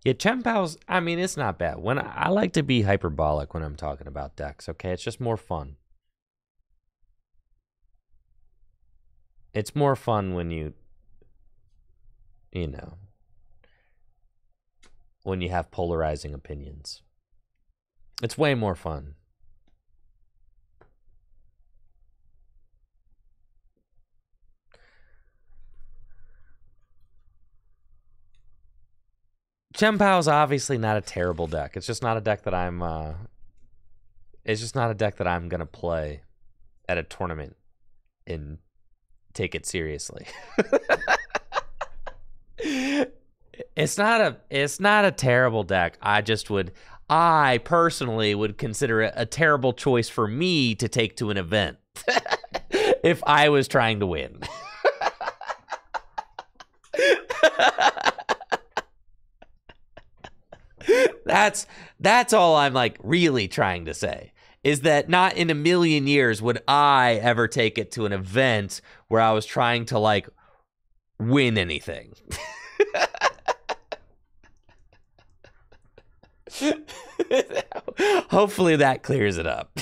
Yeah, Chien-Pao's, I mean, it's not bad. When I like to be hyperbolic when I'm talking about decks, okay? It's just more fun. It's more fun when you know, when you have polarizing opinions. It's way more fun. Chien-Pao's obviously not a terrible deck. It's just not a deck that I'm gonna play at a tournament and take it seriously. It's not a terrible deck. I personally would consider it a terrible choice for me to take to an event if I was trying to win. That's all I'm like really trying to say, is that not in a million years would I ever take it to an event where I was trying to like win anything. Hopefully that clears it up.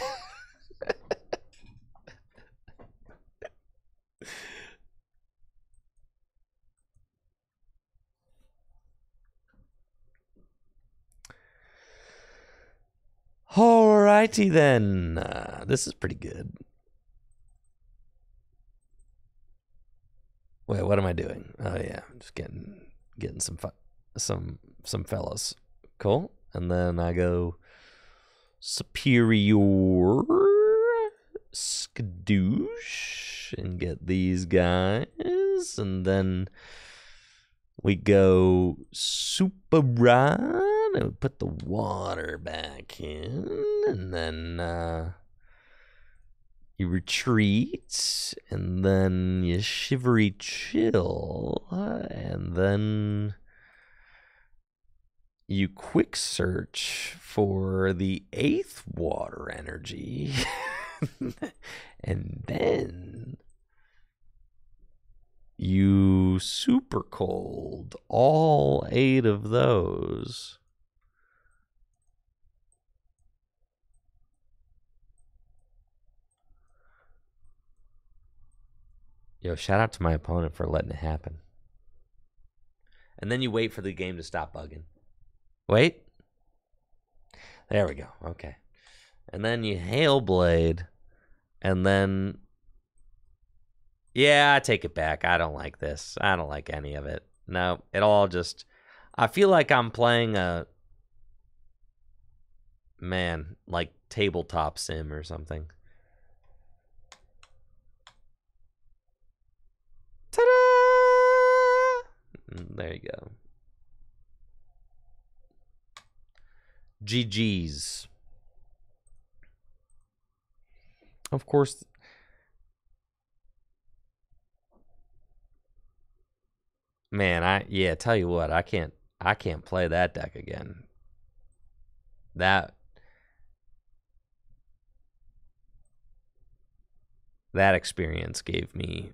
Alrighty then. This is pretty good. Wait, what am I doing? Oh yeah, I'm just getting some fellas. Cool. And then I go superior. skadoosh and get these guys. And then we go super run and we put the water back in. And then you retreat. And then you shivery chill. And then you quick search for the 8th water energy. And then you super cold all 8 of those. Yo, shout out to my opponent for letting it happen. And then you wait for the game to stop bugging. Wait. There we go. Okay. And then you Hail Blade. And then... yeah, I take it back. I don't like this. I don't like any of it. No, it all just... I feel like I'm playing a... man, like tabletop sim or something. Ta-da! There you go. GG's. Of course. Man, tell you what, I can't play that deck again. That experience gave me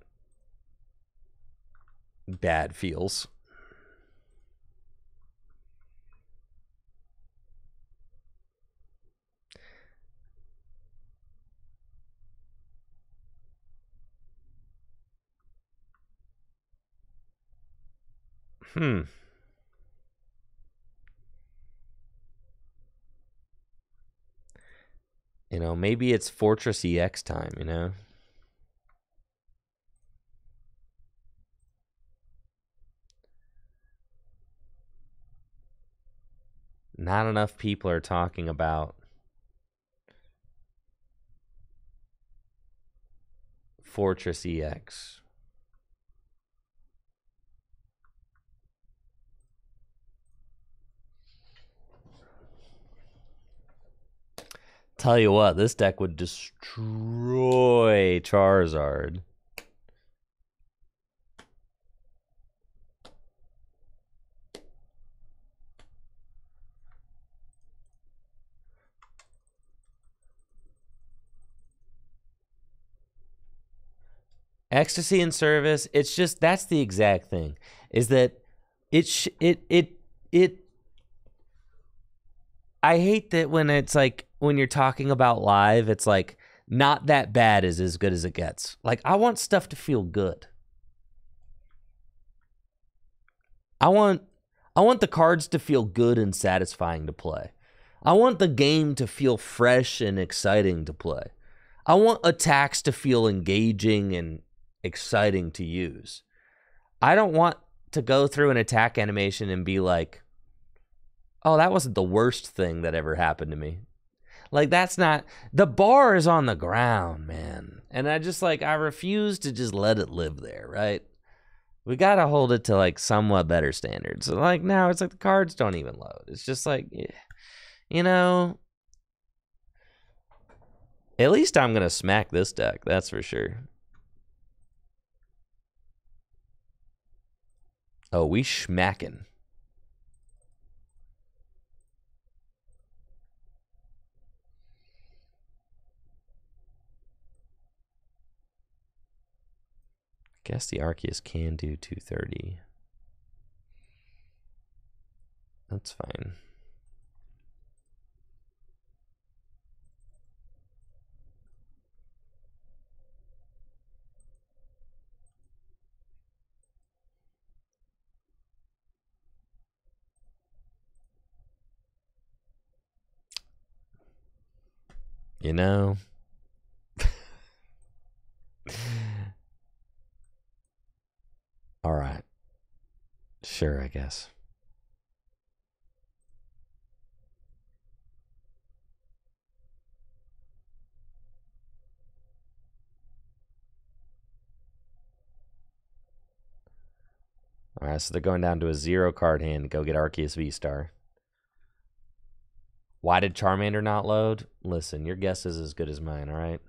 bad feels. You know, maybe it's Fortress EX time, you know? Not enough people are talking about Fortress EX. Tell you what, this deck would destroy Charizard. Ecstasy in service, it's just, that's the exact thing. Is that I hate that when it's like, when you're talking about live, it's like, not that bad is as good as it gets. Like, I want stuff to feel good. I want the cards to feel good and satisfying to play. I want the game to feel fresh and exciting to play. I want attacks to feel engaging and exciting to use. I don't want to go through an attack animation and be like, oh, that wasn't the worst thing that ever happened to me. Like, that's not... the bar is on the ground, man. And I just, like, I refuse to just let it live there, right? We gotta hold it to, like, somewhat better standards. So, like, now it's like the cards don't even load. It's just like, you know... at least I'm gonna smack this deck, that's for sure. Oh, we schmacking. Guess the Arceus can do 230. That's fine. You know, all right. Sure, I guess. All right, so they're going down to a 0-card hand to go get Arceus V-Star. Why did Charmander not load? Listen, your guess is as good as mine, all right?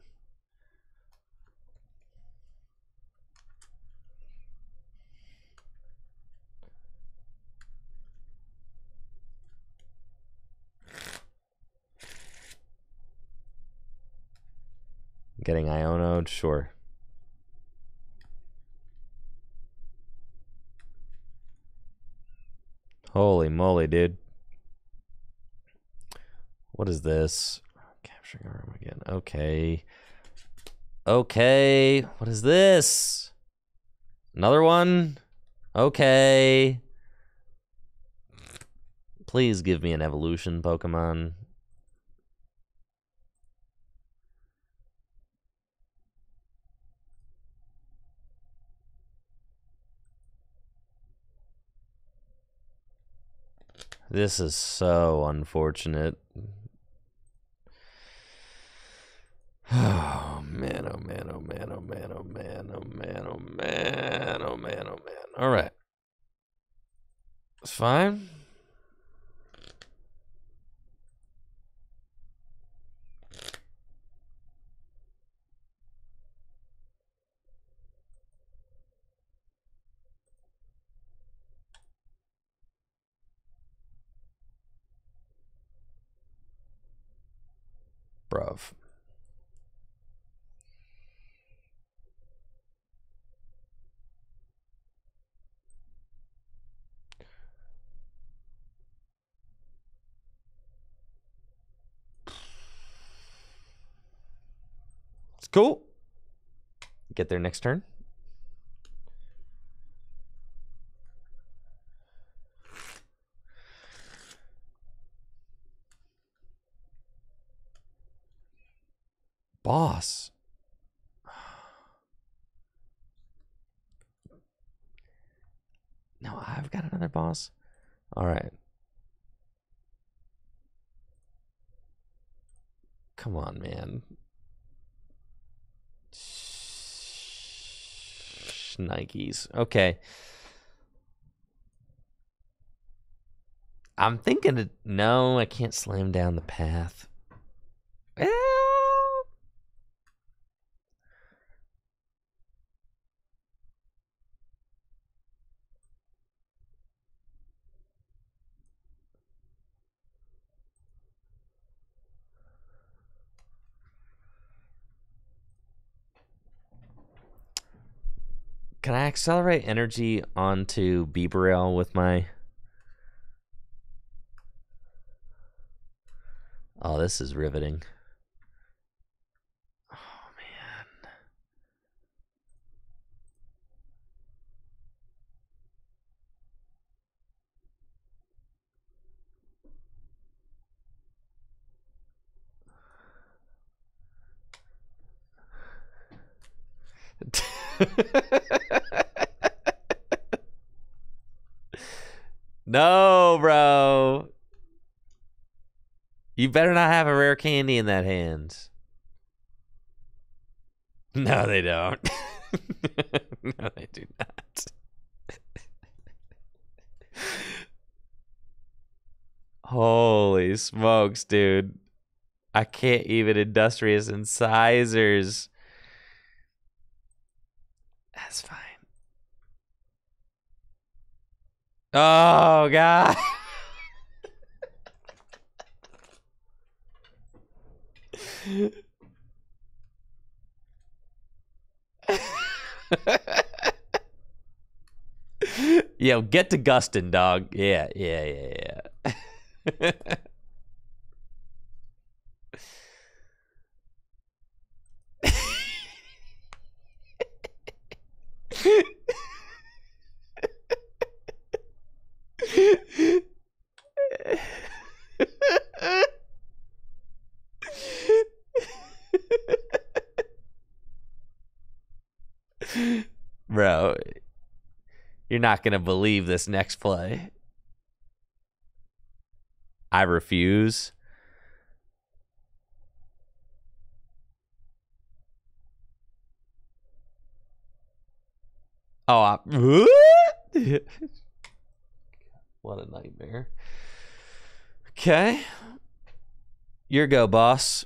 Getting Iono'd? Sure. Holy moly, dude. What is this? Capturing arm again. Okay. Okay. What is this? Another one? Okay. Please give me an evolution Pokemon. This is so unfortunate. Oh man, oh man, oh man, oh man, oh man, oh man, oh man, oh man, oh man. All right. It's fine. Bruv. It's cool. Get there next turn. Boss. No, I've got another boss. All right. Come on, man. Nikes. Okay. I'm thinking, no, I can't slam down the path. Well, can I accelerate energy onto Bibarel with my... Oh, this is riveting. Oh, man. No, bro. You better not have a rare candy in that hand. No, they don't. No, they do not. Holy smokes, dude. I can't even Industrious Incisors. That's fine. Oh, God. Yo, get to Gustin, dog. Yeah. Bro, you're not going to believe this next play. I refuse. Oh, What a nightmare. Okay. Your go, boss.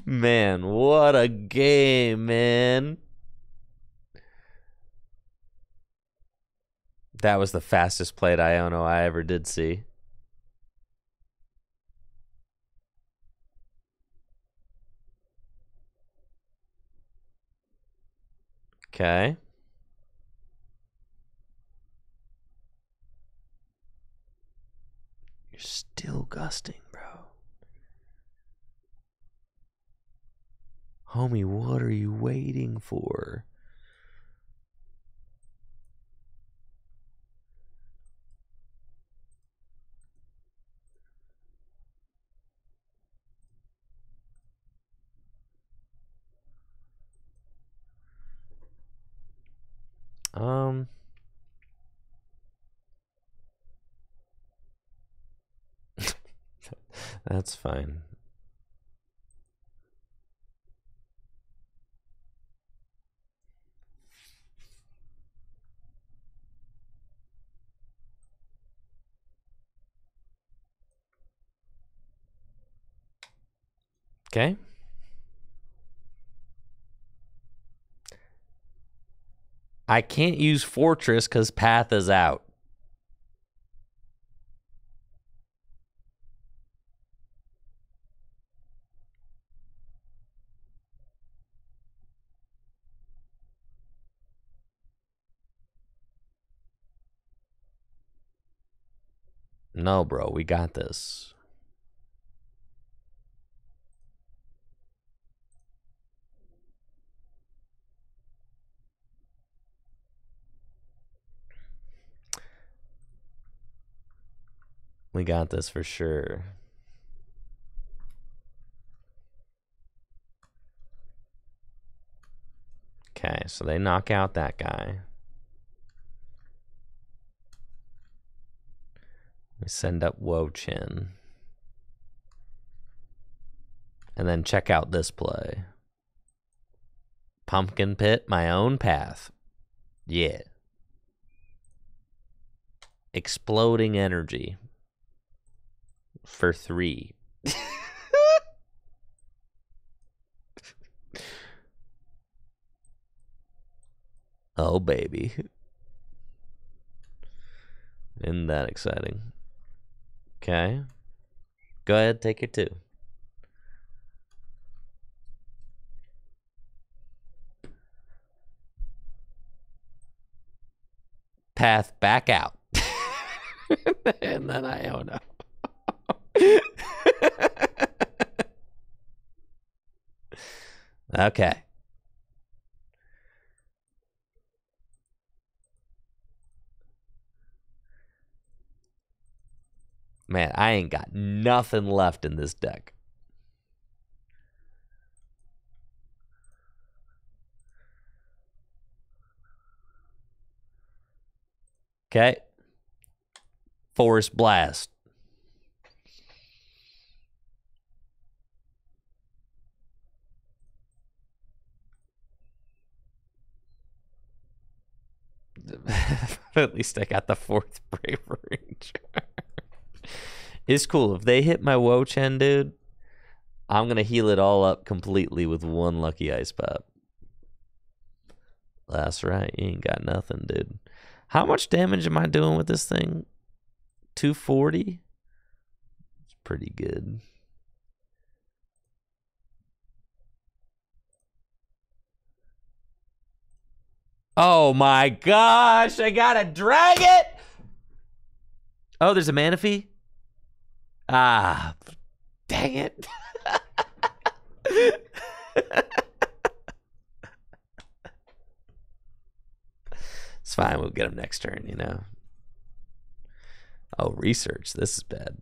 Man, what a game, man. That was the fastest played Iono I ever did see. Okay. You're still gusting, bro. Homie, what are you waiting for? That's fine. Okay. I can't use Fortress because Path is out. No, bro, we got this. We got this for sure. Okay, so they knock out that guy. We send up Wo-Chien. And then check out this play. Pumpkin Pit, my own path. Yeah. Exploding energy. For 3. Oh, baby. Isn't that exciting? Okay. Go ahead, take your 2. Path back out. And then I own up. Okay. Man, I ain't got nothing left in this deck. Okay. Forest Blast. At least I got the 4th Brave Ranger. It's cool. If they hit my Wo-Chien, dude, I'm going to heal it all up completely with 1 Lucky Ice Pop. That's right. You ain't got nothing, dude. How much damage am I doing with this thing? 240? It's pretty good. Oh my gosh, I gotta drag it! Oh, there's a Manaphy? Ah, dang it. It's fine, we'll get him next turn, you know. Oh, research, this is bad.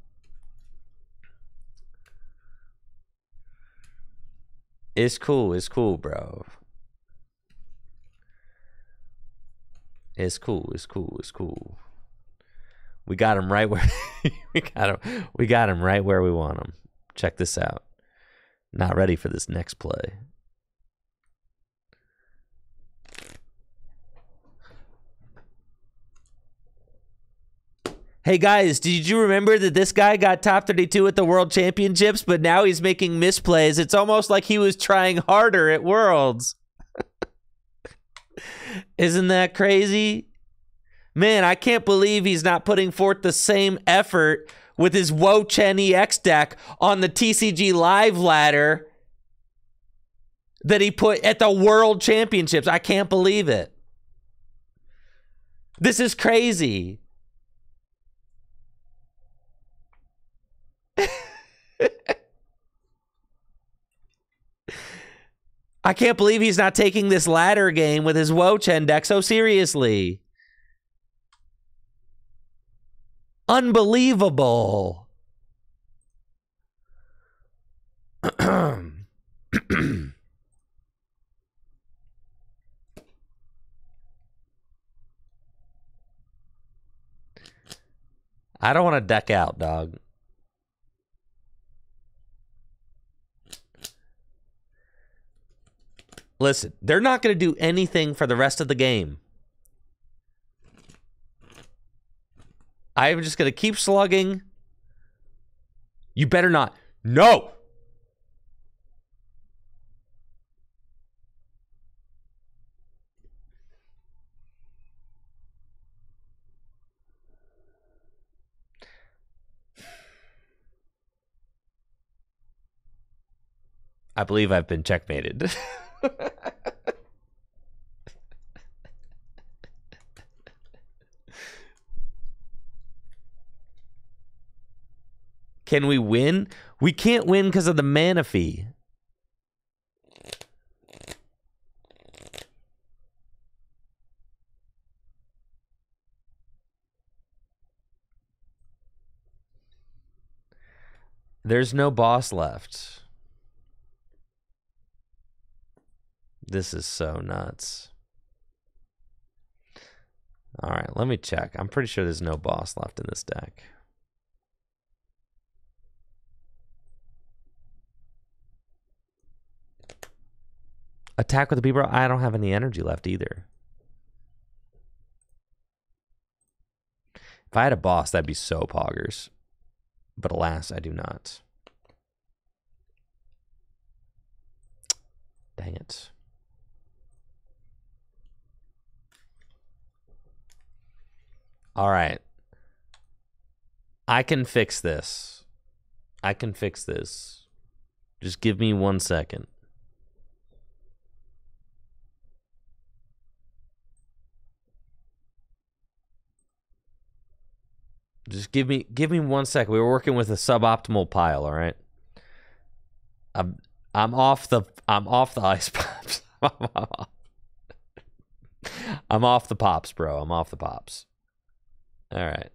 It's cool. It's cool, bro. It's cool. It's cool. It's cool. We got him right where we got him right where we want him. Check this out. Not ready for this next play. Hey guys, did you remember that this guy got top 32 at the World Championships, but now he's making misplays? It's almost like he was trying harder at Worlds. Isn't that crazy? Man, I can't believe he's not putting forth the same effort with his Wo-Chien EX deck on the TCG Live ladder that he put at the World Championships. I can't believe it. This is crazy. I can't believe he's not taking this ladder game with his Wo-Chien deck so seriously. Unbelievable. I don't want to deck out, dog. Listen, they're not going to do anything for the rest of the game. I'm just going to keep slugging. You better not. No! I believe I've been checkmated. Can we win? We can't win because of the mana fee. There's no boss left. This is so nuts. All right, let me check. I'm pretty sure there's no boss left in this deck. Attack with the B-Bro? I don't have any energy left either. If I had a boss, that'd be so poggers. But alas, I do not. Dang it. All right. I can fix this. I can fix this. Just give me 1 second. Just give me 1 second. We were working with a suboptimal pile, all right? I'm off the ice pops. I'm off the pops, bro. I'm off the pops. All right.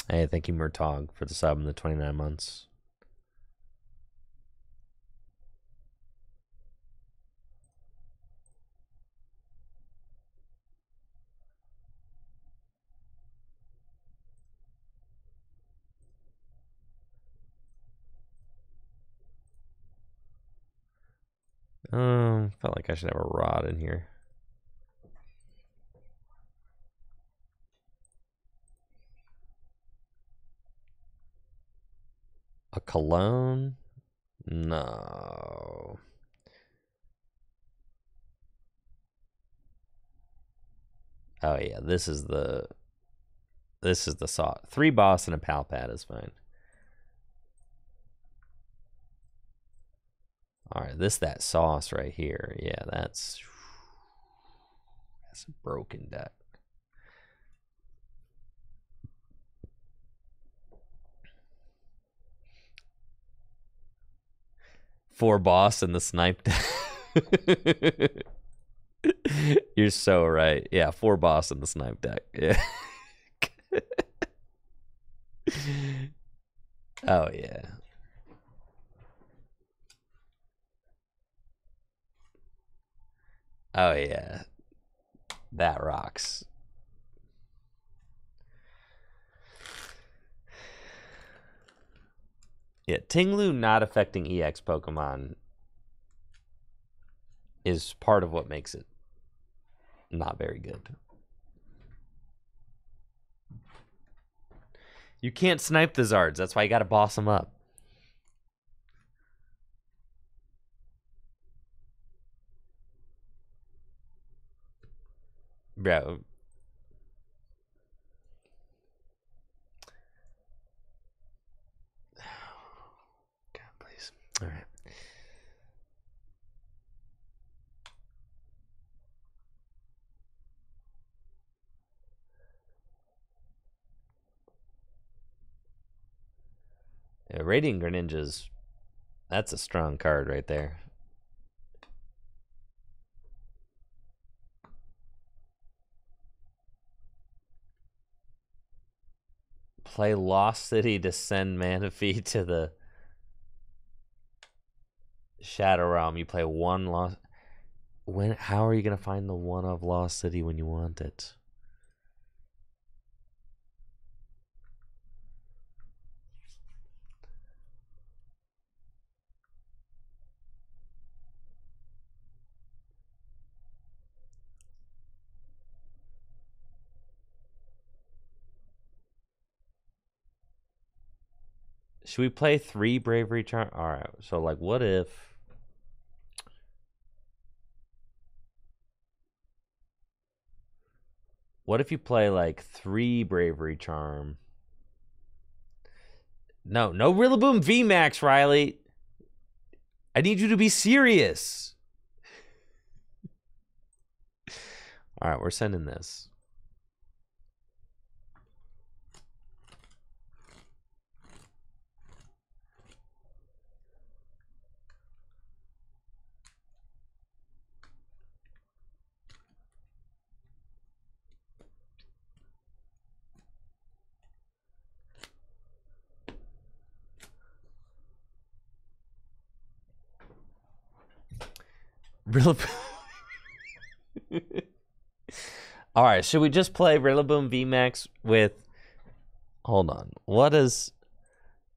Hey, thank you, Murtog, for the sub in the 29 months. Felt like I should have a rod in here. A cologne? No. Oh yeah, this is the sauce. 3 boss and a pal pad is fine. All right, that sauce right here. Yeah, that's a broken deck. 4 boss in the snipe deck. You're so right. Yeah, 4 boss in the snipe deck. Yeah. Oh yeah. Oh yeah. That rocks. Yeah, Tinglu not affecting EX Pokemon is part of what makes it not very good. You can't snipe the Zards. That's why you got to boss them up. Bro. God, please. All right. Yeah, Radiant Greninja's, that's a strong card right there. Play Lost City to send Manaphy to the Shadow Realm. You play 1 Lost. How are you gonna find the 1 of Lost City when you want it? Should we play 3 Bravery Charm? All right. So like, what if? What if you play like 3 Bravery Charm? No Rillaboom VMAX, Riley. I need you to be serious. All right, we're sending this. Rillaboom. All right, should we just play Rillaboom VMAX with? Hold on. What's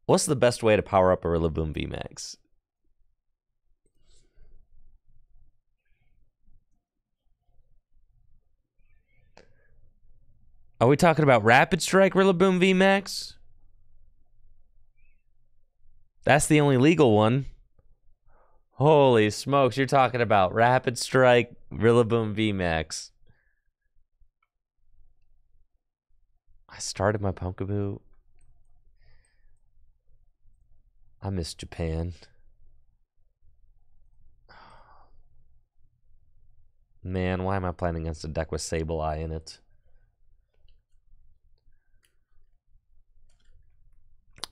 the best way to power up a Rillaboom VMAX? Are we talking about Rapid Strike Rillaboom VMAX? That's the only legal one. Holy smokes, you're talking about Rapid Strike Rillaboom VMAX. I started my Pumpkaboo. I miss Japan. Man, why am I playing against a deck with Sableye in it?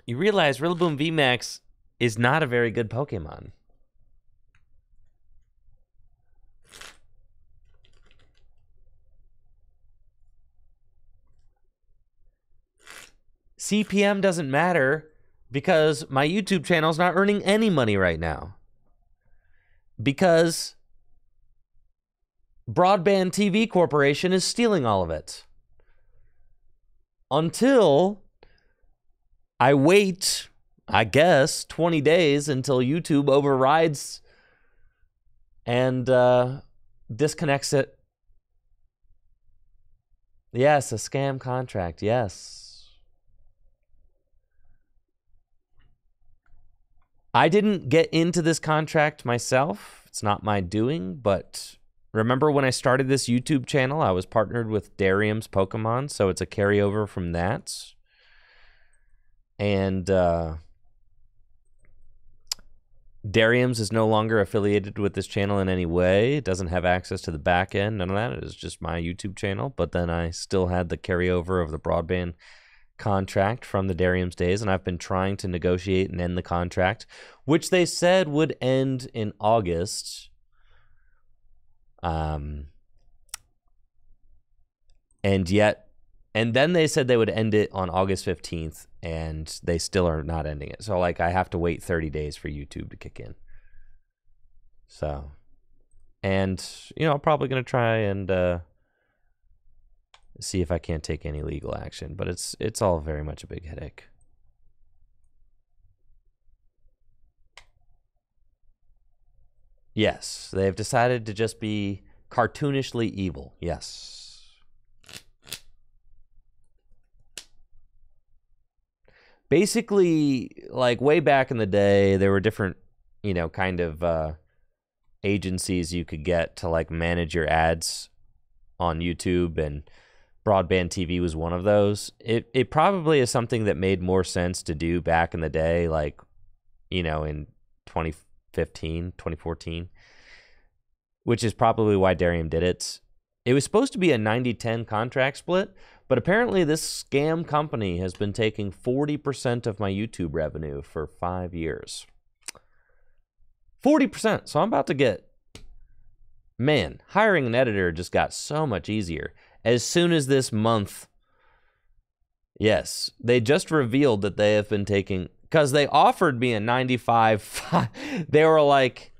You realize Rillaboom VMAX is not a very good Pokemon. CPM doesn't matter because my YouTube channel is not earning any money right now. Because Broadband TV Corporation is stealing all of it. Until I wait, I guess, 20 days until YouTube overrides and disconnects it. Yes, a scam contract, yes. I didn't get into this contract myself. It's not my doing, but remember when I started this YouTube channel, I was partnered with Darium's Pokemon, so it's a carryover from that. And Darium's is no longer affiliated with this channel in any way. It doesn't have access to the back end, none of that. It is just my YouTube channel, but then I still had the carryover of the broadband contract from the Darium's days, and I've been trying to negotiate and end the contract, which they said would end in August. And then they said they would end it on August 15th, and they still are not ending it. So, like, I have to wait 30 days for YouTube to kick in. So, and, you know, I'm probably going to try and see if I can't take any legal action, but it's all very much a big headache. Yes, they've decided to just be cartoonishly evil. Yes. Basically, like way back in the day, there were different, you know, kind of agencies you could get to like manage your ads on YouTube, and broadband TV was one of those. It probably is something that made more sense to do back in the day, like, you know, in 2015, 2014, which is probably why Darium did it. It was supposed to be a 90-10 contract split, but apparently this scam company has been taking 40% of my YouTube revenue for 5 years. 40%. So I'm about to get, man, hiring an editor just got so much easier. As soon as this month, yes, they just revealed that they have been taking, because they offered me a 95. They're like,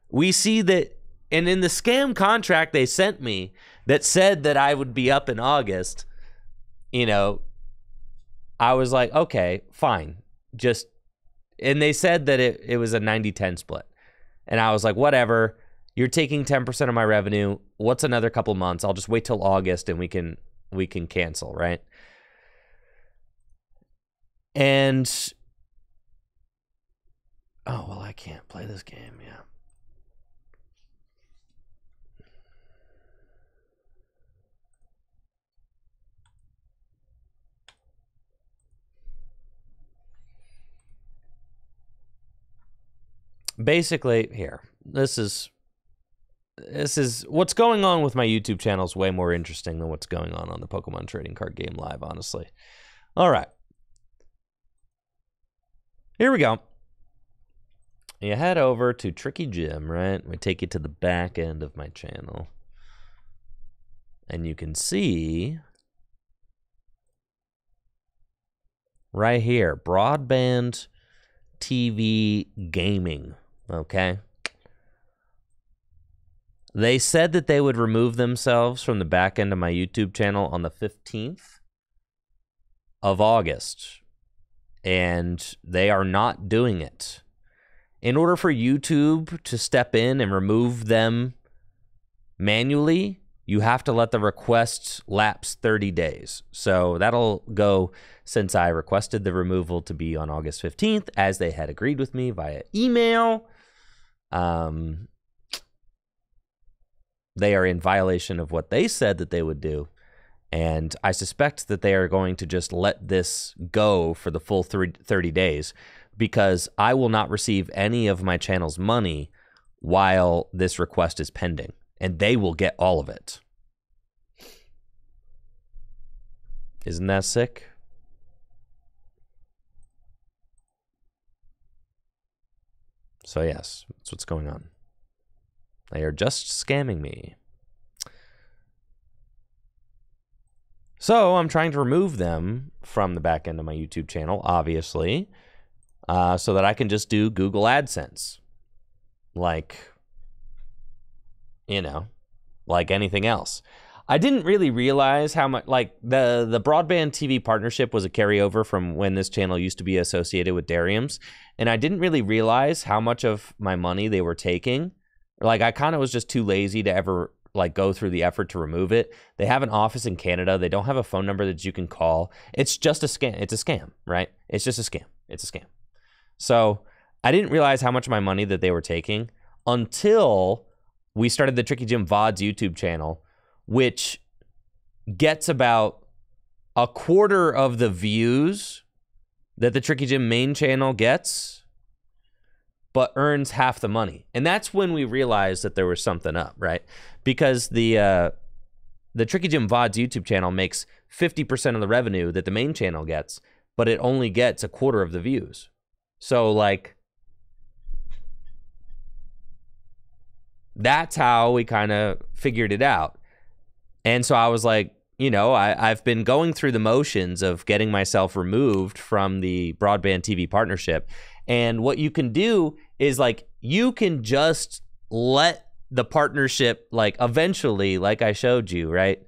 we see that, and in the scam contract they sent me that said that I would be up in August, you know, I was like, okay, fine. Just, and they said that it was a 90-10 split. And I was like, whatever, you're taking 10% of my revenue. What's another couple months? I'll just wait till August and we can cancel, right? And, oh, well, I can't play this game, yeah. Basically, here, this is what's going on with my YouTube channel is way more interesting than what's going on the Pokemon trading card game live, honestly. All right. Here we go. You head over to Tricky Gym, right? We take you to the back end of my channel. And you can see right here, broadband TV gaming, okay? They said that they would remove themselves from the back end of my YouTube channel on the 15th of August, and they are not doing it. In order for YouTube to step in and remove them manually, you have to let the request lapse 30 days. So that'll go since I requested the removal to be on August 15th, as they had agreed with me via email. They are in violation of what they said that they would do. And I suspect that they are going to just let this go for the full 30 days, because I will not receive any of my channel's money while this request is pending, and they will get all of it. Isn't that sick? So yes, that's what's going on. They are just scamming me. So I'm trying to remove them from the back end of my YouTube channel, obviously, so that I can just do Google AdSense. Like, you know, like anything else. I didn't really realize how much, like, the broadband TV partnership was a carryover from when this channel used to be associated with Darium's, and I didn't really realize how much of my money they were taking. Like, I kind of was just too lazy to ever, like, go through the effort to remove it. They have an office in Canada. They don't have a phone number that you can call. It's just a scam. It's a scam, right? It's just a scam. It's a scam. So I didn't realize how much of my money that they were taking until we started the Tricky Gym VODs YouTube channel, which gets about a quarter of the views that the Tricky Gym main channel gets, but earns half the money. And that's when we realized that there was something up, right? Because the Tricky Gym VODs YouTube channel makes 50% of the revenue that the main channel gets, but it only gets a quarter of the views. So, like, that's how we kind of figured it out. And so I was like, you know, I've been going through the motions of getting myself removed from the broadband TV partnership. And what you can do is, like, you can just let the partnership, like, eventually, like I showed you, right?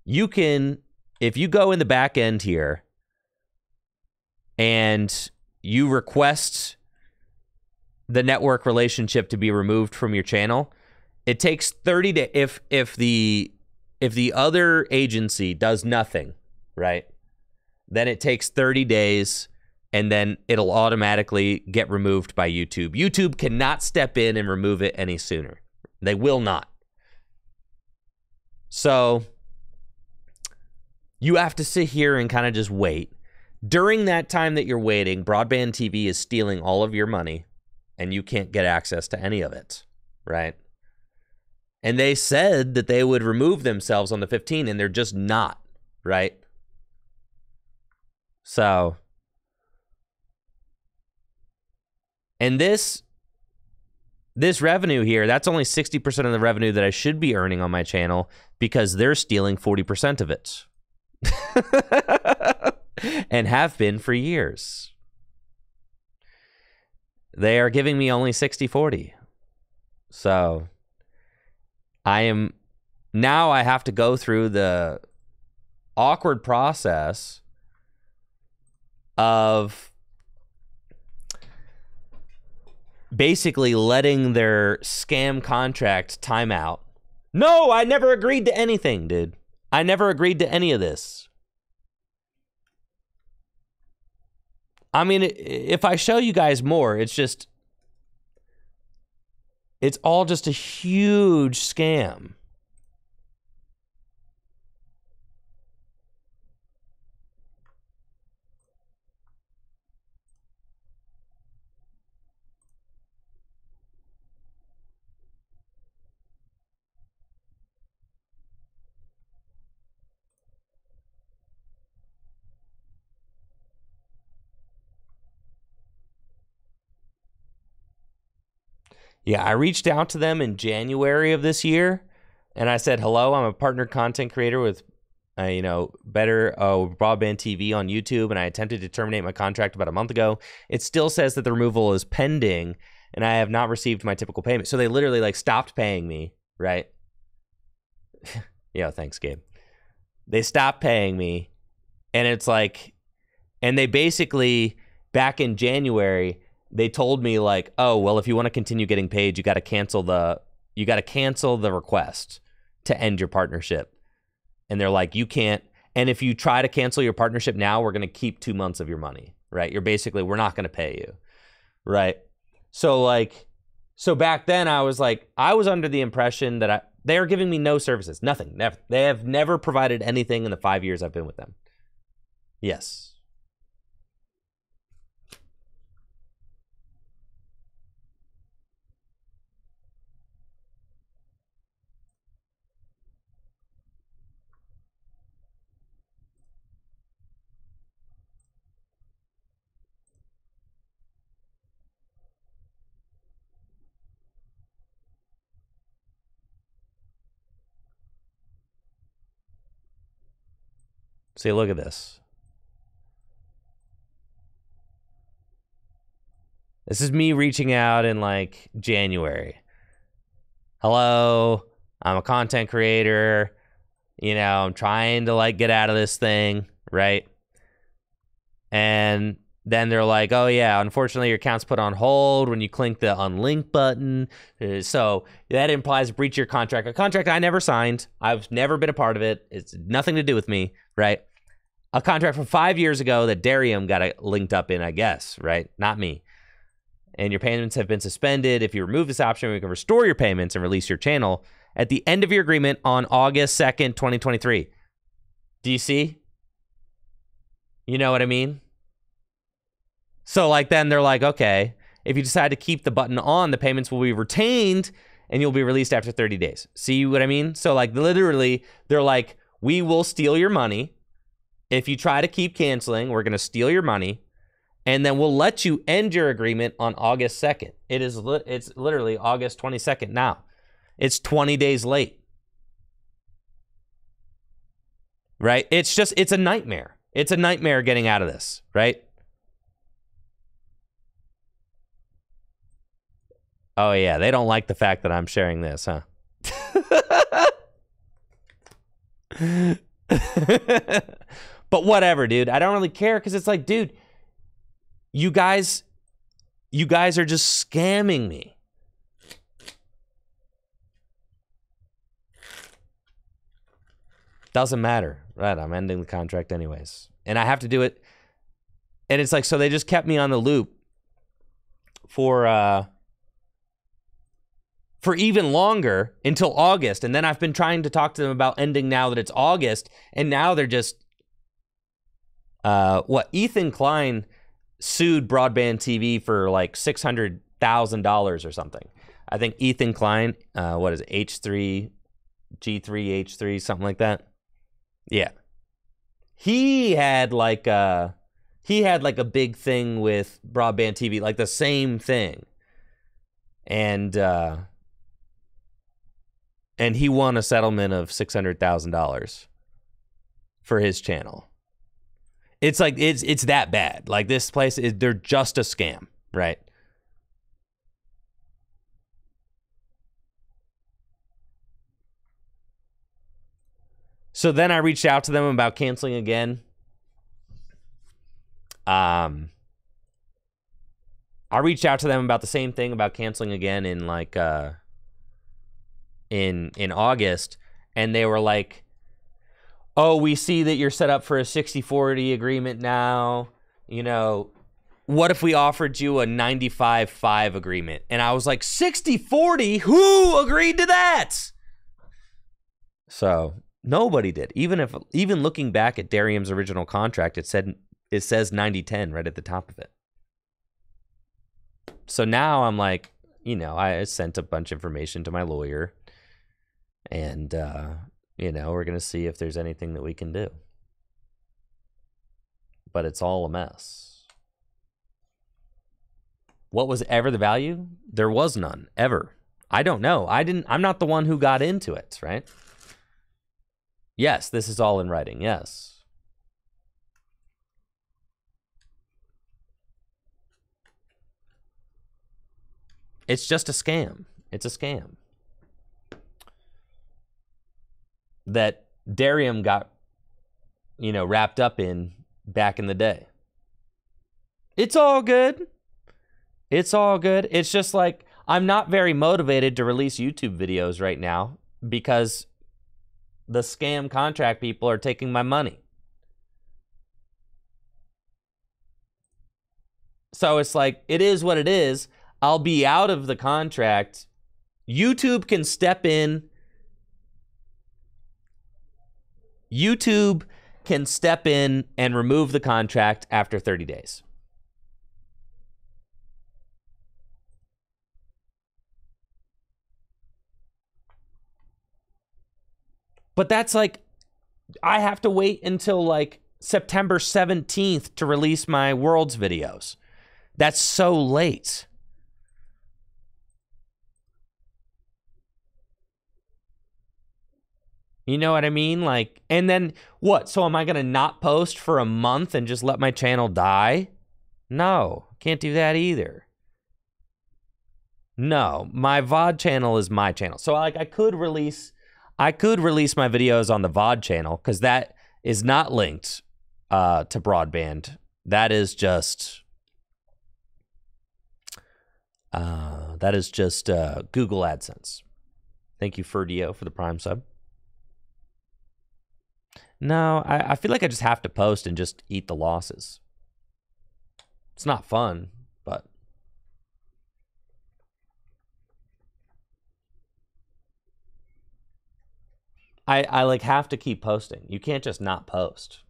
You can, if you go in the back end here and you request the network relationship to be removed from your channel, it takes 30 days. If the other agency does nothing, right, then it takes 30 days, and then it'll automatically get removed by YouTube. YouTube cannot step in and remove it any sooner. They will not. So you have to sit here and kind of just wait. During that time that you're waiting, broadband TV is stealing all of your money, and you can't get access to any of it, right? And they said that they would remove themselves on the 15th, and they're just not, right? So, and this revenue here, that's only 60% of the revenue that I should be earning on my channel, because they're stealing 40% of it. And have been for years. They are giving me only 60-40. So I have to go through the awkward process of basically letting their scam contract time out. No, I never agreed to anything, dude. I never agreed to any of this. I mean, if I show you guys more, it's all just a huge scam. Yeah, I reached out to them in January of this year, and I said, hello, I'm a partner content creator with, better broadband TV on YouTube, and I attempted to terminate my contract about a month ago. It still says that the removal is pending, and I have not received my typical payment. So they literally, like, stopped paying me, right? Yeah, thanks, Gabe. They stopped paying me, and it's like, and they basically, back in January, they told me, like, oh, well, if you want to continue getting paid, you got to cancel the request to end your partnership. And they're like, you can't. And if you try to cancel your partnership now, we're going to keep 2 months of your money, right? We're not going to pay you, right? So back then I was under the impression that they are giving me no services, nothing, never. They have never provided anything in the 5 years I've been with them. Yes. See, look at this. This is me reaching out in, like, January. Hello, I'm a content creator. I'm trying to, like, get out of this thing, right? And then they're like, oh, yeah, unfortunately, your account's put on hold when you click the unlink button. So that implies a breach of your contract. A contract I never signed. I've never been a part of it. It's nothing to do with me, right? A contract from 5 years ago that Darium got linked up in, I guess, right? Not me. And your payments have been suspended. If you remove this option, we can restore your payments and release your channel at the end of your agreement on August 2nd, 2023. Do you see? You know what I mean? So, like, then they're like, okay, if you decide to keep the button on, the payments will be retained and you'll be released after 30 days. See what I mean? So, like, literally, they're like, we will steal your money, If you try to keep canceling, we're going to steal your money, and then we'll let you end your agreement on August 2nd. It's literally August 22nd now. It's 20 days late. Right? It's a nightmare. It's a nightmare getting out of this, right? Oh, yeah, they don't like the fact that I'm sharing this, huh? But whatever, dude. I don't really care because it's like, dude, you guys are just scamming me. Doesn't matter. Right, I'm ending the contract anyways. And I have to do it. And it's like, so they just kept me on the loop for even longer until August. And then I've been trying to talk to them about ending now that it's August. And now they're just, Ethan Klein sued Broadband TV for like $600,000 or something. I think Ethan Klein, what is it, H3, G3H3, something like that. Yeah. He had like a big thing with Broadband TV, like the same thing. And he won a settlement of $600,000 for his channel. It's like it's that bad. Like this place they're just a scam, right? So then I reached out to them about canceling again. I reached out to them about the same thing about canceling again in like in August, and they were like, "Oh, we see that you're set up for a 60-40 agreement now. You know, what if we offered you a 95-5 agreement?" And I was like, 60-40? Who agreed to that? So nobody did. Even looking back at Darium's original contract, it says 90-10 right at the top of it. So now I'm like, you know, I sent a bunch of information to my lawyer, and you know, we're gonna see if there's anything that we can do. But it's all a mess. What was ever the value? There was none, ever. I don't know. I'm not the one who got into it, right? Yes, this is all in writing, yes. It's just a scam. It's a scam. That Darium got, you know, wrapped up in back in the day. It's all good. It's all good. It's just like, I'm not very motivated to release YouTube videos right now because the scam contract people are taking my money. So it's like, it is what it is. I'll be out of the contract. YouTube can step in. YouTube can step in and remove the contract after 30 days. But that's like, I have to wait until like September 17th to release my Worlds videos. That's so late. You know what I mean? Like, and then what? So am I going to not post for a month and just let my channel die? No, can't do that either. No, my VOD channel is my channel. So like I could release my videos on the VOD channel because that is not linked to broadband. That is just Google AdSense. Thank you, Ferdio, for the Prime sub. No, I feel like I just have to post and just eat the losses. It's not fun, but I like have to keep posting. You can't just not post.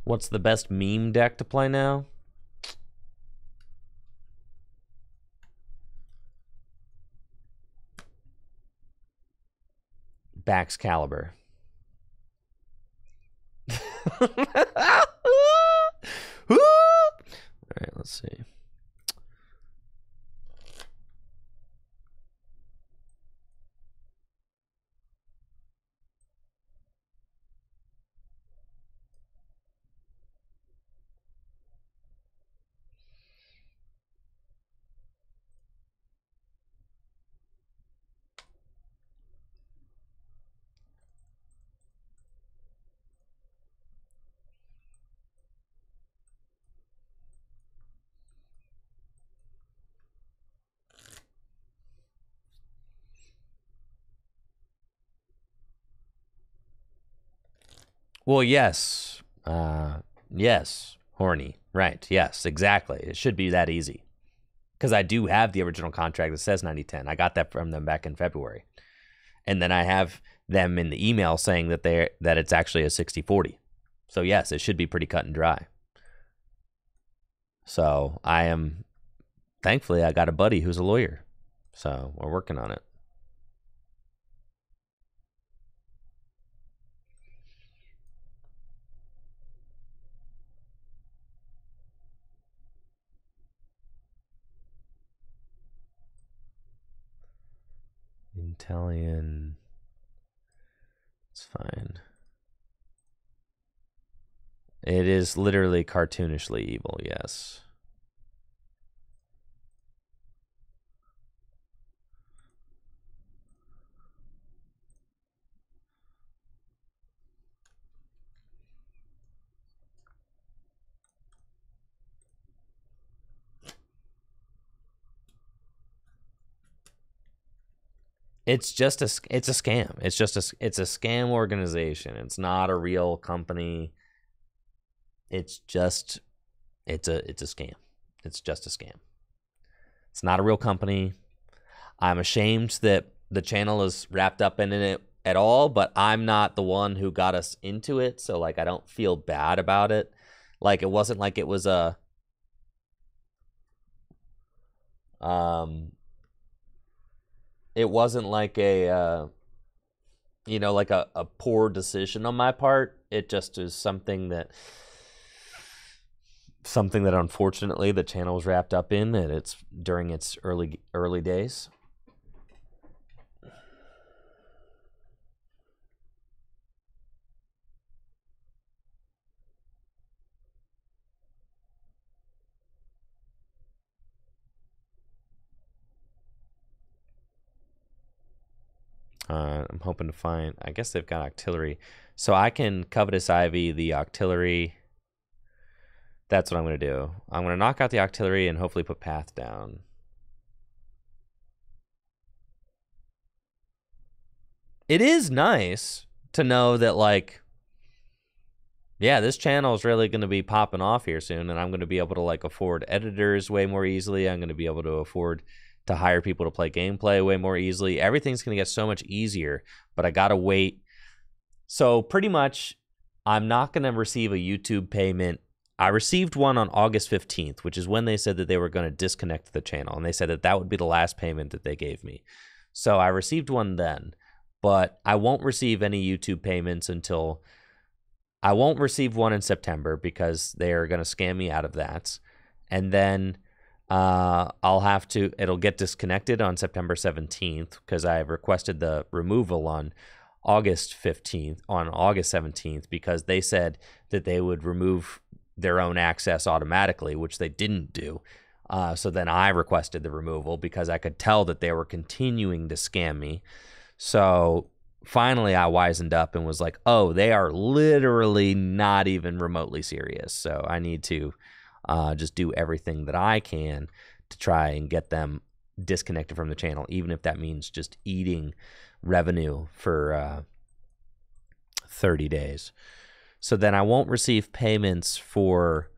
What's the best meme deck to play now? Baxcalibur. All right, let's see. Well, yes. Yes. Horny. Right. Yes, exactly. It should be that easy. Because I do have the original contract that says 90-10. I got that from them back in February. And then I have them in the email saying that it's actually a 60-40. So yes, it should be pretty cut and dry. So thankfully I got a buddy who's a lawyer. So we're working on it. Italian. It's fine. It is literally cartoonishly evil, yes. It's a scam. It's a scam organization. It's not a real company. It's a scam. It's just a scam. It's not a real company. I'm ashamed that the channel is wrapped up in it at all, but I'm not the one who got us into it, so like I don't feel bad about it. Like it wasn't like it was a it wasn't like a like a poor decision on my part. It just is something that unfortunately the channel was wrapped up in, and it's during its early days. I'm hoping to find, I guess they've got Octillery. So I can Covetous Ivy the Octillery. That's what I'm going to do. I'm going to knock out the Octillery and hopefully put Path down. It is nice to know that, like, yeah, this channel is really going to be popping off here soon, and I'm going to be able to, like, afford editors way more easily. I'm going to be able to afford to hire people to play gameplay way more easily. Everything's going to get so much easier, but I got to wait. So pretty much, I'm not going to receive a YouTube payment. I received one on August 15th, which is when they said that they were going to disconnect the channel, and they said that that would be the last payment that they gave me. So I received one then, but I won't receive any YouTube payments until... I won't receive one in September because they're going to scam me out of that. And then it'll get disconnected on September 17th because I requested the removal on August 17th because they said that they would remove their own access automatically, which they didn't do. So then I requested the removal because I could tell that they were continuing to scam me. So finally I wisened up and was like, oh, they are literally not even remotely serious. So I need to just do everything that I can to try and get them disconnected from the channel, even if that means just eating revenue for 30 days. So then I won't receive payments for...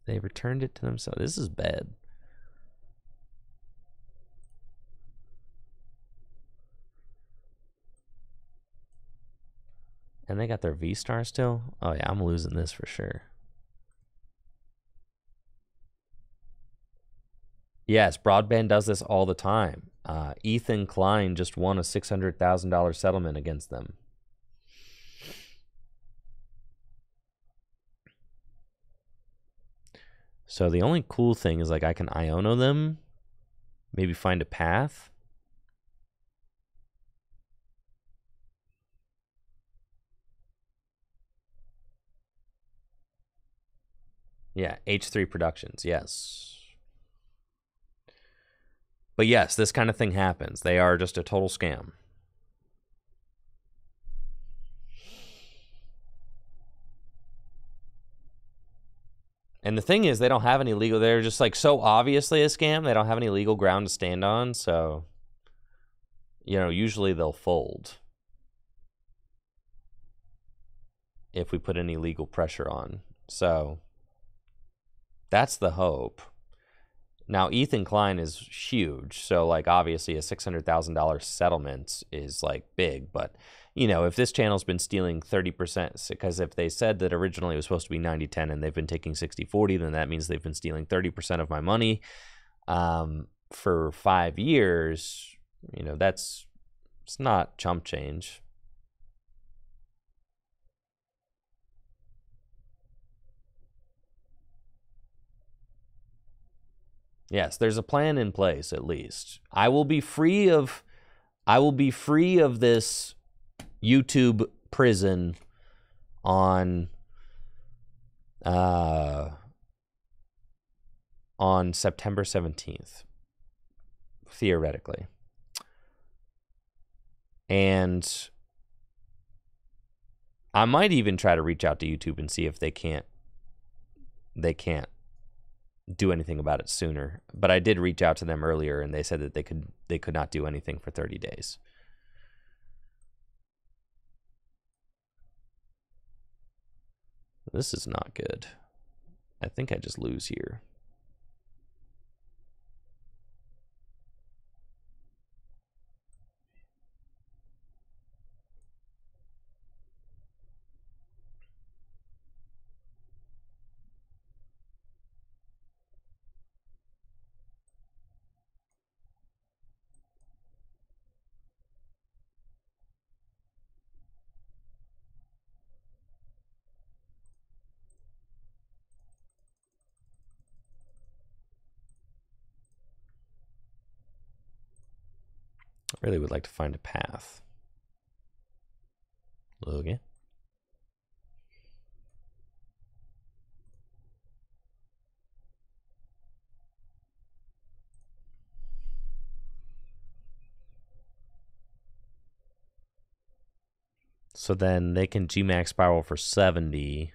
They returned it to themselves. This is bad. And they got their V-Star still? Oh yeah, I'm losing this for sure. Yes, Broadband does this all the time. Ethan Klein just won a $600,000 settlement against them. So the only cool thing is like I can Iono them, maybe find a path. Yeah, H3 Productions, yes. But yes, this kind of thing happens. They are just a total scam. And the thing is, they don't have any legal, they're just like so obviously a scam, they don't have any legal ground to stand on, so, you know, usually they'll fold if we put any legal pressure on. So that's the hope. Now, Ethan Klein is huge, so like obviously a $600,000 settlement is like big, but you know, if this channel's been stealing 30%, because if they said that originally it was supposed to be 90-10 and they've been taking 60-40, then that means they've been stealing 30% of my money for 5 years. You know, it's not chump change. Yes, there's a plan in place at least. I will be free of this YouTube prison on September 17th, theoretically. And I might even try to reach out to YouTube and see if they can't do anything about it sooner. But I did reach out to them earlier and they said that they could not do anything for 30 days. This is not good. I think I just lose here. I really would like to find a path. Okay. So then they can G-Max Spiral for 70.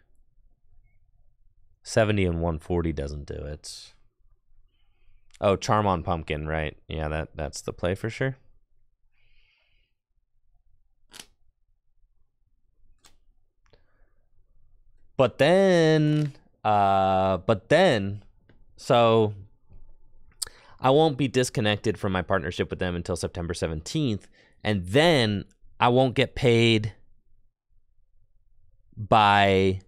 70 and 140 doesn't do it. Oh, Charm on Pumpkin, right? Yeah, that's the play for sure. But then, so I won't be disconnected from my partnership with them until September 17th, and then I won't get paid by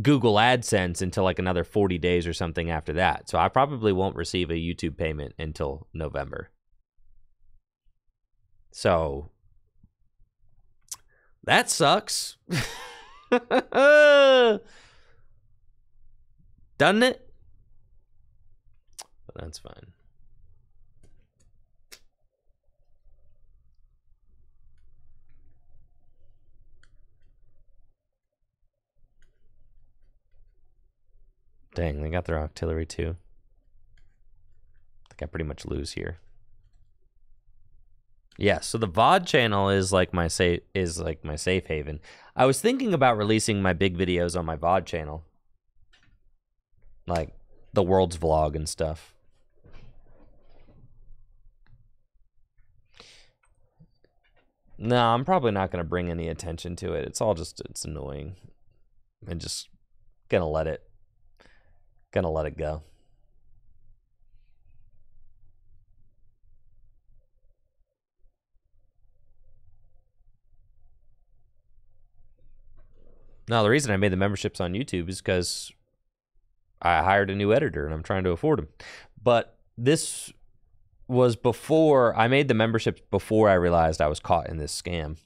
Google AdSense until like another 40 days or something after that. So I probably won't receive a YouTube payment until November. So that sucks. Doesn't it? But that's fine. Dang, they got their artillery too. I think I pretty much lose here. Yeah, so the VOD channel is like my safe haven. I was thinking about releasing my big videos on my VOD channel, like the world's vlog and stuff. No, I'm probably not going to bring any attention to it. It's annoying. I'm just gonna let it go. No, the reason I made the memberships on YouTube is because I hired a new editor and I'm trying to afford him. But this was before I made the memberships, before I realized I was caught in this scam.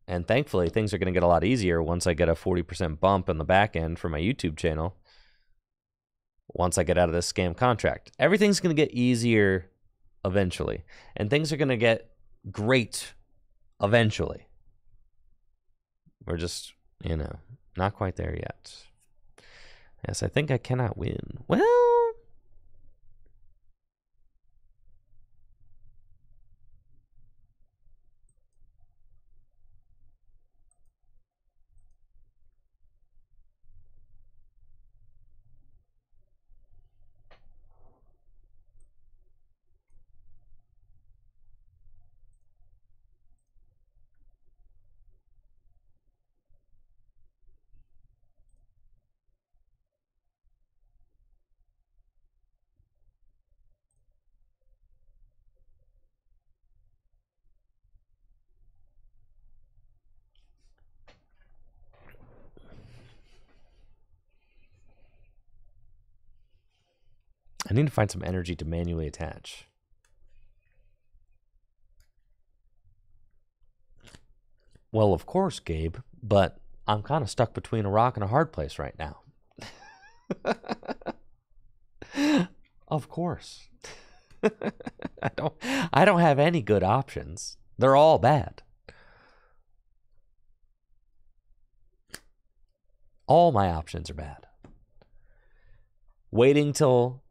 And thankfully, things are going to get a lot easier once I get a 40% bump in the back end for my YouTube channel. Once I get out of this scam contract, everything's going to get easier eventually. And things are going to get great eventually. We're just, you know, not quite there yet. Yes, I think I cannot win. Well, I need to find some energy to manually attach. Well, of course, Gabe, but I'm kind of stuck between a rock and a hard place right now. Of course. I don't have any good options. They're all bad. All my options are bad. Waiting till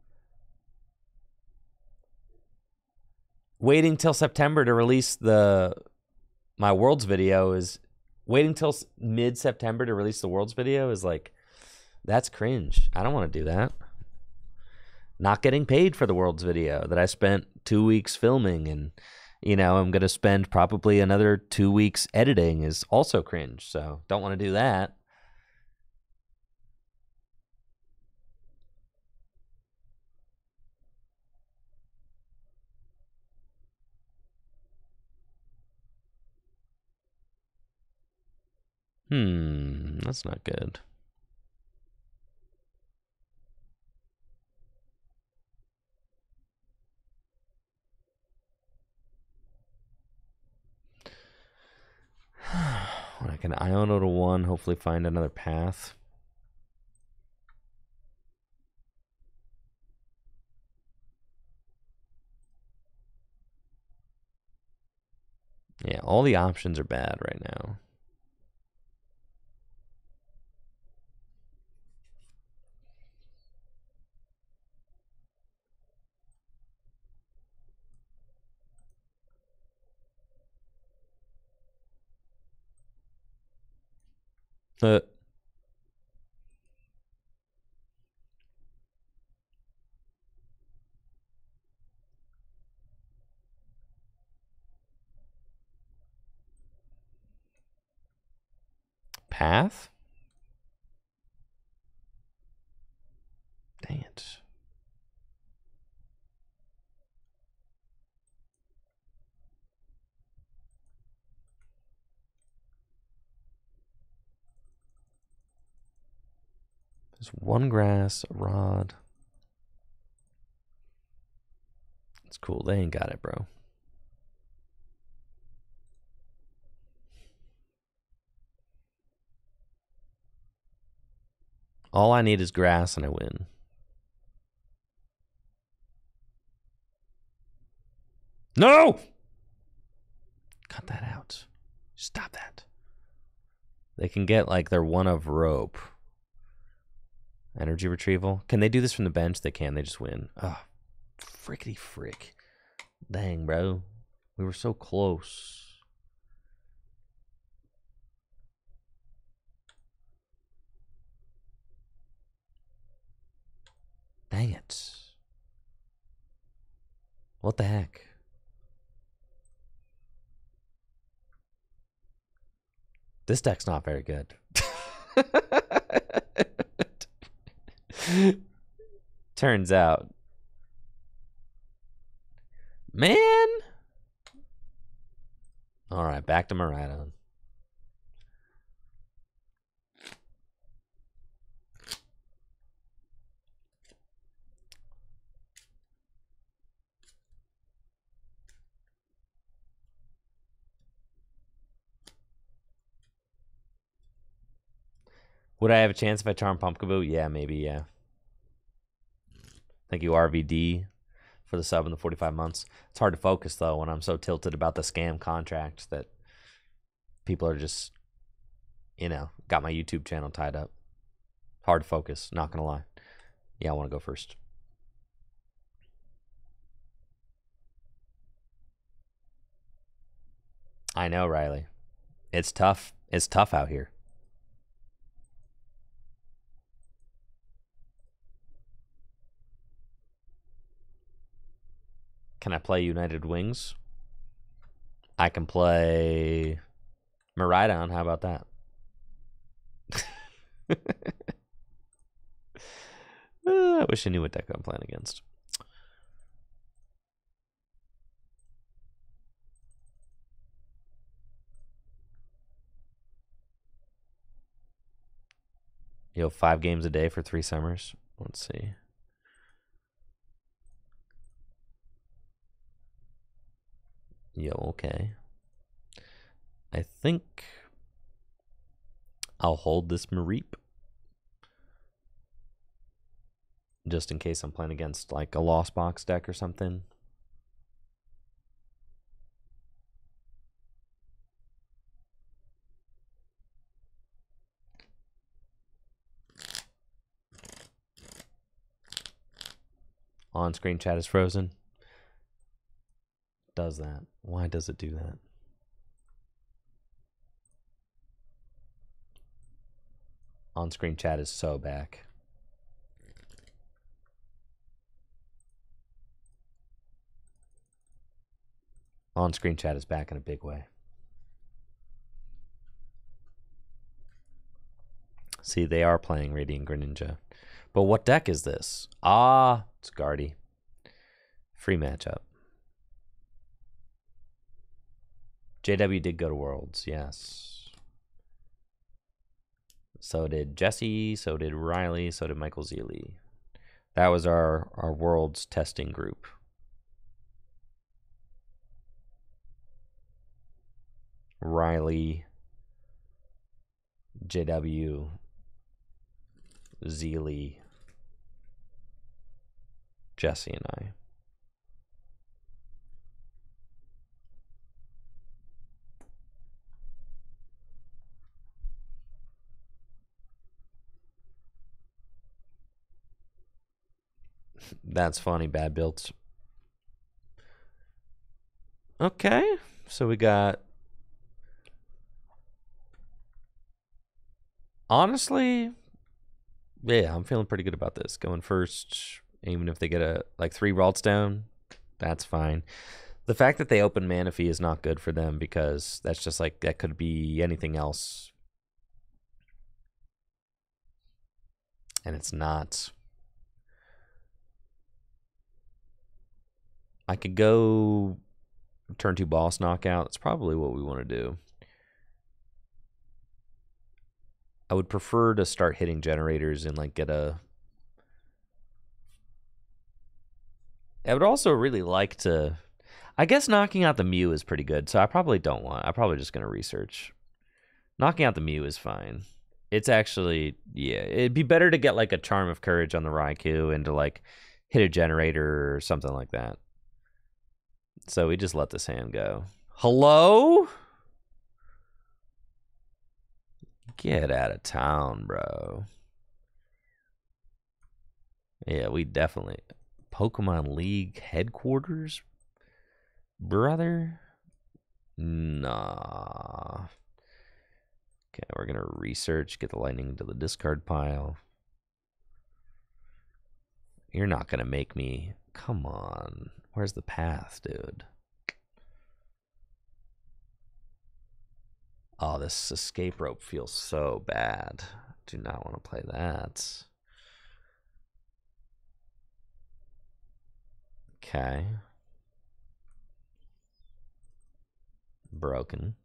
September to release my Worlds video is waiting till mid-September to release the Worlds video is like, that's cringe. I don't want to do that. Not getting paid for the Worlds video that I spent 2 weeks filming, and you know, I'm going to spend probably another 2 weeks editing is also cringe. So don't want to do that. That's not good. When I can Iono to 1, hopefully find another path. Yeah, all the options are bad right now. Path? Dang it. There's one grass, a rod. It's cool. They ain't got it, bro. All I need is grass and I win. No! Cut that out. Stop that. They can get like their one of rope. Energy retrieval. Can they do this from the bench? They can. They just win. Oh, frickety frick. Dang, bro. We were so close. Dang it. What the heck? This deck's not very good. Turns out. Man, All right, back to Miraidon. Would I have a chance if I charm Pumpkaboo? Yeah, maybe, yeah. Thank you, RVD, for the sub in the 45 months. It's hard to focus, though, when I'm so tilted about the scam contract that people are just, you know, got my YouTube channel tied up. Hard to focus, not going to lie. Yeah, I want to go first. I know, Riley. It's tough. It's tough out here. Can I play United Wings? I can play Miraidon. How about that? I wish I knew what deck I'm playing against. Yo, 5 games a day for 3 summers. Let's see. Yo, okay. I think I'll hold this Mareep. Just in case I'm playing against like a Lost Box deck or something. On-screen chat is frozen. Does that? Why does it do that? On-screen chat is so back. On-screen chat is back in a big way. See, they are playing Radiant Greninja. But what deck is this? Ah, it's Guardy. Free matchup. JW did go to Worlds, yes. So did Jesse, so did Riley, so did Michael Zealy. That was our Worlds testing group. Riley, JW, Zealy, Jesse, and I. That's funny, bad builds. Okay, so we got... Honestly, yeah, I'm feeling pretty good about this. Going first, even if they get a like 3 Ralts down, that's fine. The fact that they open Manaphy is not good for them because that's just like, that could be anything else. And it's not. I could go turn 2 boss knockout. That's probably what we want to do. I would prefer to start hitting generators and like get a... I would also really like to... I guess knocking out the Mew is pretty good, so I probably don't want... I'm probably just going to research. Knocking out the Mew is fine. It's actually... Yeah, it'd be better to get like a Charm of Courage on the Raikou and to like hit a generator or something like that. So we just let this hand go. Hello? Get out of town, bro. Yeah, we definitely... Pokemon League headquarters? Brother? Nah. Okay, we're going to research, get the lightning into the discard pile. You're not going to make me... Come on. Where's the path, dude? Oh, this escape rope feels so bad. Do not want to play that. Okay. Broken.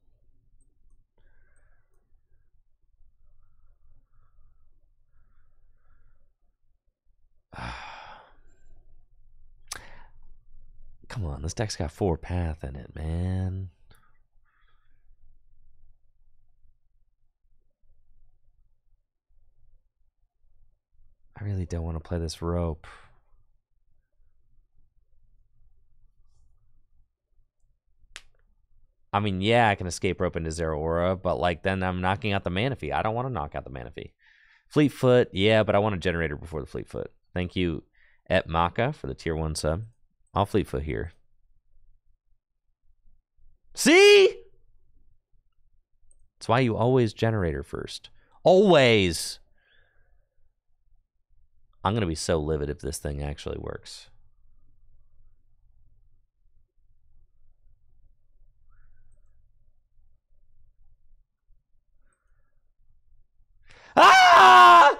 Come on, this deck's got 4 path in it, man. I really don't want to play this rope. I mean, yeah, I can escape rope into Zeraora, but like then I'm knocking out the Manaphy. I don't want to knock out the Manaphy. Fleetfoot, yeah, but I want a generator before the Fleetfoot. Thank you, Et Maka, for the tier 1 sub. I'll Fleetfoot here. See? That's why you always generator first. Always. I'm going to be so livid if this thing actually works. Ah!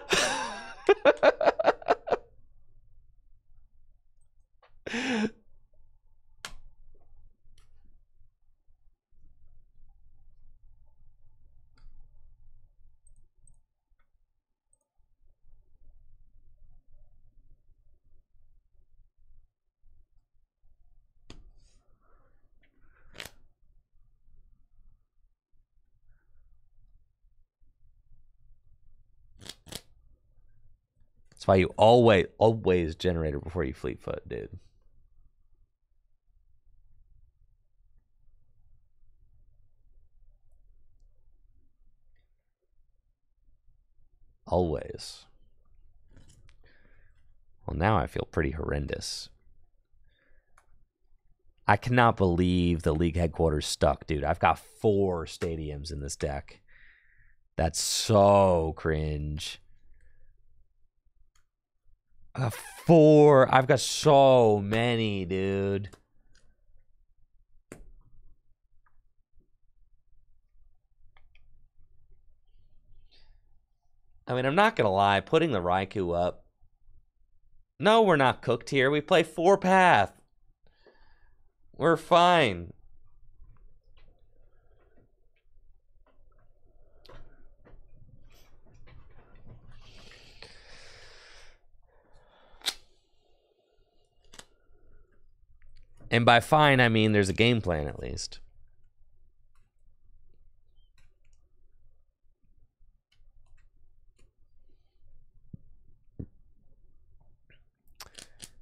That's why you always generator before you Fleetfoot, dude. Always. Well, now I feel pretty horrendous. I cannot believe the league headquarters stuck, dude. I've got 4 stadiums in this deck. That's so cringe. 4. I've got so many, dude. I mean, I'm not going to lie. Putting the Raikou up. No, we're not cooked here. We play 4 path. We're fine. And by fine, I mean there's a game plan at least.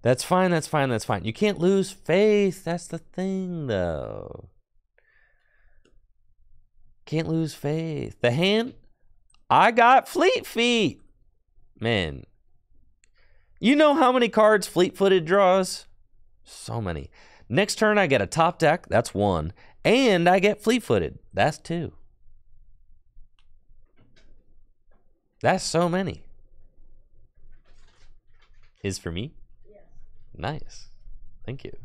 That's fine, that's fine, that's fine. You can't lose faith. That's the thing, though. Can't lose faith. The hand, I got Fleet Feet. Man. You know how many cards Fleet-footed draws? So many. Next turn, I get a top deck. That's 1. And I get Fleet-footed. That's 2. That's so many. Is for me? Yes. Nice. Thank you.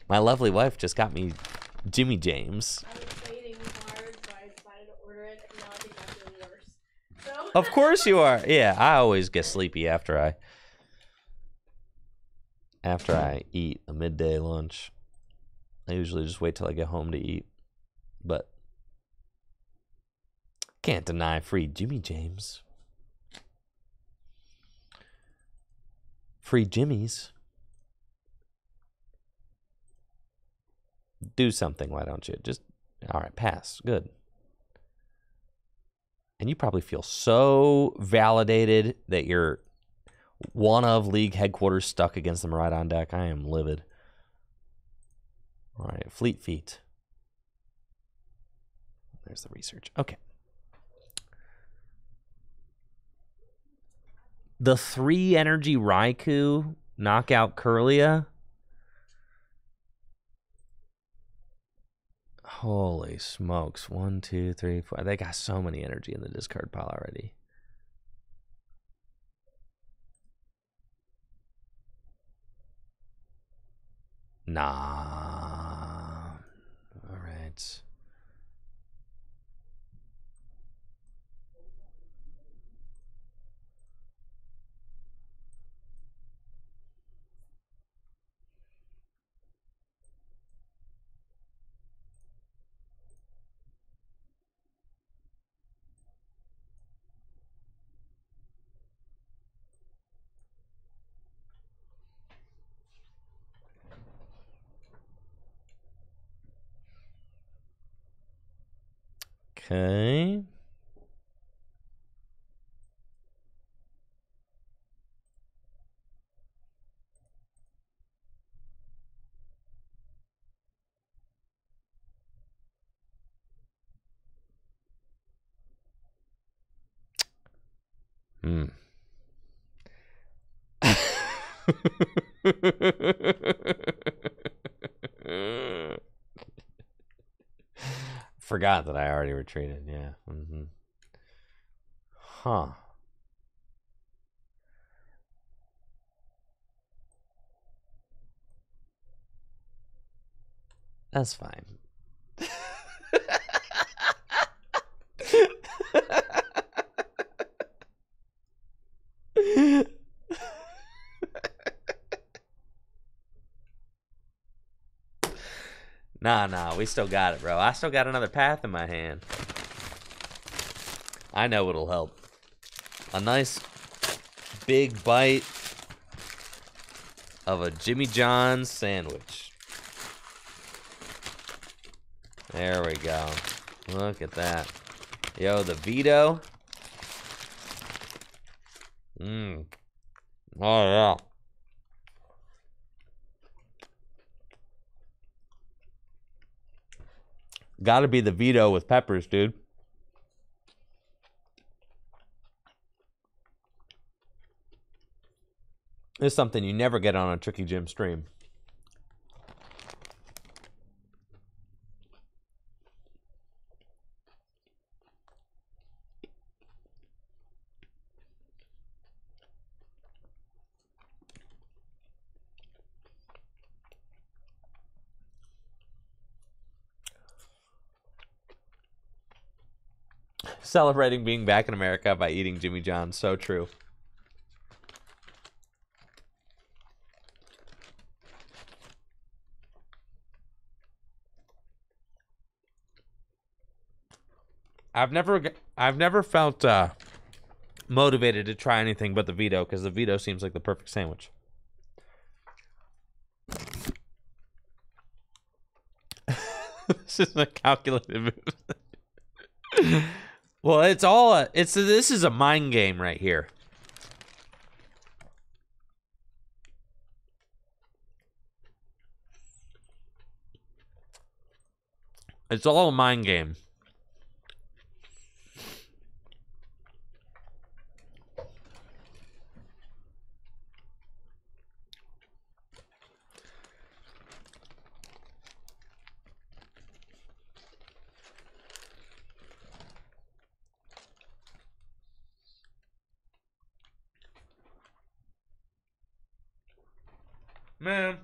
My lovely wife just got me Jimmy James. I was waiting hard, so I decided to order it, and now I think I'm feeling worse. So. Of course you are. Yeah, I always get sleepy after I eat a midday lunch. I usually just wait till I get home to eat. But can't deny free Jimmy James. Free Jimmies. Do something, why don't you? Just, all right, pass. Good. And you probably feel so validated that you're one of league headquarters stuck against the Miraidon deck. I am livid. All right, Fleet Feet. There's the research. Okay. The 3 energy Raikou knockout Curlia. Holy smokes. 1, 2, 3, 4. They got so many energy in the discard pile already. Nah. All right. Okay. Hmm. Forgot that I already retreated. Yeah. Huh. That's fine. Nah, we still got it, bro. I still got another path in my hand. I know what'll help. A nice big bite of a Jimmy John's sandwich. There we go. Look at that. Yo, the veto. Oh, yeah. Gotta be the veto with peppers, dude. It's something you never get on a Tricky Jim stream. Celebrating being back in America by eating Jimmy John's. So true. I've never felt motivated to try anything but the veto, because the veto seems like the perfect sandwich. This is a calculated move. Well, this is a mind game right here. It's all a mind game. Man.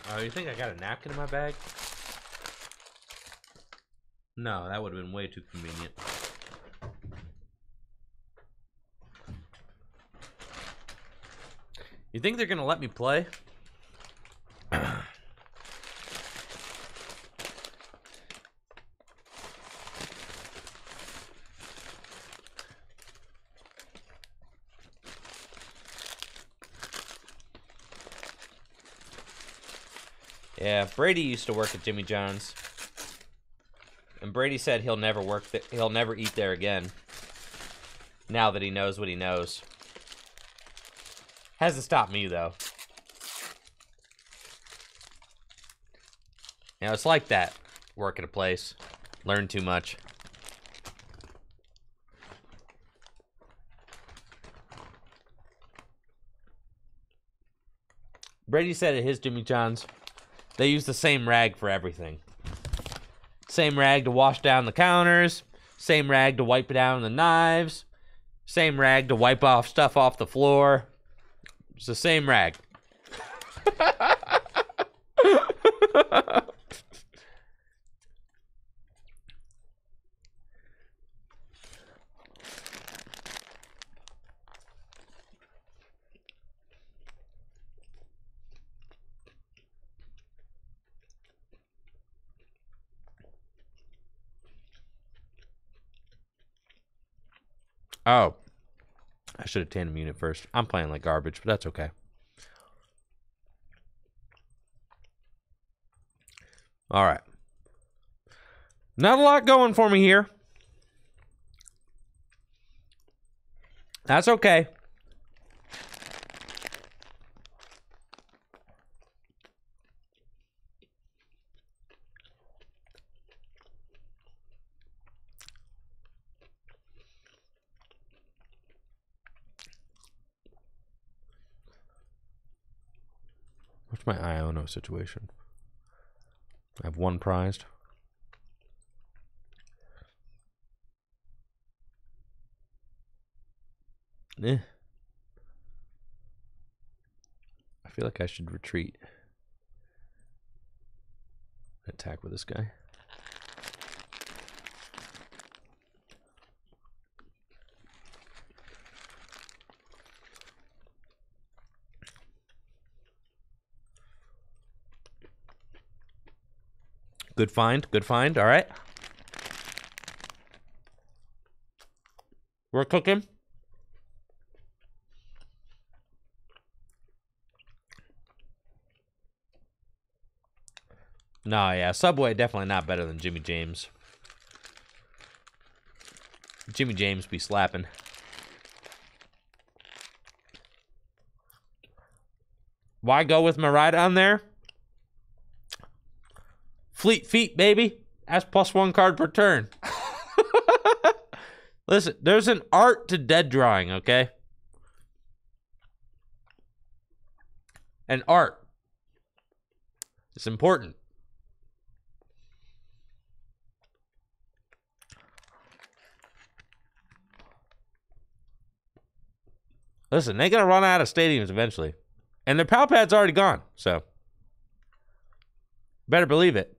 Oh, you think I got a napkin in my bag? No, that would have been way too convenient. You think they're gonna let me play? Yeah, Brady used to work at Jimmy John's, and Brady said he'll never he'll never eat there again. Now that he knows what he knows, hasn't stopped me though. You know, it's like that. Work at a place, learn too much. Brady said at his Jimmy John's, they use the same rag for everything. Same rag to wash down the counters. Same rag to wipe down the knives. Same rag to wipe off stuff off the floor. It's the same rag. Oh. I should have tandem unit first. I'm playing like garbage, but that's okay. All right. Not a lot going for me here. That's okay. What's my Iono situation? I have one prized. I feel like I should retreat. Attack with this guy. Good find, good find. All right. We're cooking. No, yeah, Subway definitely not better than Jimmy James. Jimmy James be slapping. Why go with Marida on there? Fleet feet, baby. That's +1 card per turn. Listen, there's an art to dead drawing, okay? An art. It's important. Listen, they're going to run out of stadiums eventually. And their pal pad's already gone, so better believe it.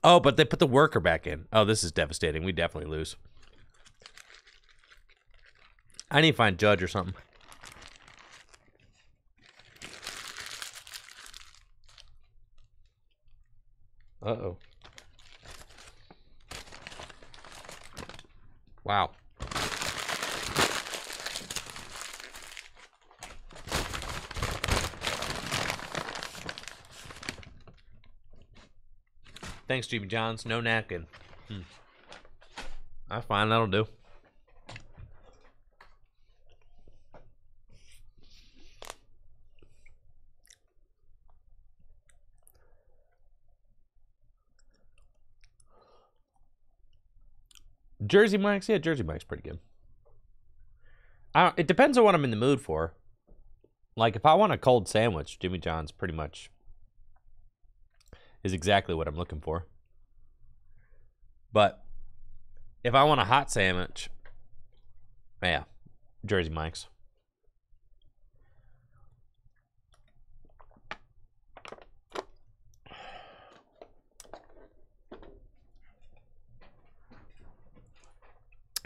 Oh, but they put the worker back in. Oh, this is devastating. We definitely lose. I need to find Judge or something. Uh-oh. Wow. Thanks, Jimmy Johns. No napkin. That's fine. That'll do. Jersey Mike's? Yeah, Jersey Mike's pretty good. It depends on what I'm in the mood for. Like, if I want a cold sandwich, Jimmy John's pretty much is exactly what I'm looking for. But if I want a hot sandwich, yeah, Jersey Mike's.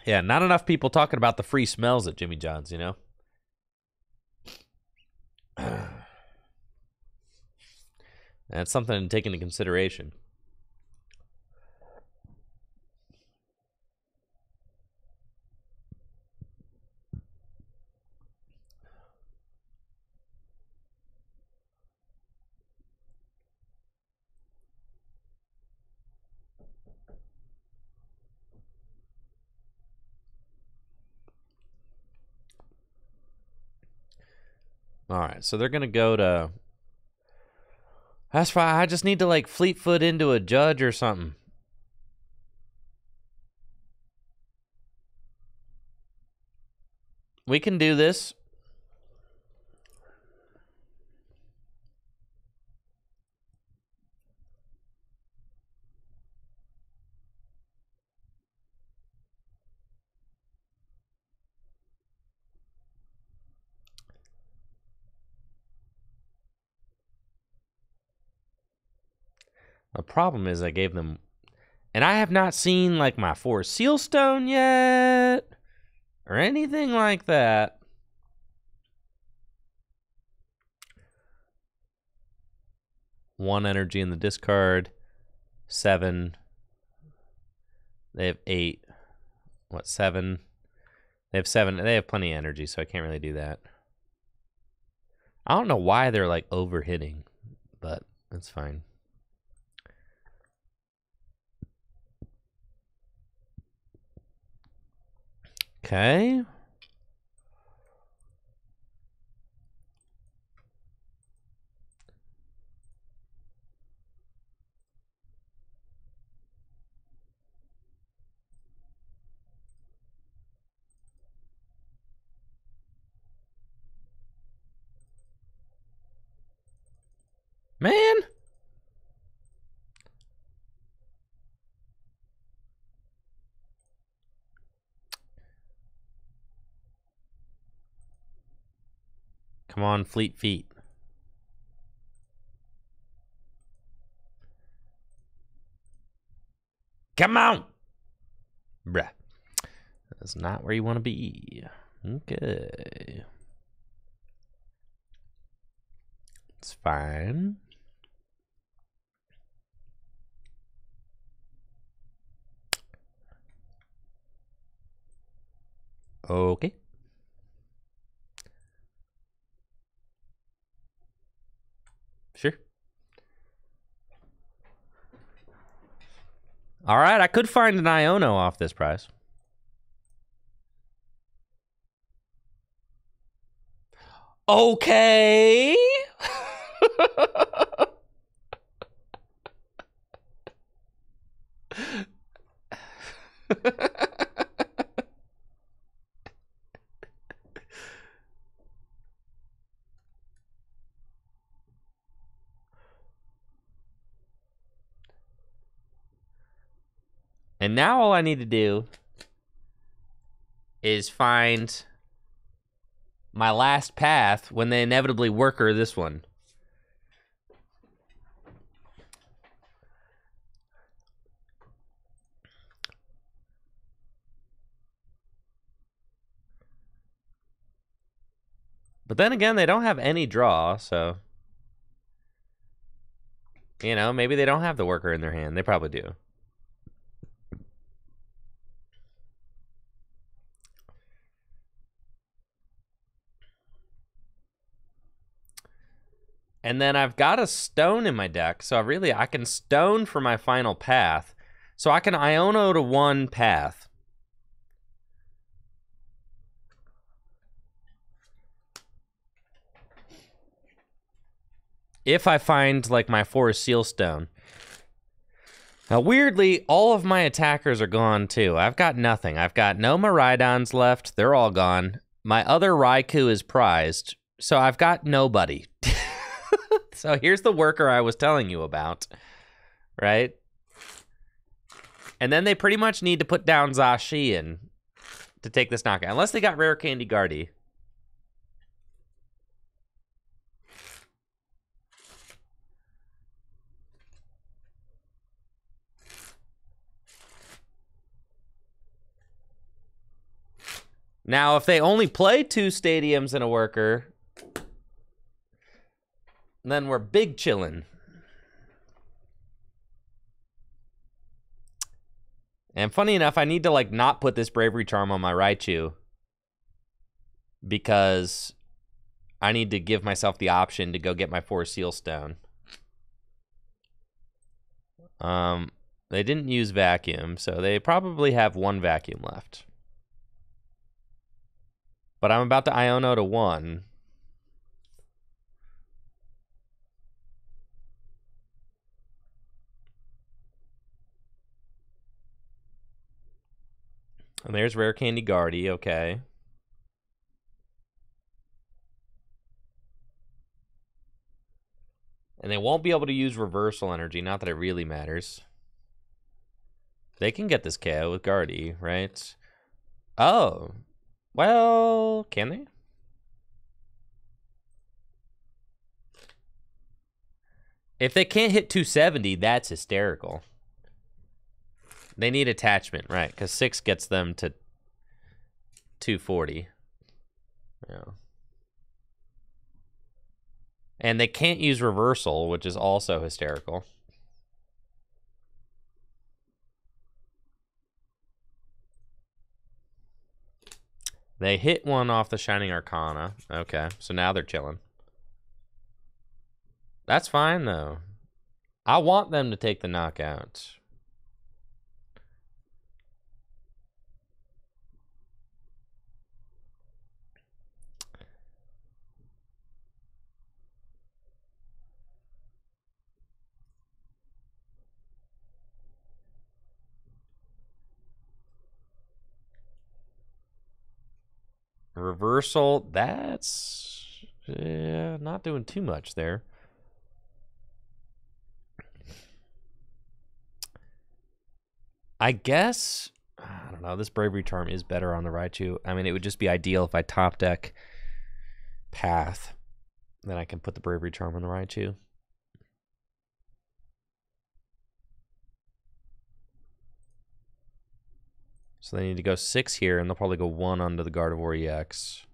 Yeah, not enough people talking about the free smells at Jimmy John's, you know? That's something to take into consideration. All right, so they're going to go to... That's fine. I just need to, like, fleet foot into a Judge or something. We can do this. The problem is I gave them... And I have not seen, like, my 4 Sealstone yet. Or anything like that. 1 energy in the discard. 7. They have 8. What, 7? They have 7. They have plenty of energy, so I can't really do that. I don't know why they're like overhitting, but that's fine. Okay. Man. Come on, Fleet Feet. Come on! Bruh. That's not where you want to be. Okay. It's fine. Okay. Sure. All right, I could find an Iono off this price. Okay. And now all I need to do is find my last path when they inevitably worker this one. But then again, they don't have any draw, so... You know, maybe they don't have the worker in their hand. They probably do. And then I've got a stone in my deck, so really I can stone for my final path. So I can Iono to 1 path. If I find, like, my Forest Seal Stone. Now, weirdly, all of my attackers are gone, too. I've got nothing. I've got no Miraidons left. They're all gone. My other Raikou is prized, so I've got nobody. So here's the worker I was telling you about, right? And then they pretty much need to put down Wo-Chien to take this knockout. Unless they got Rare Candy Guardy. Now, if they only play 2 stadiums and a worker, then we're big chillin'. And funny enough, I need to, like, not put this Bravery Charm on my Raichu, because I need to give myself the option to go get my Forest Seal Stone. They didn't use Vacuum, so they probably have 1 Vacuum left. But I'm about to Iono to 1. And there's Rare Candy Guardy, okay. And they won't be able to use Reversal Energy, not that it really matters. They can get this KO with Guardy, right? Oh. Well, can they? If they can't hit 270, that's hysterical. They need attachment, right? Because 6 gets them to 240. Yeah. And they can't use reversal, which is also hysterical. They hit one off the Shining Arcana. Okay, so now they're chilling. That's fine, though. I want them to take the knockout. Reversal, that's not doing too much there. I guess, I don't know, this Bravery Charm is better on the Raichu. I mean, it would just be ideal if I top deck Path. Then I can put the Bravery Charm on the Raichu. So they need to go 6 here, and they'll probably go 1 onto the Gardevoir EX.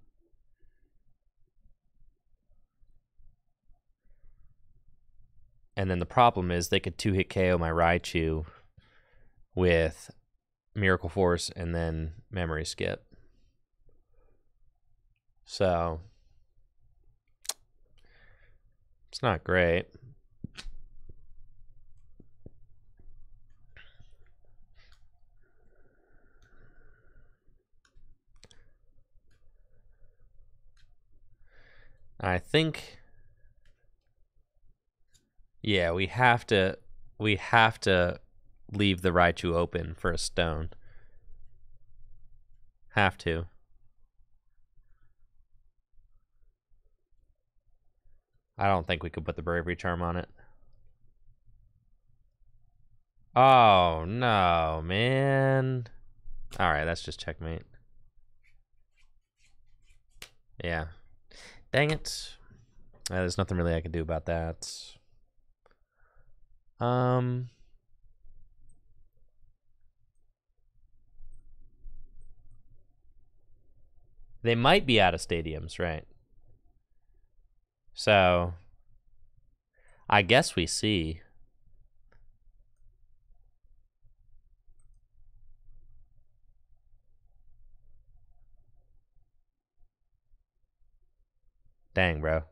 And then the problem is they could 2-hit KO my Raichu with Miracle Force and then Memory Skip. So it's not great. I think, yeah, we have to leave the Raichu open for a stone. Have to. I don't think we could put the Bravery Charm on it. Oh, no, man. All right, that's just checkmate. Yeah. Dang it. There's nothing really I can do about that. They might be out of stadiums, right? So I guess we see. Dang, bro.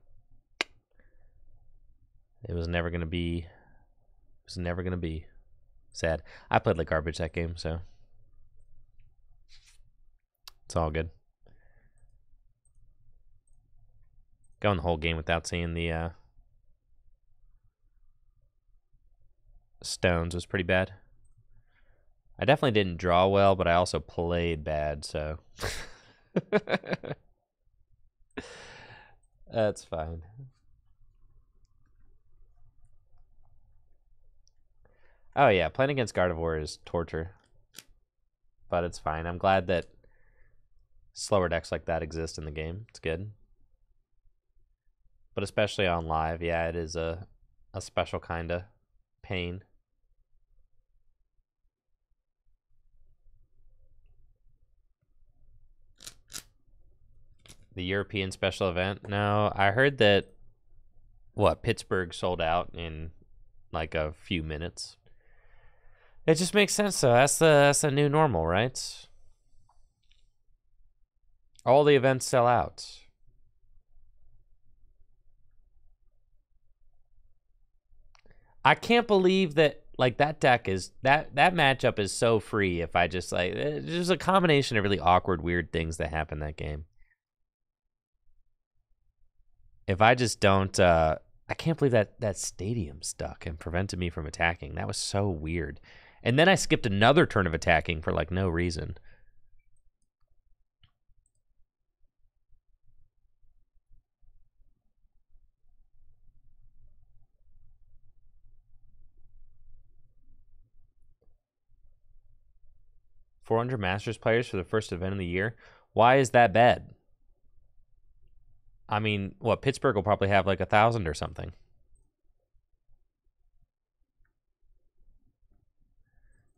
It was never gonna be. It was never gonna be. Sad. I played like garbage that game, so it's all good. Going the whole game without seeing the stones was pretty bad. I definitely didn't draw well, but I also played bad, so that's fine. Oh yeah, playing against Gardevoir is torture, but it's fine. I'm glad that slower decks like that exist in the game. It's good. But especially on live, yeah, it is a special kind of pain. The European special event? No, I heard that, what, Pittsburgh sold out in like a few minutes. It just makes sense, though. That's the new normal, right? All the events sell out. I can't believe that, like, that deck is, that matchup is so free if I just, like, there's a combination of really awkward, weird things that happen that game. If I just don't, I can't believe that stadium stuck and prevented me from attacking. That was so weird. And then I skipped another turn of attacking for, like, no reason. $400 Masters players for the first event of the year. Why is that bad? I mean, what, Pittsburgh will probably have like 1,000 or something.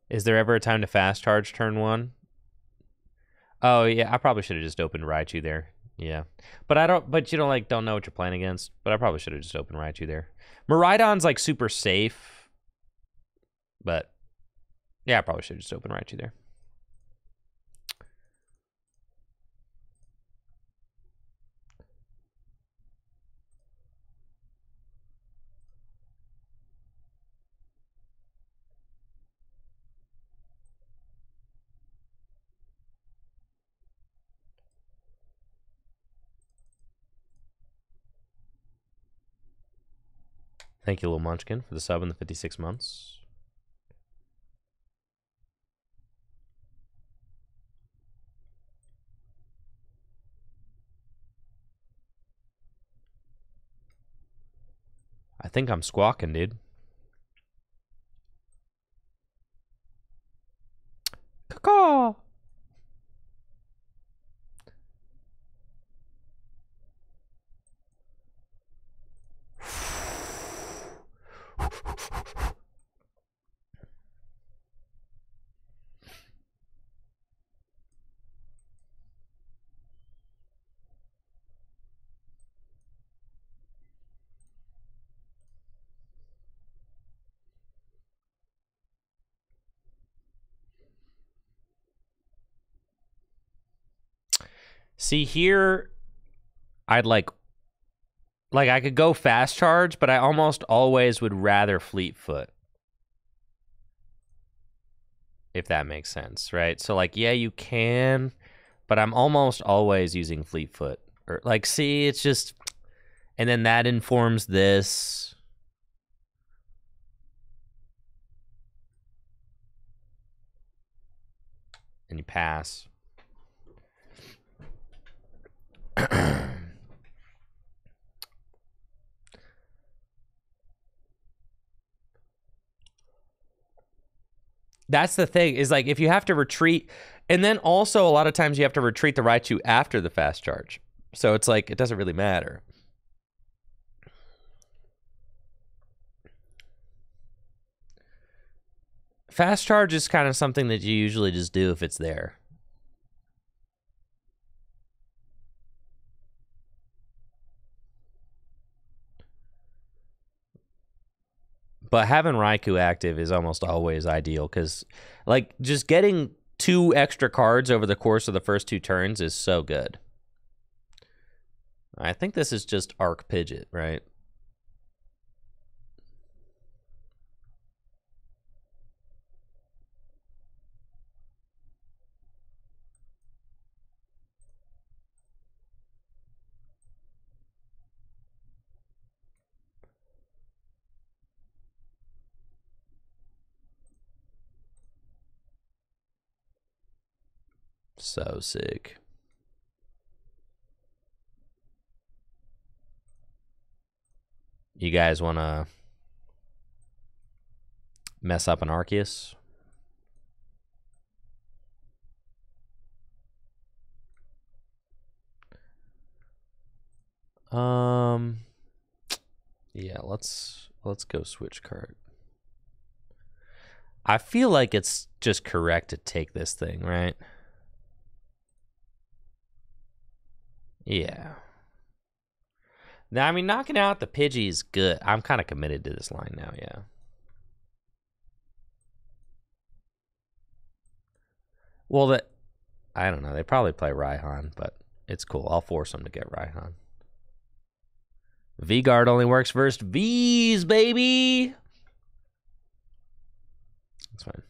Is there ever a time to fast charge turn 1? Oh, yeah, I probably should have just opened Raichu there. Yeah. But I don't, but you don't know what you're playing against. But I probably should have just opened Raichu there. Miraidon's like super safe. But yeah, I probably should have just opened Raichu there. Thank you, Little Munchkin, for the sub in the 56 months. I think I'm squawking, dude. Caw. See, here, I'd like I could go fast charge, but I almost always would rather fleet foot. If that makes sense, right? So like, yeah, you can, but I'm almost always using fleet foot. Or like, see, it's just, and then that informs this. And you pass. That's the thing, is like if you have to retreat, and then also a lot of times you have to retreat the Raichu after the fast charge. So it's like, it doesn't really matter. Fast charge is kind of something that you usually just do if it's there. But having Raikou active is almost always ideal because, like, just getting 2 extra cards over the course of the first 2 turns is so good. I think this is just Arc Pidgeot, right? So sick. You guys want to mess up an Arceus? Yeah, let's go switch card. I feel like it's just correct to take this thing, right? Yeah. Now, I mean, knocking out the Pidgey is good. I'm kind of committed to this line now, yeah. Well, I don't know. They probably play Raihan, but it's cool. I'll force them to get Raihan. V-Guard only works versus V's, baby! That's fine.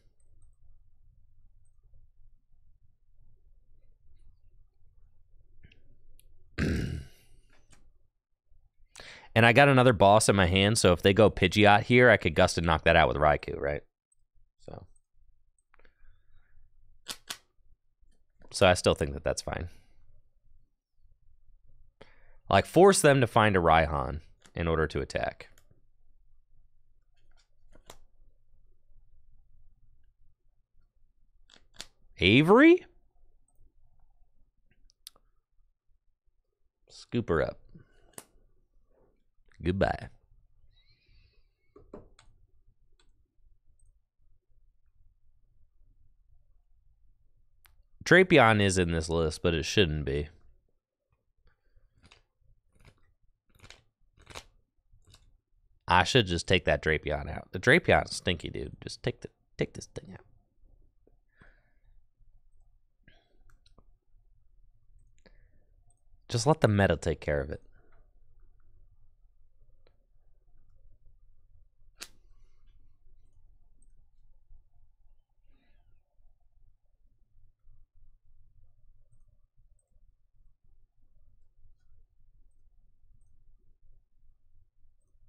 And I got another boss in my hand, so if they go Pidgeot here, I could gust and knock that out with Raikou, right? So I still think that that's fine. Like, force them to find a Raihan in order to attack. Avery? Scoop her up. Goodbye. Drapion is in this list, but it shouldn't be. I should just take that Drapion out. The Drapion's stinky, dude. Just take this thing out. Just let the meta take care of it.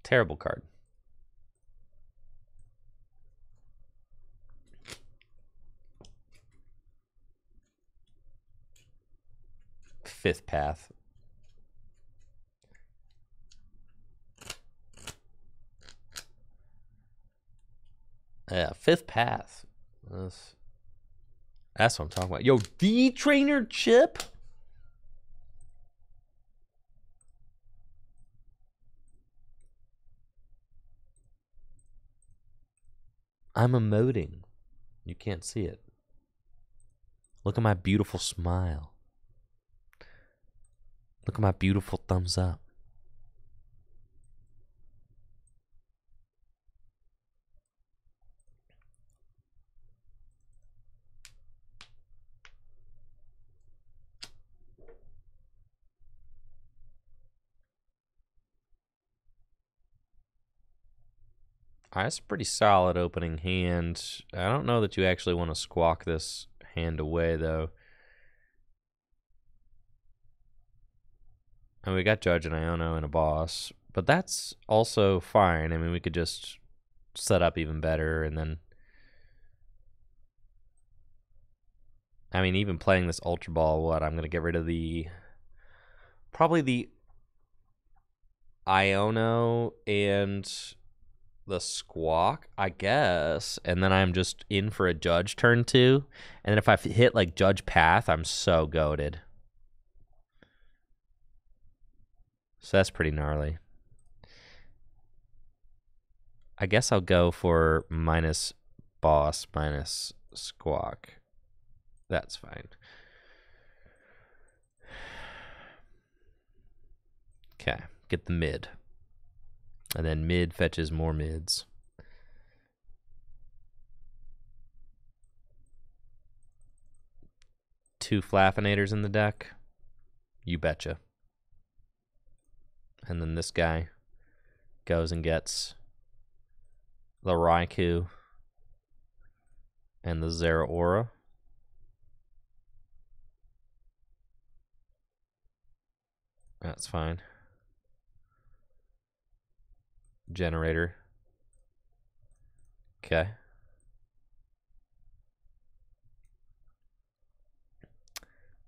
Terrible card. Fifth Path. Yeah, Fifth Path. That's what I'm talking about. Yo, the trainer chip? I'm emoting. You can't see it. Look at my beautiful smile. Look at my beautiful thumbs up. All right, that's a pretty solid opening hand. I don't know that you actually want to squawk this hand away, though. And we got Judge and Iono and a boss, but that's also fine. I mean, we could just set up even better, and then... I mean, even playing this Ultra Ball, what? I'm going to get rid of the... Probably the Iono and the Squawk, I guess. And then I'm just in for a Judge turn 2. And then if I hit, like, Judge Path, I'm so goated. So that's pretty gnarly. I guess I'll go for minus boss, minus Squawk. That's fine. Okay, get the mid. And then mid fetches more mids. Two Flaffinators in the deck. You betcha. And then this guy goes and gets the Raikou and the Zeraora. That's fine. Generator. Okay.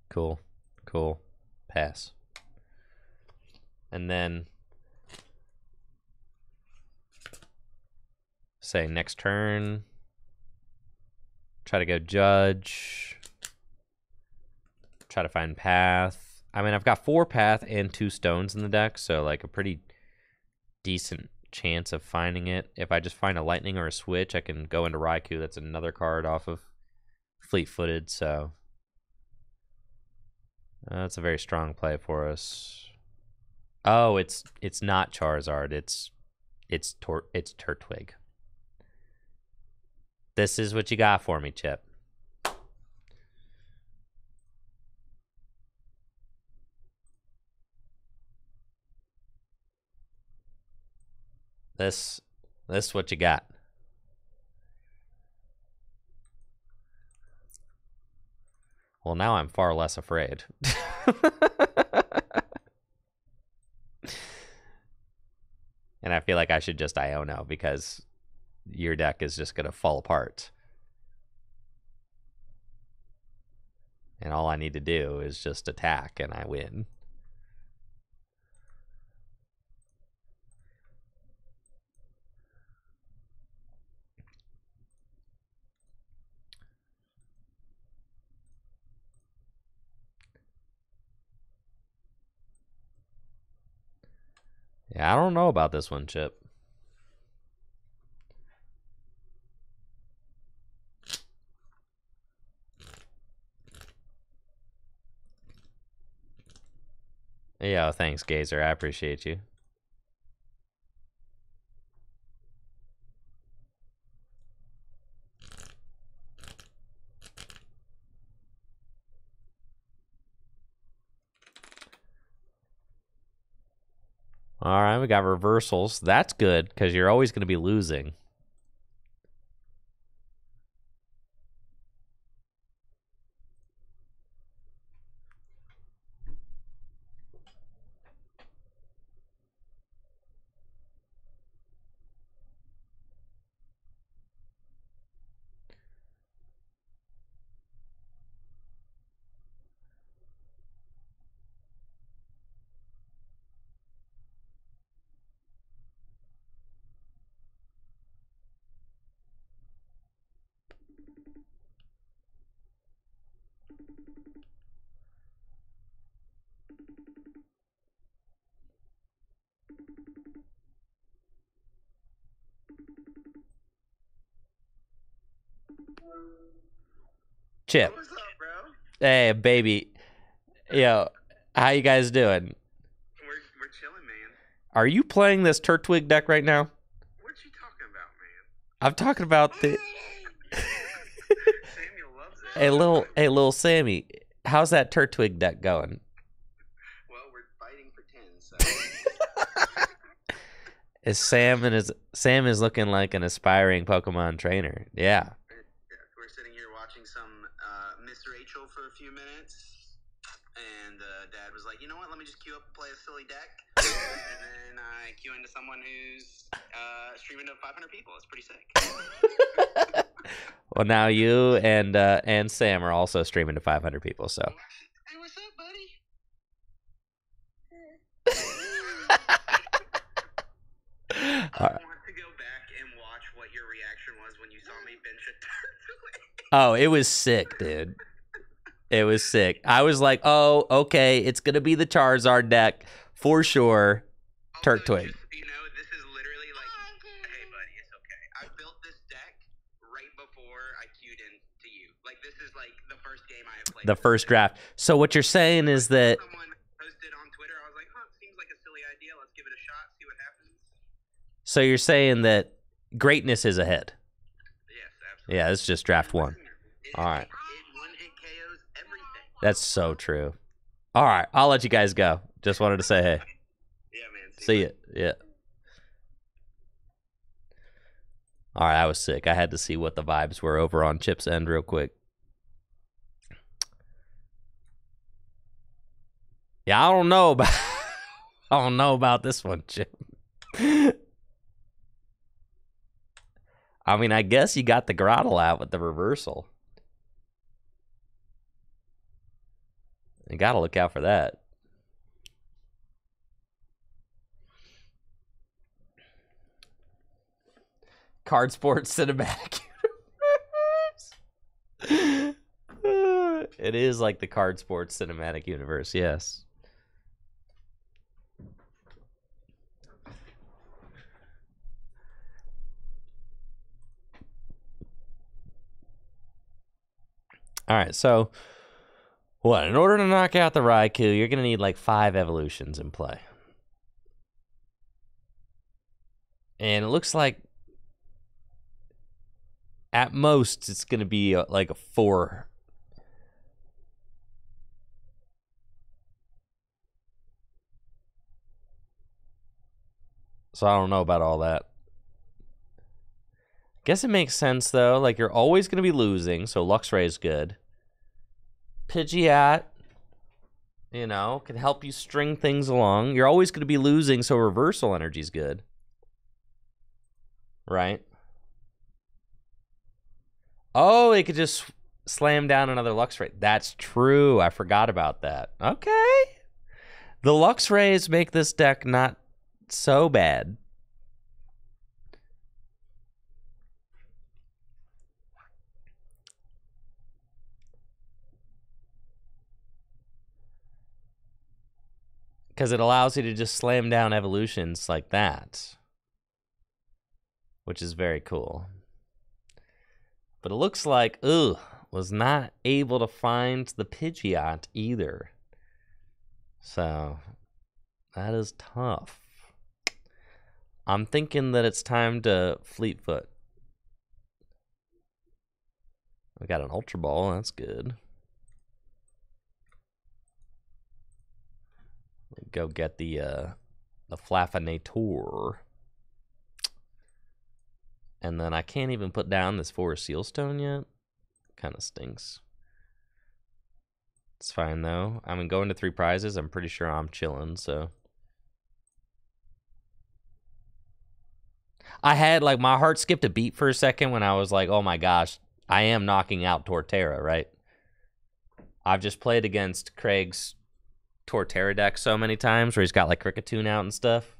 Cool. Cool. Pass. And then say next turn. Try to go Judge. Try to find Path. I mean, I've got 4 Path and 2 Stones in the deck, so like a pretty decent chance of finding it. If I just find a Lightning or a Switch, I can go into Raikou. That's another card off of Fleet-Footed, so that's a very strong play for us. Oh, it's not Charizard. It's Turtwig. This is what you got for me, Chip. This what you got. Well, now I'm far less afraid. And I feel like I should just Iono because your deck is just going to fall apart. And all I need to do is just attack and I win. Yeah, I don't know about this one, Chip. Yeah, thanks, Gazer. I appreciate you. All right, we got reversals. That's good because you're always going to be losing. Chip. What's up, bro? Hey, baby. Yo, how you guys doing? We're chilling, man. Are you playing this Turtwig deck right now? What you talking about, man? I'm talking about the... Samuel loves it. Hey, little Sammy. How's that Turtwig deck going? Well, we're fighting for 10, so. Sam is looking like an aspiring Pokemon trainer. Yeah. We're sitting here watching some Miss Rachel for a few minutes, and Dad was like, you know what, let me just queue up and play a silly deck, and then I queue into someone who's streaming to 500 people. It's pretty sick. Well, now you and Sam are also streaming to 500 people, so. Hey, what's up, buddy? I want to go back and watch what your reaction was when you saw me bench a Turtwig. Oh, it was sick, dude. It was sick. I was like, oh, okay, it's going to be the Charizard deck for sure. Turtwig. Just, this is literally like, hey, buddy, it's okay. I built this deck right before I queued in to you. Like, this is like the first game I have played. The first draft. So what you're saying is that... Someone posted on Twitter, I was like, huh, seems like a silly idea. Let's give it a shot, see what happens. So you're saying that greatness is ahead. Yes, absolutely. Yeah, it's just draft one. All right. It KOs everything. That's so true. All right, I'll let you guys go. Just wanted to say hey. Yeah, man. See ya. Yeah. All right, I was sick. I had to see what the vibes were over on Chip's end real quick. Yeah, I don't know about this one, Chip. I mean, I guess you got the Grottle out with the reversal. You got to look out for that. Card Sports Cinematic Universe. It is like the Card Sports Cinematic Universe, yes. All right, so what? In order to knock out the Raikou, you're going to need like 5 evolutions in play. And it looks like at most it's going to be like a 4. So I don't know about all that. Guess it makes sense, though. Like, you're always going to be losing, so Luxray is good. Pidgeot, can help you string things along. You're always going to be losing, so Reversal Energy is good. Right? Oh, they could just slam down another Luxray. That's true. I forgot about that. Okay. The Luxrays make this deck not so bad. Because it allows you to just slam down evolutions like that. Which is very cool. But it looks like, was not able to find the Pidgeot either. So, that is tough. I'm thinking that it's time to Fleetfoot. We got an Ultra Ball, that's good. Go get the a Flafanator. And then I can't even put down this Forest Sealstone yet. Kind of stinks. It's fine though. I mean, going to 3 prizes, I'm pretty sure I'm chilling, so. I had, like, my heart skipped a beat for a second when I was like, oh my gosh, I am knocking out Torterra, right? I've just played against Craig's Torterra deck so many times where he's got, like, Kricketune out and stuff.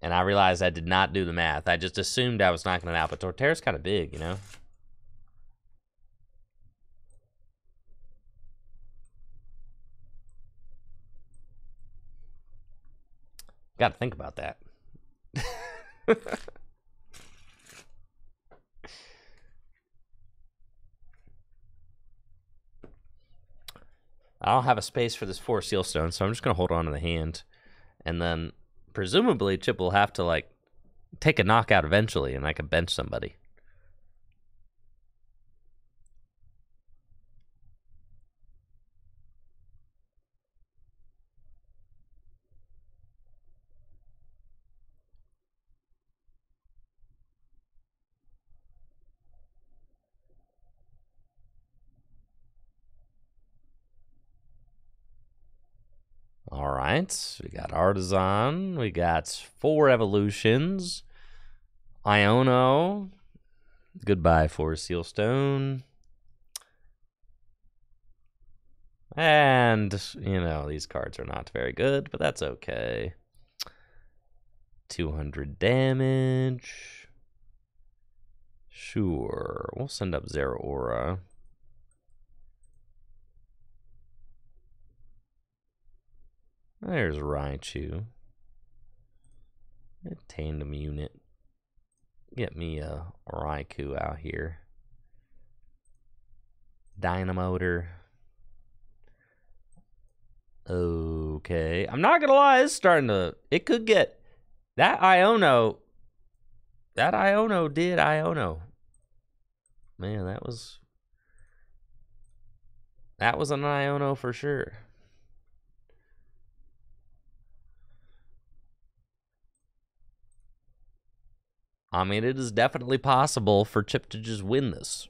And I realized I did not do the math. I just assumed I was knocking it out, but Torterra's kind of big, you know? Got to think about that. I don't have a space for this 4 Sealstone, so I'm just going to hold on to the hand. And then, presumably, Chip will have to, like, take a knockout eventually, and I can bench somebody. All right, we got Artisan, we got 4 evolutions, Iono, goodbye 4 Sealstone, and, you know, these cards are not very good, but that's okay. 200 damage, sure, we'll send up Zeraora. There's Raichu. A tandem unit. Get me a Raikou out here. Dynamotor. Okay. I'm not gonna lie, it's starting to... It could get... That Iono... That Iono did Iono. Man, that was... That was an Iono for sure. I mean, it is definitely possible for Chip to just win this.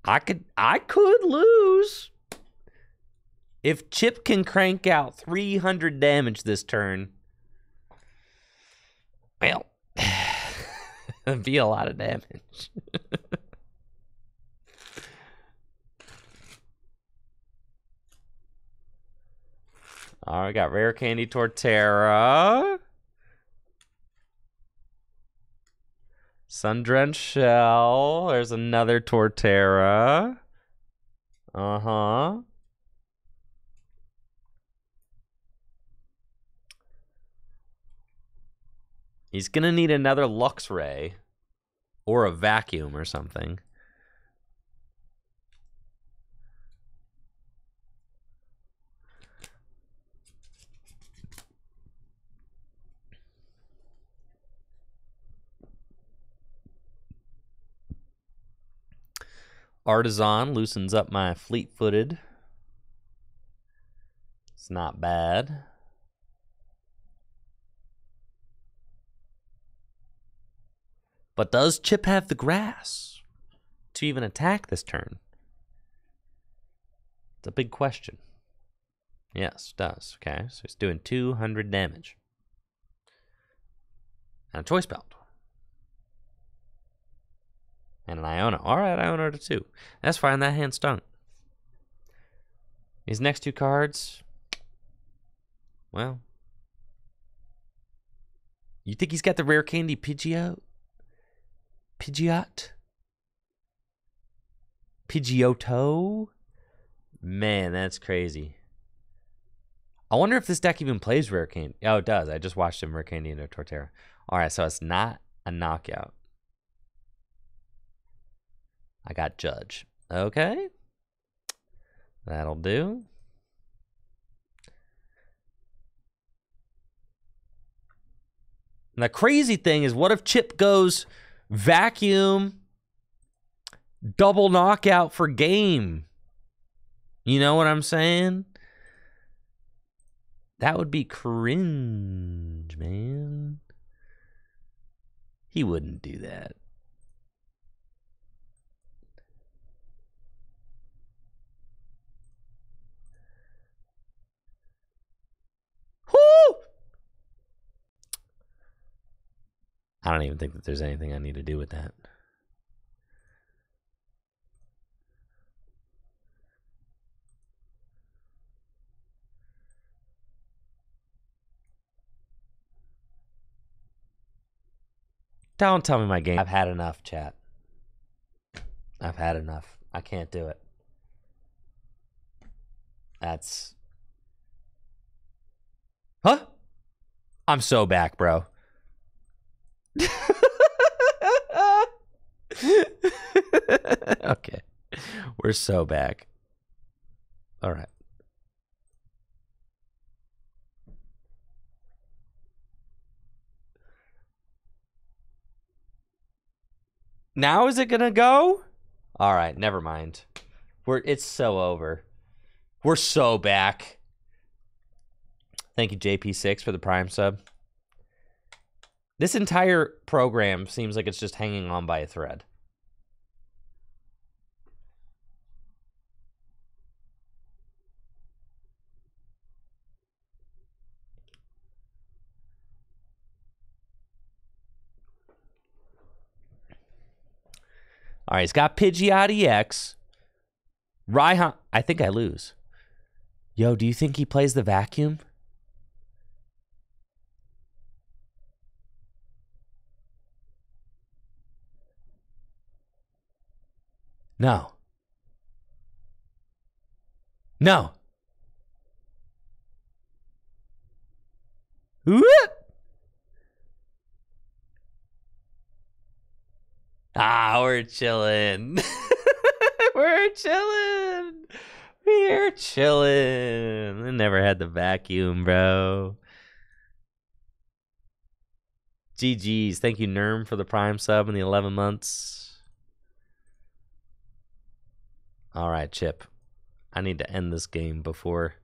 I could lose. If Chip can crank out 300 damage this turn, well, it'd be a lot of damage. All right, got Rare Candy Torterra. Sundrenched Shell. There's another Torterra. Uh-huh. He's going to need another Luxray. Or a Vacuum or something. Artisan loosens up my fleet-footed. It's not bad. But does Chip have the grass to even attack this turn? It's a big question. Yes, it does. Okay, so he's doing 200 damage. And a Choice Belt. And an Iono. Alright, Iono to 2. That's fine, that hand stunk. These next 2 cards, well, you think he's got the Rare Candy Pidgeot? Pidgeotto? Man, that's crazy. I wonder if this deck even plays Rare Candy. Oh, it does. I just watched him Rare Candy into Torterra. Alright, so it's not a knockout. I got Judge. Okay. That'll do. And the crazy thing is, what if Chip goes vacuum, double knockout for game? You know what I'm saying? That would be cringe, man. He wouldn't do that. Whoo! I don't even think that there's anything I need to do with that. Don't tell me my game. I've had enough, chat. I've had enough. I can't do it. That's... Huh? I'm so back, bro. Okay. We're so back. All right. Now is it gonna go? All right, never mind. It's so over. We're so back. Thank you, JP6, for the Prime sub. This entire program seems like it's just hanging on by a thread. All right, he's got Pidgeotty X. Raihan, I think I lose. Yo, do you think he plays the vacuum? No. No. What? Ah, we're chilling. We're chilling. We're chilling. I never had the vacuum, bro. GG's. Thank you, Nerm, for the Prime sub and the 11 months. All right, Chip. I need to end this game before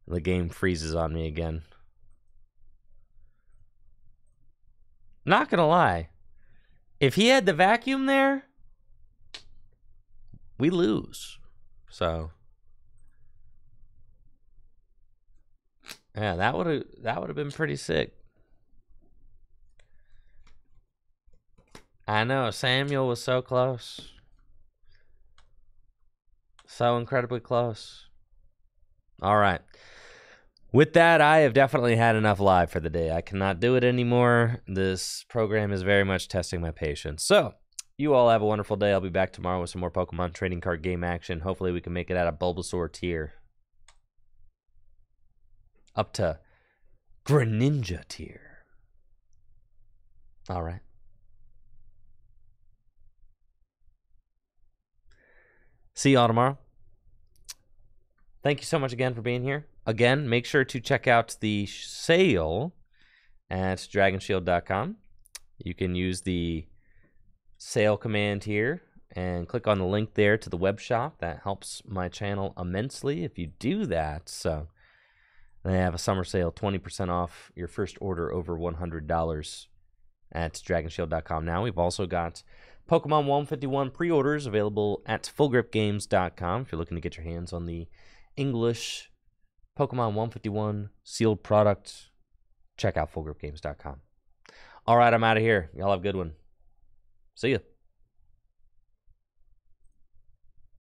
the game freezes on me again. Not gonna lie. If he had the vacuum there, we lose. So yeah, that would have been pretty sick. I know, Samuel was so close. So incredibly close. All right. With that, I have definitely had enough live for the day. I cannot do it anymore. This program is very much testing my patience. So, you all have a wonderful day. I'll be back tomorrow with some more Pokemon trading card game action. Hopefully, we can make it out of Bulbasaur tier. Up to Greninja tier. All right. See y'all tomorrow. Thank you so much again for being here. Again, make sure to check out the sale at dragonshield.com. You can use the sale command here and click on the link there to the web shop. That helps my channel immensely if you do that. So they have a summer sale, 20% off your first order over $100 at dragonshield.com. Now we've also got Pokemon 151 pre-orders available at fullgripgames.com if you're looking to get your hands on the English Pokemon 151 sealed product. Check out fullgripgames.com. All right, I'm out of here. Y'all have a good one. See ya.